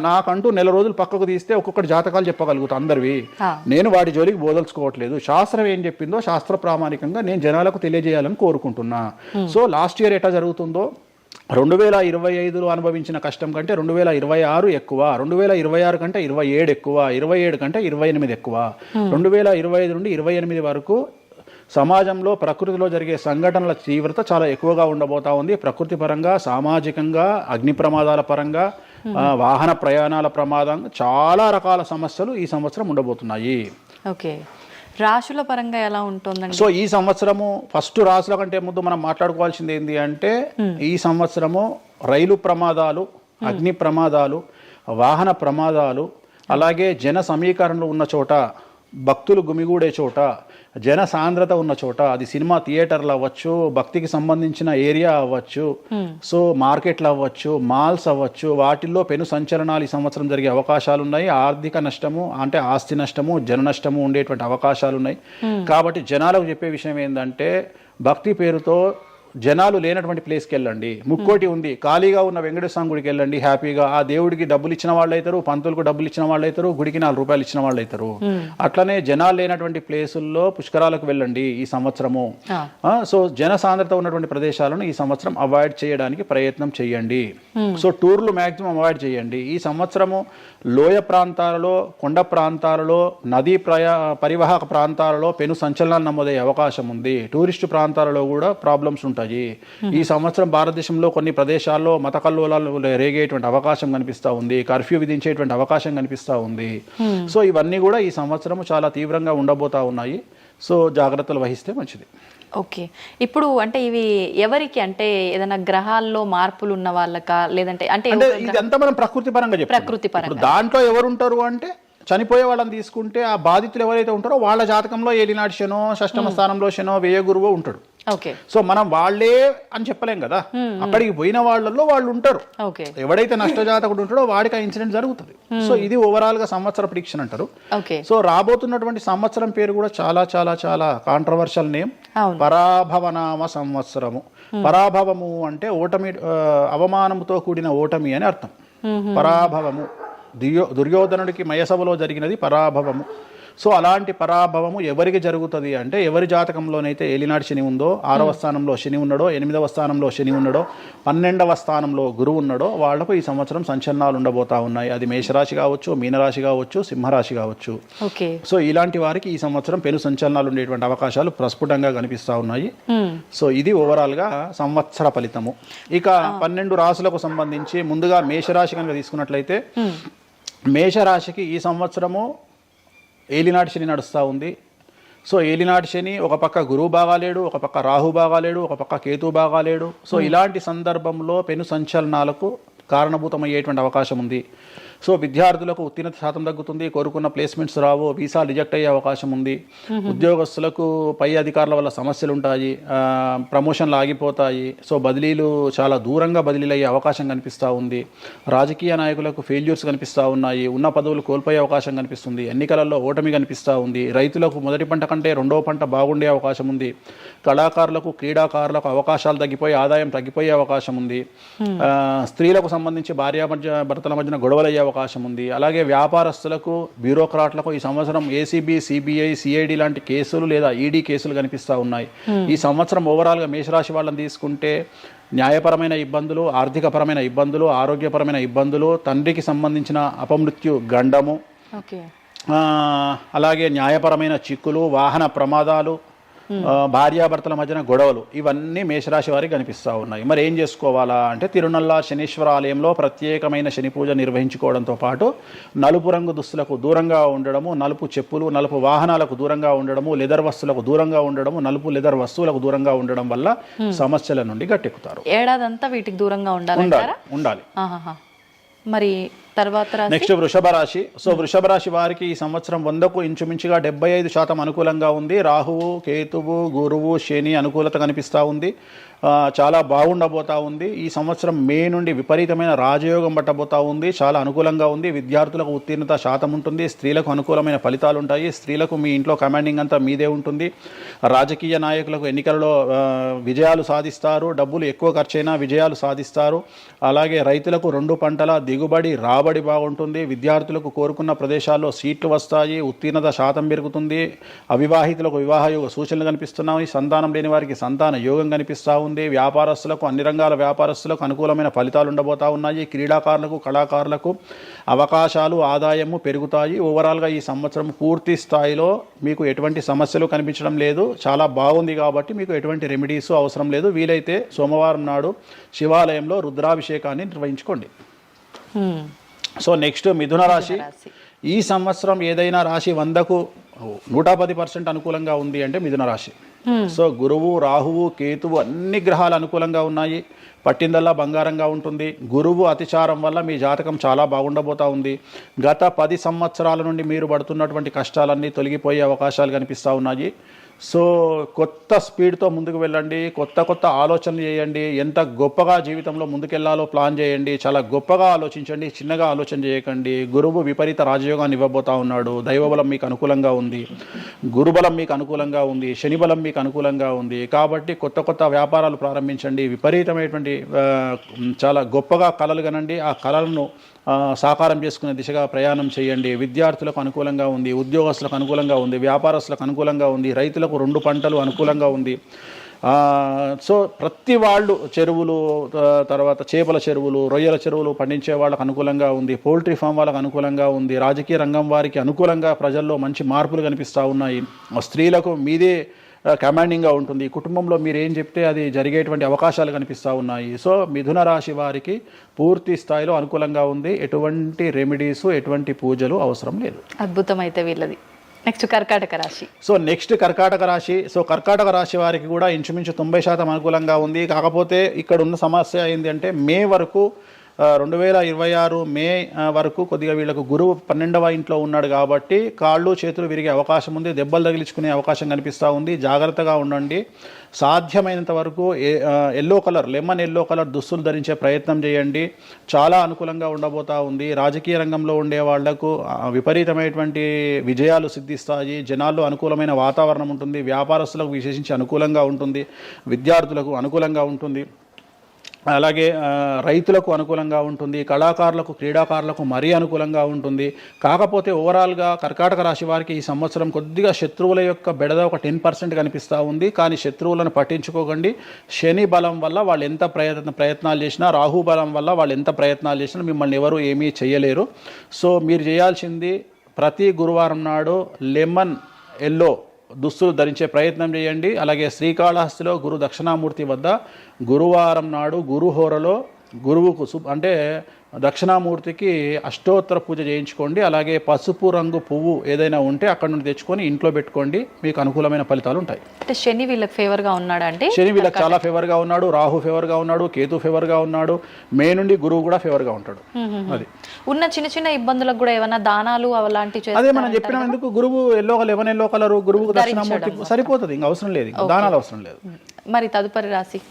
నాకంటూ నెల రోజులు పక్కకు తీస్తే ఒక్కొక్కటి జాతకాలు చెప్పగలుగుతా అందరివి. నేను వాటి జోలికి బోదలుచుకోవట్లేదు. శాస్త్రం ఏం చెప్పిందో శాస్త్ర ప్రామాణికంగా నేను జనాలకు తెలియజేయాలని కోరుకుంటున్నా. సో లాస్ట్ ఇయర్ ఎట్లా జరుగుతుందో 2025లో అనుభవించిన కష్టం కంటే 2026 ఎక్కువ, 2026 కంటే 27 ఎక్కువ, 27 కంటే 28 ఎక్కువ. 2025 నుండి 28 వరకు సమాజంలో ప్రకృతిలో జరిగే సంఘటనల తీవ్రత చాలా ఎక్కువగా ఉండబోతా ఉంది. ప్రకృతి పరంగా, సామాజికంగా, అగ్ని ప్రమాదాల పరంగా, వాహన ప్రయాణాల ప్రమాదం, చాలా రకాల సమస్యలు ఈ సంవత్సరం ఉండబోతున్నాయి. ఓకే. రాశుల పరంగా ఎలా ఉంటుందండి? సో ఈ సంవత్సరము ఫస్ట్ రాశుల కంటే ముందు మనం మాట్లాడుకోవాల్సింది ఏంటి అంటే, ఈ సంవత్సరము రైలు ప్రమాదాలు, అగ్ని ప్రమాదాలు, వాహన ప్రమాదాలు, అలాగే జన సమీకరణలు ఉన్న చోట, భక్తులు గుమిగూడే చోట, జన సాంద్రత ఉన్న చోట, అది సినిమా థియేటర్లు అవ్వచ్చు, భక్తికి సంబంధించిన ఏరియా అవ్వచ్చు, సో మార్కెట్లు అవ్వచ్చు, మాల్స్ అవ్వచ్చు, వాటిల్లో పెను సంచలనాలు ఈ సంవత్సరం జరిగే అవకాశాలు ఉన్నాయి. ఆర్థిక నష్టము అంటే ఆస్తి నష్టము, జన నష్టము ఉండేటువంటి అవకాశాలు ఉన్నాయి. కాబట్టి జనాలకు చెప్పే విషయం ఏంటంటే, భక్తి పేరుతో జనాలు లేనటువంటి ప్లేస్కి వెళ్ళండి. ముక్కోటి ఉంది, ఖాళీగా ఉన్న వెంకటేశ్వర గుడికి వెళ్ళండి హ్యాపీగా. ఆ దేవుడికి డబ్బులు ఇచ్చిన వాళ్ళు అవుతారు, పంతులకు డబ్బులు ఇచ్చిన వాళ్ళు అవుతారు, గుడికి 4 రూపాయలు ఇచ్చిన వాళ్ళు అవుతారు. అట్లనే జనాలు లేనటువంటి ప్లేసుల్లో పుష్కరాలకు వెళ్ళండి ఈ సంవత్సరము. సో జన సాంద్రత ఉన్నటువంటి ప్రదేశాలను ఈ సంవత్సరం అవాయిడ్ చేయడానికి ప్రయత్నం చేయండి. సో టూర్లు మ్యాక్సిమం అవాయిడ్ చేయండి. ఈ సంవత్సరము లోయ ప్రాంతాలలో, కొండ ప్రాంతాలలో, నదీ పరివాహక ప్రాంతాలలో పెను సంచలనాలు నమోదయ్యే అవకాశం ఉంది. టూరిస్టు ప్రాంతాలలో కూడా ప్రాబ్లమ్స్ ఉంటాయి. ఈ సంవత్సరం భారతదేశంలో కొన్ని ప్రదేశాల్లో మత కల్లోలాలు రేగేటువంటి అవకాశం కనిపిస్తూ ఉంది, కర్ఫ్యూ విధించేటువంటి అవకాశం కనిపిస్తూ ఉంది. సో ఇవన్నీ కూడా ఈ సంవత్సరం చాలా తీవ్రంగా ఉండబోతా ఉన్నాయి. సో జాగ్రత్తలు వహిస్తే మంచిది. ఓకే. ఇప్పుడు అంటే ఇవి ఎవరికి, అంటే ఏదైనా గ్రహాల్లో మార్పులు ఉన్న వాళ్ళకా, లేదంటే అంటే ఇదంతా మనం ప్రకృతి పరంగా చెప్పాలి. ప్రకృతి పరంగా దాంట్లో ఎవరు ఉంటారు అంటే, చనిపోయే వాళ్ళని తీసుకుంటే ఆ బాధితులు ఎవరైతే ఉంటారో వాళ్ళ జాతకంలో ఏలినాటి శనో, షష్టమ స్థానంలో శనో, వ్యయ గురువో ఉంటాడు. సో మనం వాళ్ళే అని చెప్పలేం కదా, అక్కడికి పోయిన వాళ్ళల్లో వాళ్ళు ఉంటారు. ఎవడైతే నష్టజాతకుడు ఉంటాడో వాడికి ఆ ఇన్సిడెంట్ జరుగుతుంది. సో ఇది ఓవరాల్ గా సంవత్సర ప్రిడిక్షన్ అంటారు. సో రాబోతున్నటువంటి సంవత్సరం పేరు కూడా చాలా చాలా చాలా కాంట్రవర్షియల్ నేమ్, పరాభవనామ సంవత్సరము. పరాభవము అంటే ఓటమి, అవమానముతో కూడిన ఓటమి అని అర్థం. పరాభవము, దుర్యోధనుడికి మయసభలో జరిగినది పరాభవము. సో అలాంటి పరాభవము ఎవరికి జరుగుతుంది అంటే ఎవరి జాతకంలోనైతే ఏలినాటి శని ఉందో 6వ స్థానంలో శని ఉన్నాడో 8వ స్థానంలో శని ఉన్నాడో 12వ స్థానంలో గురువు ఉన్నాడో వాళ్లకు ఈ సంవత్సరం సంచలనాలు ఉండబోతా ఉన్నాయి. అది మేషరాశి కావచ్చు, మీనరాశి కావచ్చు, సింహరాశి కావచ్చు. సో ఇలాంటి వారికి ఈ సంవత్సరం పెను సంచలనాలు ఉండేటువంటి అవకాశాలు ప్రస్ఫుటంగా కనిపిస్తా ఉన్నాయి. సో ఇది ఓవరాల్ గా సంవత్సర ఫలితము. ఇక 12 రాశులకు సంబంధించి ముందుగా మేషరాశి కనుక తీసుకున్నట్లయితే మేషరాశికి ఈ సంవత్సరము ఏలినాటి శని నడుస్తూ ఉంది. సో ఏలినాటి శని ఒక పక్క గురువు బాగాలేడు, ఒక పక్క రాహు బాగాలేడు, ఒక పక్క కేతు బాగాలేడు. సో ఇలాంటి సందర్భంలో పెను సంచలనాలకు కారణభూతమయ్యేటువంటి అవకాశం ఉంది. సో విద్యార్థులకు ఉత్తీర్ణత శాతం తగ్గుతుంది, కోరుకున్న ప్లేస్మెంట్స్ రావు, వీసా రిజెక్ట్ అయ్యే అవకాశం ఉంది. ఉద్యోగస్తులకు పై అధికారుల వల్ల సమస్యలు ఉంటాయి, ప్రమోషన్లు ఆగిపోతాయి. సో బదిలీలు చాలా దూరంగా బదిలీలు అయ్యే అవకాశం కనిపిస్తూ ఉంది. రాజకీయ నాయకులకు ఫెయిల్యూర్స్ కనిపిస్తూ ఉన్నాయి, ఉన్న పదవులు కోల్పోయే అవకాశం కనిపిస్తుంది, ఎన్నికలలో ఓటమి కనిపిస్తూ ఉంది. రైతులకు మొదటి పంట కంటే రెండవ పంట బాగుండే అవకాశం ఉంది. కళాకారులకు క్రీడాకారులకు అవకాశాలు తగ్గిపోయి ఆదాయం తగ్గిపోయే అవకాశం ఉంది. స్త్రీలకు సంబంధించి భర్తల మధ్యన గొడవలు అయ్యే అవకాశం ఉంది. అలాగే వ్యాపారస్తులకు బ్యూరోక్రాట్లకు ఈ సంవత్సరం ఏసీబీ, సిబిఐ, సిఐడి లాంటి కేసులు లేదా ఈడీ కేసులు కనిపిస్తూ ఉన్నాయి. ఈ సంవత్సరం ఓవరాల్గా మేషరాశి వాళ్ళని తీసుకుంటే న్యాయపరమైన ఇబ్బందులు, ఆర్థికపరమైన ఇబ్బందులు, ఆరోగ్యపరమైన ఇబ్బందులు, తండ్రికి సంబంధించిన అపమృత్యు గండము, అలాగే న్యాయపరమైన చిక్కులు, వాహన ప్రమాదాలు, భార్యాభర్తల మధ్యన గొడవలు, ఇవన్నీ మేషరాశి వారికి కనిపిస్తూ ఉన్నాయి. మరి ఏం చేసుకోవాలా అంటే తిరునల్లా శనీశ్వర ఆలయంలో ప్రత్యేకమైన శని పూజ నిర్వహించుకోవడంతో పాటు నలుపు రంగు దుస్తులకు దూరంగా ఉండడము, నలుపు చెప్పులు, నలుపు వాహనాలకు దూరంగా ఉండడము, లెదర్ వస్తువులకు దూరంగా ఉండడము, నలుపు లెదర్ వస్తువులకు దూరంగా ఉండడం వల్ల సమస్యల నుండి గట్టెక్కుతారు. ఏడాదంతా వీటికి దూరంగా ఉండాలి. మరి తర్వాత నెక్స్ట్ వృషభ రాశి. సో వృషభ రాశి వారికి ఈ సంవత్సరం 100కు ఇంచుమించుగా 75% అనుకూలంగా ఉంది. రాహువు, కేతువు, గురువు, శని అనుకూలత కనిపిస్తూ ఉంది. చాలా బాగుండబోతా ఉంది. ఈ సంవత్సరం మే నుండి విపరీతమైన రాజయోగం పట్టబోతా ఉంది. చాలా అనుకూలంగా ఉంది. విద్యార్థులకు ఉత్తీర్ణత శాతం ఉంటుంది. స్త్రీలకు అనుకూలమైన ఫలితాలు ఉంటాయి. స్త్రీలకు మీ ఇంట్లో కమాండింగ్ అంతా మీదే ఉంటుంది. రాజకీయ నాయకులకు ఎన్నికలలో విజయాలు సాధిస్తారు. డబ్బులు ఎక్కువ ఖర్చైనా విజయాలు సాధిస్తారు. అలాగే రైతులకు 2 పంటల దిగుబడి రాబడి బాగుంటుంది. విద్యార్థులకు కోరుకున్న ప్రదేశాల్లో సీట్లు వస్తాయి. ఉత్తీర్ణత శాతం పెరుగుతుంది. అవివాహితులకు వివాహ యోగ సూచనలు కనిపిస్తున్నాయి. సంతానం లేని వారికి సంతాన యోగం కనిపిస్తూ ఉంది. వ్యాపారస్తులకు అన్ని రంగాల వ్యాపారస్తులకు అనుకూలమైన ఫలితాలు ఉండబోతా ఉన్నాయి. క్రీడాకారులకు, కళాకారులకు అవకాశాలు, ఆదాయము పెరుగుతాయి. ఓవరాల్గా ఈ సంవత్సరం పూర్తి స్థాయిలో మీకు ఎటువంటి సమస్యలు కనిపించడం లేదు. చాలా బాగుంది కాబట్టి మీకు ఎటువంటి రెమెడీస్ అవసరం లేదు. వీలైతే సోమవారం నాడు శివాలయంలో రుద్రాభిషేకాన్ని నిర్వహించుకోండి. సో నెక్స్ట్ మిథున రాశి. ఈ సంవత్సరం ఏదైనా రాశి 100కు 110% అనుకూలంగా ఉంది అంటే మిథున రాశి. సో గురువు, రాహువు, కేతువు అన్ని గ్రహాలు అనుకూలంగా ఉన్నాయి. పట్టిందల్లా బంగారంగా ఉంటుంది. గురువు అతిచారం వల్ల మీ జాతకం చాలా బాగుండబోతా ఉంది. గత 10 సంవత్సరాల నుండి మీరు పడుతున్నటువంటి కష్టాలన్నీ తొలగిపోయే అవకాశాలు కనిపిస్తూ ఉన్నాయి. సో కొత్త స్పీడ్తో ముందుకు వెళ్ళండి. కొత్త ఆలోచనలు చేయండి. ఎంత గొప్పగా జీవితంలో ముందుకెళ్లాలో ప్లాన్ చేయండి. చాలా గొప్పగా ఆలోచించండి. చిన్నగా ఆలోచన చేయకండి. గురువు విపరీత రాజయోగాన్ని ఇవ్వబోతా ఉన్నాడు. దైవబలం మీకు అనుకూలంగా ఉంది. గురుబలం మీకు అనుకూలంగా ఉంది. శనిబలం మీకు అనుకూలంగా ఉంది. కాబట్టి కొత్త వ్యాపారాలు ప్రారంభించండి. విపరీతమైనటువంటి చాలా గొప్పగా కలలు కనండి. ఆ కళలను సాకారం చేసుకునే దిశగా ప్రయాణం చేయండి. విద్యార్థులకు అనుకూలంగా ఉంది. ఉద్యోగస్తులకు అనుకూలంగా ఉంది. వ్యాపారస్తులకు అనుకూలంగా ఉంది. రైతులకు 2 పంటలు అనుకూలంగా ఉంది. సో ప్రతి వాళ్ళు చెరువులు, తర్వాత చేపల చెరువులు, రొయ్యల చెరువులు పండించే వాళ్ళకు అనుకూలంగా ఉంది. పౌల్ట్రీ ఫామ్ వాళ్ళకు అనుకూలంగా ఉంది. రాజకీయ రంగం వారికి అనుకూలంగా ప్రజల్లో మంచి మార్పులు కనిపిస్తూ ఉన్నాయి. స్త్రీలకు మీదే కమాండింగ్గా ఉంటుంది. కుటుంబంలో మీరు ఏం చెప్తే అది జరిగేటువంటి అవకాశాలు కనిపిస్తూ ఉన్నాయి. సో మిథున రాశి వారికి పూర్తి స్థాయిలో అనుకూలంగా ఉంది. ఎటువంటి రెమెడీస్, ఎటువంటి పూజలు అవసరం లేదు. అద్భుతం అయితే వీళ్ళది. నెక్స్ట్ కర్కాటక రాశి. సో నెక్స్ట్ కర్కాటక రాశి. సో కర్కాటక రాశి వారికి కూడా ఇంచుమించు 90% అనుకూలంగా ఉంది. కాకపోతే ఇక్కడ ఉన్న సమస్య ఏంటి అంటే మే వరకు 2026 మే వరకు కొద్దిగా వీళ్ళకు గురువు 12వ ఇంట్లో ఉన్నాడు కాబట్టి కాళ్ళు చేతులు విరిగే అవకాశం ఉంది. దెబ్బలు తగిలించుకునే అవకాశం కనిపిస్తూ ఉంది. జాగ్రత్తగా ఉండండి. సాధ్యమైనంత వరకు లెమన్ ఎల్లో కలర్ దుస్తులు ధరించే ప్రయత్నం చేయండి. చాలా అనుకూలంగా ఉండబోతా ఉంది. రాజకీయ రంగంలో ఉండే వాళ్లకు విపరీతమైనటువంటి విజయాలు సిద్ధిస్తాయి. జనాల్లో అనుకూలమైన వాతావరణం ఉంటుంది. వ్యాపారస్తులకు విశేషించి అనుకూలంగా ఉంటుంది. విద్యార్థులకు అనుకూలంగా ఉంటుంది. అలాగే రైతులకు అనుకూలంగా ఉంటుంది, కళాకారులకు క్రీడాకారులకు మరీ అనుకూలంగా ఉంటుంది. కాకపోతే ఓవరాల్గా కర్కాటక రాశి వారికి ఈ సంవత్సరం కొద్దిగా శత్రువుల యొక్క బెడద ఒక 10% కనిపిస్తూ ఉంది. కానీ శత్రువులను పట్టించుకోకండి. శని బలం వల్ల వాళ్ళు ఎంత ప్రయత్నాలు చేసినా, రాహు బలం వల్ల వాళ్ళు ఎంత ప్రయత్నాలు చేసినా మిమ్మల్ని ఎవరు ఏమీ చేయలేరు. సో మీరు చేయాల్సింది ప్రతి గురువారం నాడు లెమన్ ఎల్లో దుస్తులు ధరించే ప్రయత్నం చేయండి. అలాగే శ్రీకాళహస్తిలో గురు దక్షిణామూర్తి వద్ద గురువారం నాడు గురుహోరలో గురువుకు అంటే దక్షిణామూర్తికి అష్టోత్తర పూజ చేయించుకోండి. అలాగే పసుపు రంగు పువ్వు ఏదైనా ఉంటే అక్కడ నుండి తెచ్చుకొని ఇంట్లో పెట్టుకోండి, మీకు అనుకూలమైన ఫలితాలు ఉంటాయి. అంటే శని వీళ్ళకి ఫేవర్గా ఉన్నాడు అంటే శని వీళ్ళకి చాలా ఫేవర్గా ఉన్నాడు, రాహు ఫేవర్గా ఉన్నాడు, కేతు ఫేవర్గా ఉన్నాడు, మే నుండి గురువు కూడా ఫేవర్గా ఉంటాడు. అది ఉన్న చిన్న చిన్న ఇబ్బందులకు కూడా ఏమైనా దానాలు అలాంటివి అదే మనం చెప్పిన ఎందుకు గురువు లెమన్ ఎల్లో కలర్ గురువుకు దక్షిణామూర్తి సరిపోతుంది, ఇంకా అవసరం లేదు, దానాలు అవసరం లేదు. మరి తదుపరి రాశి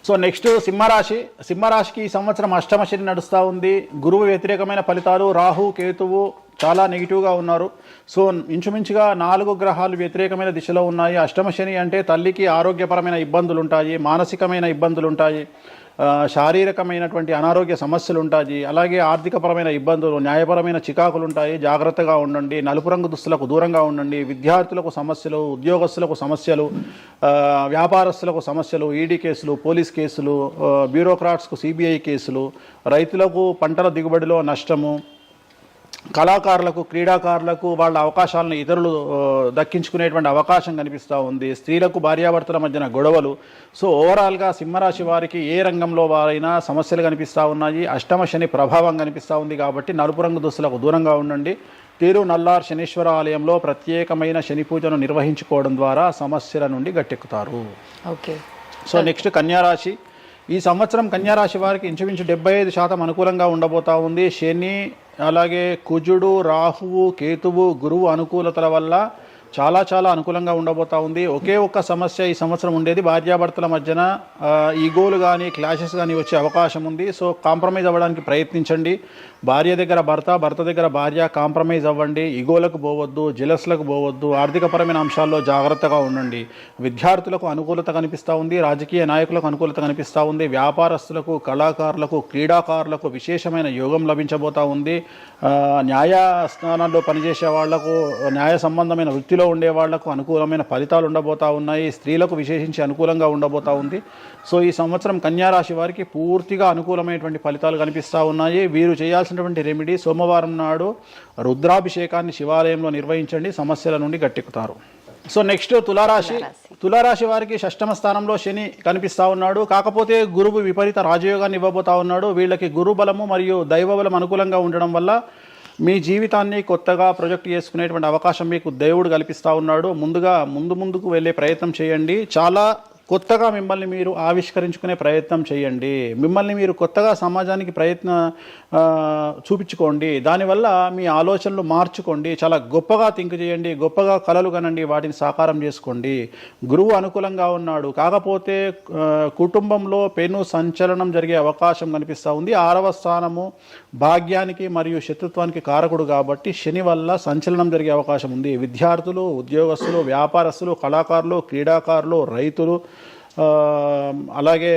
సో నెక్స్ట్ సింహరాశి. సింహరాశికి ఈ సంవత్సరం అష్టమ శని నడుస్తూ ఉంది. గురువు వ్యతిరేకమైన ఫలితాలు, రాహు కేతువు చాలా నెగిటివ్గా ఉన్నారు. సో ఇంచుమించుగా 4 గ్రహాలు వ్యతిరేకమైన దిశలో ఉన్నాయి. అష్టమ శని అంటే తల్లికి ఆరోగ్యపరమైన ఇబ్బందులు ఉంటాయి, మానసికమైన ఇబ్బందులు ఉంటాయి, శారీరకమైనటువంటి అనారోగ్య సమస్యలు ఉంటాయి, అలాగే ఆర్థికపరమైన ఇబ్బందులు, న్యాయపరమైన చికాకులు ఉంటాయి. జాగ్రత్తగా ఉండండి. నలుపు రంగు దుస్తులకు దూరంగా ఉండండి. విద్యార్థులకు సమస్యలు, ఉద్యోగస్తులకు సమస్యలు, వ్యాపారస్తులకు సమస్యలు, ఈడీ కేసులు, పోలీస్ కేసులు, బ్యూరోక్రాట్స్కు సిబిఐ కేసులు, రైతులకు పంటల దిగుబడిలో నష్టము, కళాకారులకు క్రీడాకారులకు వాళ్ళ అవకాశాలను ఇతరులు దక్కించుకునేటువంటి అవకాశం కనిపిస్తూ ఉంది. స్త్రీలకు భార్యాభర్తల మధ్యన గొడవలు. సో ఓవరాల్గా సింహరాశి వారికి ఏ రంగంలో వారైనా సమస్యలు కనిపిస్తూ ఉన్నాయి. అష్టమ శని ప్రభావం కనిపిస్తూ ఉంది కాబట్టి నలుపు రంగు దుస్తులకు దూరంగా ఉండండి. తిరు నల్లార్ శనీశ్వర ఆలయంలో ప్రత్యేకమైన శని పూజను నిర్వహించుకోవడం ద్వారా సమస్యల నుండి గట్టెక్కుతారు. ఓకే. సో నెక్స్ట్ కన్యారాశి. ఈ సంవత్సరం కన్యారాశి వారికి ఇంచుమించు 75% అనుకూలంగా ఉండబోతా ఉంది. శని అలాగే కుజుడు, రాహువు, కేతువు, గురువు అనుకూలతల వల్ల చాలా చాలా అనుకూలంగా ఉండబోతా ఉంది. ఒకే ఒక్క సమస్య ఈ సంవత్సరం ఉండేది, భార్యాభర్తల మధ్యన ఈగోలు కానీ క్లాషెస్ కానీ వచ్చే అవకాశం ఉంది. సో కాంప్రమైజ్ అవ్వడానికి ప్రయత్నించండి. భార్య దగ్గర భర్త, భర్త దగ్గర భార్య కాంప్రమైజ్ అవ్వండి. ఈగోలకు పోవద్దు, జెలస్లకు పోవద్దు. ఆర్థికపరమైన అంశాల్లో జాగ్రత్తగా ఉండండి. విద్యార్థులకు అనుకూలత కనిపిస్తూ ఉంది, రాజకీయ నాయకులకు అనుకూలత కనిపిస్తూ ఉంది, వ్యాపారస్తులకు, కళాకారులకు, క్రీడాకారులకు విశేషమైన యోగం లభించబోతూ ఉంది. న్యాయస్థానాల్లో పనిచేసే వాళ్లకు, న్యాయ సంబంధమైన వృత్తిలో ఉండే వాళ్లకు అనుకూలమైన ఫలితాలు ఉండబోతా ఉన్నాయి. స్త్రీలకు విశేషించి అనుకూలంగా ఉండబోతా ఉంది. సో ఈ సంవత్సరం కన్యారాశి వారికి పూర్తిగా అనుకూలమైనటువంటి ఫలితాలు కనిపిస్తూ ఉన్నాయి. వీరు చేయాల్సినటువంటి రెమెడీ సోమవారం నాడు రుద్రాభిషేకాన్ని శివాలయంలో నిర్వహించండి, సమస్యల నుండి గట్టెక్కుతారు. సో నెక్స్ట్ తులారాశి. తులారాశి వారికి షష్టమ స్థానంలో శని కనిపిస్తూ ఉన్నాడు. కాకపోతే గురువు విపరీత రాజయోగాన్ని ఇవ్వబోతా ఉన్నాడు. వీళ్ళకి గురు బలము మరియు దైవ బలం అనుకూలంగా ఉండడం వల్ల మీ జీవితాన్ని కొత్తగా ప్రొజెక్ట్ చేసుకునేటువంటి అవకాశం మీకు దేవుడు కల్పిస్తూ ఉన్నాడు. ముందుకు వెళ్ళే ప్రయత్నం చేయండి. చాలా కొత్తగా మిమ్మల్ని మీరు ఆవిష్కరించుకునే ప్రయత్నం చేయండి. మిమ్మల్ని మీరు కొత్తగా సమాజానికి చూపించుకోండి. దానివల్ల మీ ఆలోచనలు మార్చుకోండి. చాలా గొప్పగా థింక్ చేయండి, గొప్పగా కలలు కనండి, వాటిని సాకారం చేసుకోండి. గురువు అనుకూలంగా ఉన్నాడు. కాకపోతే కుటుంబంలో పెను సంచలనం జరిగే అవకాశం కనిపిస్తూ ఉంది. 6వ స్థానము భాగ్యానికి మరియు శత్రుత్వానికి కారకుడు కాబట్టి శని వల్ల సంచలనం జరిగే అవకాశం ఉంది. విద్యార్థులు, ఉద్యోగస్తులు, వ్యాపారస్తులు, కళాకారులు, క్రీడాకారులు, రైతులు, అలాగే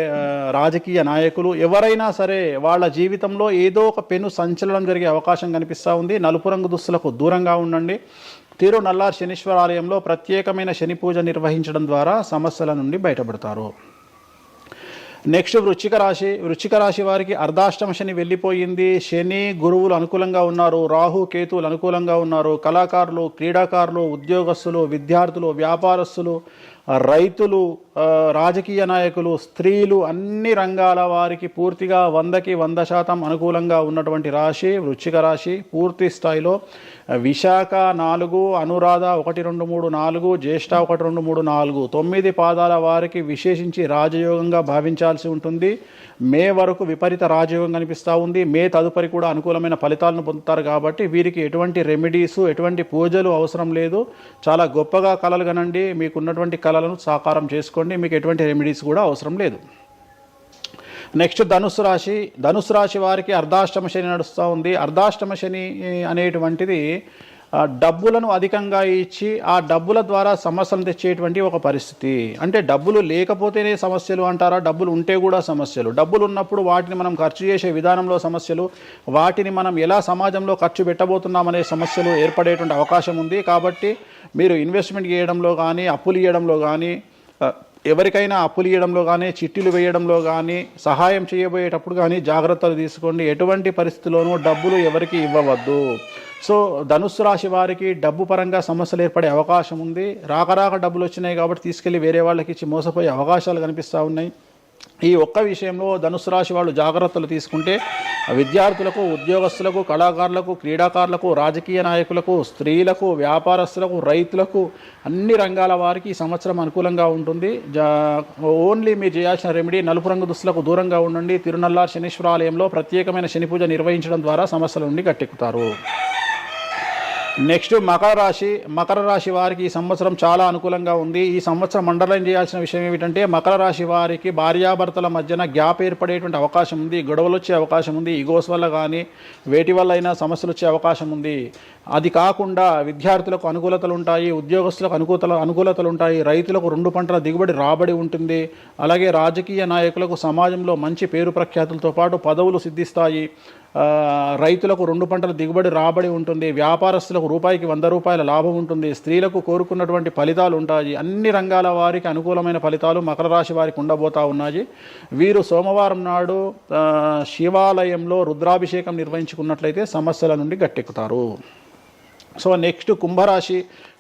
రాజకీయ నాయకులు ఎవరైనా సరే వాళ్ళ జీవితంలో ఏదో ఒక పెను సంచలనం జరిగే అవకాశం కనిపిస్తూ ఉంది. నలుపు రంగు దుస్తులకు దూరంగా ఉండండి. తిరు నల్లార్ శనీశ్వర ఆలయంలో ప్రత్యేకమైన శని పూజ నిర్వహించడం ద్వారా సమస్యల నుండి బయటపడతారు. నెక్స్ట్ వృశ్చిక రాశి. వృశ్చిక రాశి వారికి అర్ధాష్టమ శని వెళ్ళిపోయింది. శని గురువులు అనుకూలంగా ఉన్నారు, రాహు కేతువులు అనుకూలంగా ఉన్నారు. కళాకారులు, క్రీడాకారులు, ఉద్యోగస్తులు, విద్యార్థులు, వ్యాపారస్తులు, రైతులు, రాజకీయ నాయకులు, స్త్రీలు, అన్ని రంగాల వారికి పూర్తిగా 100కి 100% అనుకూలంగా ఉన్నటువంటి రాశి వృశ్చిక రాశి. పూర్తి స్థాయిలో విశాఖ 4, అనురాధ 1, 2, 3, 4, జ్యేష్ఠ 1, 2, 3, 4, 9 పాదాల వారికి విశేషించి రాజయోగంగా భావించాల్సి ఉంటుంది. మే వరకు విపరీత రాజయోగం కనిపిస్తూ ఉంది. మే తదుపరి కూడా అనుకూలమైన ఫలితాలను పొందుతారు కాబట్టి వీరికి ఎటువంటి రెమెడీస్, ఎటువంటి పూజలు అవసరం లేదు. చాలా గొప్పగా కలలు కనండి. మీకున్నటువంటి కళలను సాకారం చేసుకోండి. మీకు ఎటువంటి రెమెడీస్ కూడా అవసరం లేదు. నెక్స్ట్ ధనుస్సు రాశి. ధనుస్సు రాశి వారికి అర్ధాష్టమ శని నడుస్తూ ఉంది. అర్ధాష్టమ శని అనేటువంటిది డబ్బులను అధికంగా ఇచ్చి ఆ డబ్బుల ద్వారా సమస్యలు తెచ్చేటువంటి ఒక పరిస్థితి. అంటే డబ్బులు లేకపోతేనే సమస్యలు అంటారా? డబ్బులు ఉంటే కూడా సమస్యలు. డబ్బులు ఉన్నప్పుడు వాటిని మనం ఖర్చు చేసే విధానంలో సమస్యలు, వాటిని మనం ఎలా సమాజంలో ఖర్చు పెట్టబోతున్నామనే సమస్యలు ఏర్పడేటువంటి అవకాశం ఉంది. కాబట్టి మీరు ఇన్వెస్ట్మెంట్ చేయడంలో కానీ, అప్పులు ఇవ్వడంలో కానీ, ఎవరికైనా అప్పులు ఇవ్వడంలో కానీ, చిట్టీలు వేయడంలో కానీ, సహాయం చేయబోయేటప్పుడు కానీ జాగ్రత్తలు తీసుకోండి. ఎటువంటి పరిస్థితుల్లోనూ డబ్బులు ఎవరికి ఇవ్వవద్దు. సో ధనుస్సు రాశి వారికి డబ్బు పరంగా సమస్యలు ఏర్పడే అవకాశం ఉంది. రాక డబ్బులు వచ్చినాయి కాబట్టి తీసుకెళ్ళి వేరే వాళ్ళకి ఇచ్చి మోసపోయే అవకాశాలు కనిపిస్తూ ఉన్నాయి. ఈ ఒక్క విషయంలో ధనుస్సు రాశి వాళ్ళు జాగ్రత్తలు తీసుకుంటే విద్యార్థులకు, ఉద్యోగస్తులకు, కళాకారులకు, క్రీడాకారులకు, రాజకీయ నాయకులకు, స్త్రీలకు, వ్యాపారస్తులకు, రైతులకు, అన్ని రంగాల వారికి ఈ సంవత్సరం అనుకూలంగా ఉంటుంది. ఓన్లీ మీరు చేయాల్సిన రెమెడీ నలుపు రంగు దుస్తులకు దూరంగా ఉండండి. తిరునల్లార్ శనీశ్వర ఆలయంలో ప్రత్యేకమైన శని పూజ నిర్వహించడం ద్వారా సమస్యల నుండి గట్టెక్కుతారు. నెక్స్ట్ మకర రాశి వారికి ఈ సంవత్సరం చాలా అనుకూలంగా ఉంది. ఈ సంవత్సరం అండర్లైన్ చేయాల్సిన విషయం ఏమిటంటే మకర రాశి వారికి భార్యాభర్తల మధ్యన గ్యాప్ ఏర్పడేటువంటి అవకాశం ఉంది. గొడవలు వచ్చే అవకాశం ఉంది. ఈగోస్ వల్ల కానీ వేటి వల్ల అయినా సమస్యలు వచ్చే అవకాశం ఉంది. అది కాకుండా విద్యార్థులకు అనుకూలతలు ఉంటాయి, ఉద్యోగస్తులకు అనుకూలతలు ఉంటాయి, రైతులకు 2 పంటల దిగుబడి రాబడి ఉంటుంది. అలాగే రాజకీయ నాయకులకు సమాజంలో మంచి పేరు ప్రఖ్యాతులతో పాటు పదవులు సిద్ధిస్తాయి. రైతులకు 2 పంటల దిగుబడి రాబడి ఉంటుంది. వ్యాపారస్తులకు రూపాయికి 100 రూపాయల లాభం ఉంటుంది. స్త్రీలకు కోరుకున్నటువంటి ఫలితాలు ఉంటాయి. అన్ని రంగాల వారికి అనుకూలమైన ఫలితాలు మకర రాశి వారికి ఉండబోతా ఉన్నాయి. వీరు సోమవారం నాడు శివాలయంలో రుద్రాభిషేకం నిర్వహించుకున్నట్లయితే సమస్యల నుండి గట్టెక్కుతారు. సో నెక్స్ట్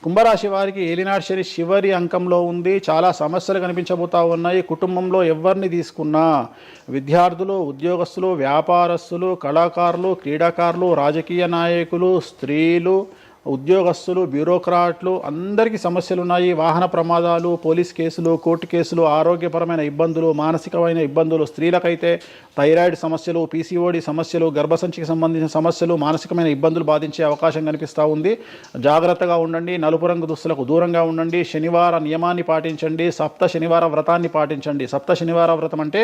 కుంభరాశి వారికి ఏలినాటి శని చివరి అంకంలో ఉంది. చాలా సమస్యలు కనిపించబోతా ఉన్నాయి. కుటుంబంలో ఎవరిని తీసుకున్నా విద్యార్థులు, ఉద్యోగస్తులు, వ్యాపారస్తులు, కళాకారులు, క్రీడాకారులు, రాజకీయ నాయకులు, స్త్రీలు, ఉద్యోగస్తులు, బ్యూరోక్రాట్లు అందరికీ సమస్యలు ఉన్నాయి. వాహన ప్రమాదాలు, పోలీస్ కేసులు, కోర్టు కేసులు, ఆరోగ్యపరమైన ఇబ్బందులు, మానసికమైన ఇబ్బందులు, స్త్రీలకైతే థైరాయిడ్ సమస్యలు, పీసీఓడి సమస్యలు, గర్భసంచికి సంబంధించిన సమస్యలు, మానసికమైన ఇబ్బందులు బాధించే అవకాశం కనిపిస్తూ ఉంది. జాగ్రత్తగా ఉండండి. నలుపు రంగు దుస్తులకు దూరంగా ఉండండి. శనివార నియమాన్ని పాటించండి. సప్త శనివార వ్రతాన్ని పాటించండి. సప్త శనివార వ్రతం అంటే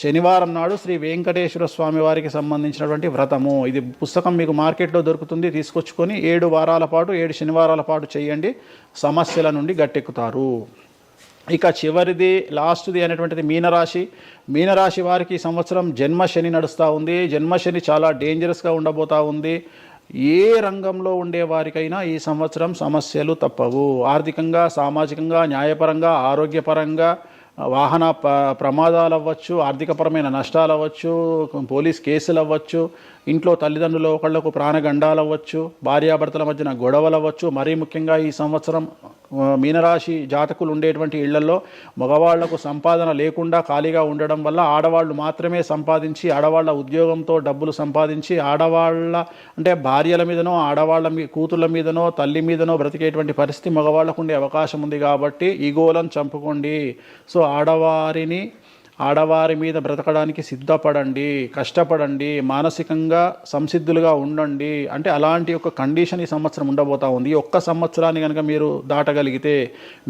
శనివారం నాడు శ్రీ వెంకటేశ్వర స్వామి వారికి సంబంధించినటువంటి వ్రతము. ఇది పుస్తకం మీకు మార్కెట్లో దొరుకుతుంది. తీసుకొచ్చుకొని 7 వారాల పాటు 7 శనివారాల పాటు చేయండి. సమస్యల నుండి గట్టెక్కుతారు. ఇక చివరిది లాస్ట్ది అనేటువంటిది మీనరాశి వారికి ఈ సంవత్సరం జన్మశని నడుస్తూ ఉంది. జన్మశని చాలా డేంజరస్గా ఉండబోతూ ఉంది. ఏ రంగంలో ఉండే వారికైనా ఈ సంవత్సరం సమస్యలు తప్పవు. ఆర్థికంగా, సామాజికంగా, న్యాయపరంగా, ఆరోగ్యపరంగా, వాహన ప్రమాదాలు అవ్వచ్చు, ఆర్థికపరమైన నష్టాలు అవ్వచ్చు, పోలీస్ కేసులు అవ్వచ్చు, ఇంట్లో తల్లిదండ్రులు ఒకళ్లకు ప్రాణగండాలు అవ్వచ్చు, భార్యాభర్తల మధ్యన గొడవలు అవ్వచ్చు. మరీ ముఖ్యంగా ఈ సంవత్సరం మీనరాశి జాతకులు ఉండేటువంటి ఇళ్లలో మగవాళ్లకు సంపాదన లేకుండా ఖాళీగా ఉండడం వల్ల ఆడవాళ్లు మాత్రమే సంపాదించి, ఆడవాళ్ల ఉద్యోగంతో డబ్బులు సంపాదించి, ఆడవాళ్ల అంటే భార్యల మీదనో, ఆడవాళ్ల కూతుళ్ళ మీదనో, తల్లి మీదనో బ్రతికేటువంటి పరిస్థితి మగవాళ్లకు ఉండే అవకాశం ఉంది. కాబట్టి ఈగోలను చంపుకోండి. సో ఆడవారి మీద బ్రతకడానికి సిద్ధపడండి, కష్టపడండి, మానసికంగా సంసిద్ధులుగా ఉండండి. అంటే అలాంటి ఒక కండిషన్ ఈ సంవత్సరం ఉండబోతా ఉంది. ఈ ఒక్క సంవత్సరాన్ని కనుక మీరు దాటగలిగితే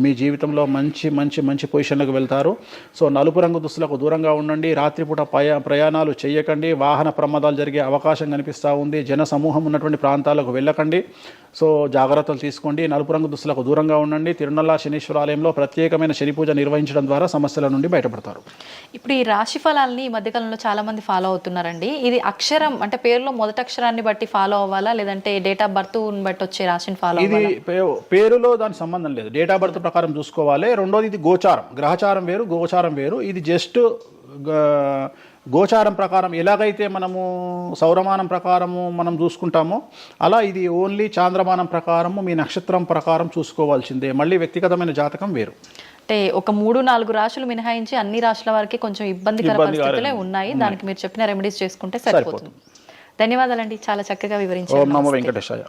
మీ జీవితంలో మంచి మంచి మంచి పొజిషన్లకు వెళ్తారు. సో నలుపు రంగు దుస్తులకు దూరంగా ఉండండి. రాత్రిపూట ప్రయాణాలు చేయకండి. వాహన ప్రమాదాలు జరిగే అవకాశం కనిపిస్తూ ఉంది. జన సమూహం ఉన్నటువంటి ప్రాంతాలకు వెళ్ళకండి. సో జాగ్రత్తలు తీసుకోండి. నలుపు రంగు దుస్తులకు దూరంగా ఉండండి. తిరునల్లార్ శనీశ్వర ఆలయంలో ప్రత్యేకమైన శని పూజ నిర్వహించడం ద్వారా సమస్యల నుండి బయటపడతారు. ఇప్పుడు ఈ రాశి ఫలాల్ని ఈ మధ్యకాలంలో చాలా మంది ఫాలో అవుతున్నారండి. ఇది అక్షరం అంటే పేరులో మొదటి అక్షరాన్ని బట్టి ఫాలో అవ్వాలా, లేదంటే డేట్ ఆఫ్ బర్త్ బట్టి వచ్చే రాశిని ఫాలో అవ్వాలా? ఇది పేరులో దాని సంబంధం లేదు. డేట్ ఆఫ్ బర్త్ ప్రకారం చూసుకోవాలి. రెండోది ఇది గోచారం, గ్రహచారం వేరు, గోచారం వేరు. ఇది జస్ట్ గోచారం ప్రకారం ఎలాగైతే మనము సౌరమానం ప్రకారము మనం చూసుకుంటామో అలా ఇది ఓన్లీ చాంద్రమానం ప్రకారము మీ నక్షత్రం ప్రకారం చూసుకోవాల్సిందే. మళ్ళీ వ్యక్తిగతమైన జాతకం వేరు. అంటే ఒక 3-4 రాశులు మినహాయించి అన్ని రాశుల వారికి కొంచెం ఇబ్బందికర పరిస్థితులే ఉన్నాయి. దానికి మీరు చెప్పిన రెమెడీస్ చేసుకుంటే సరిపోతుంది. ధన్యవాదాలండి, చాలా చక్కగా వివరించారు. ఓం నమో వెంకటేశాయ.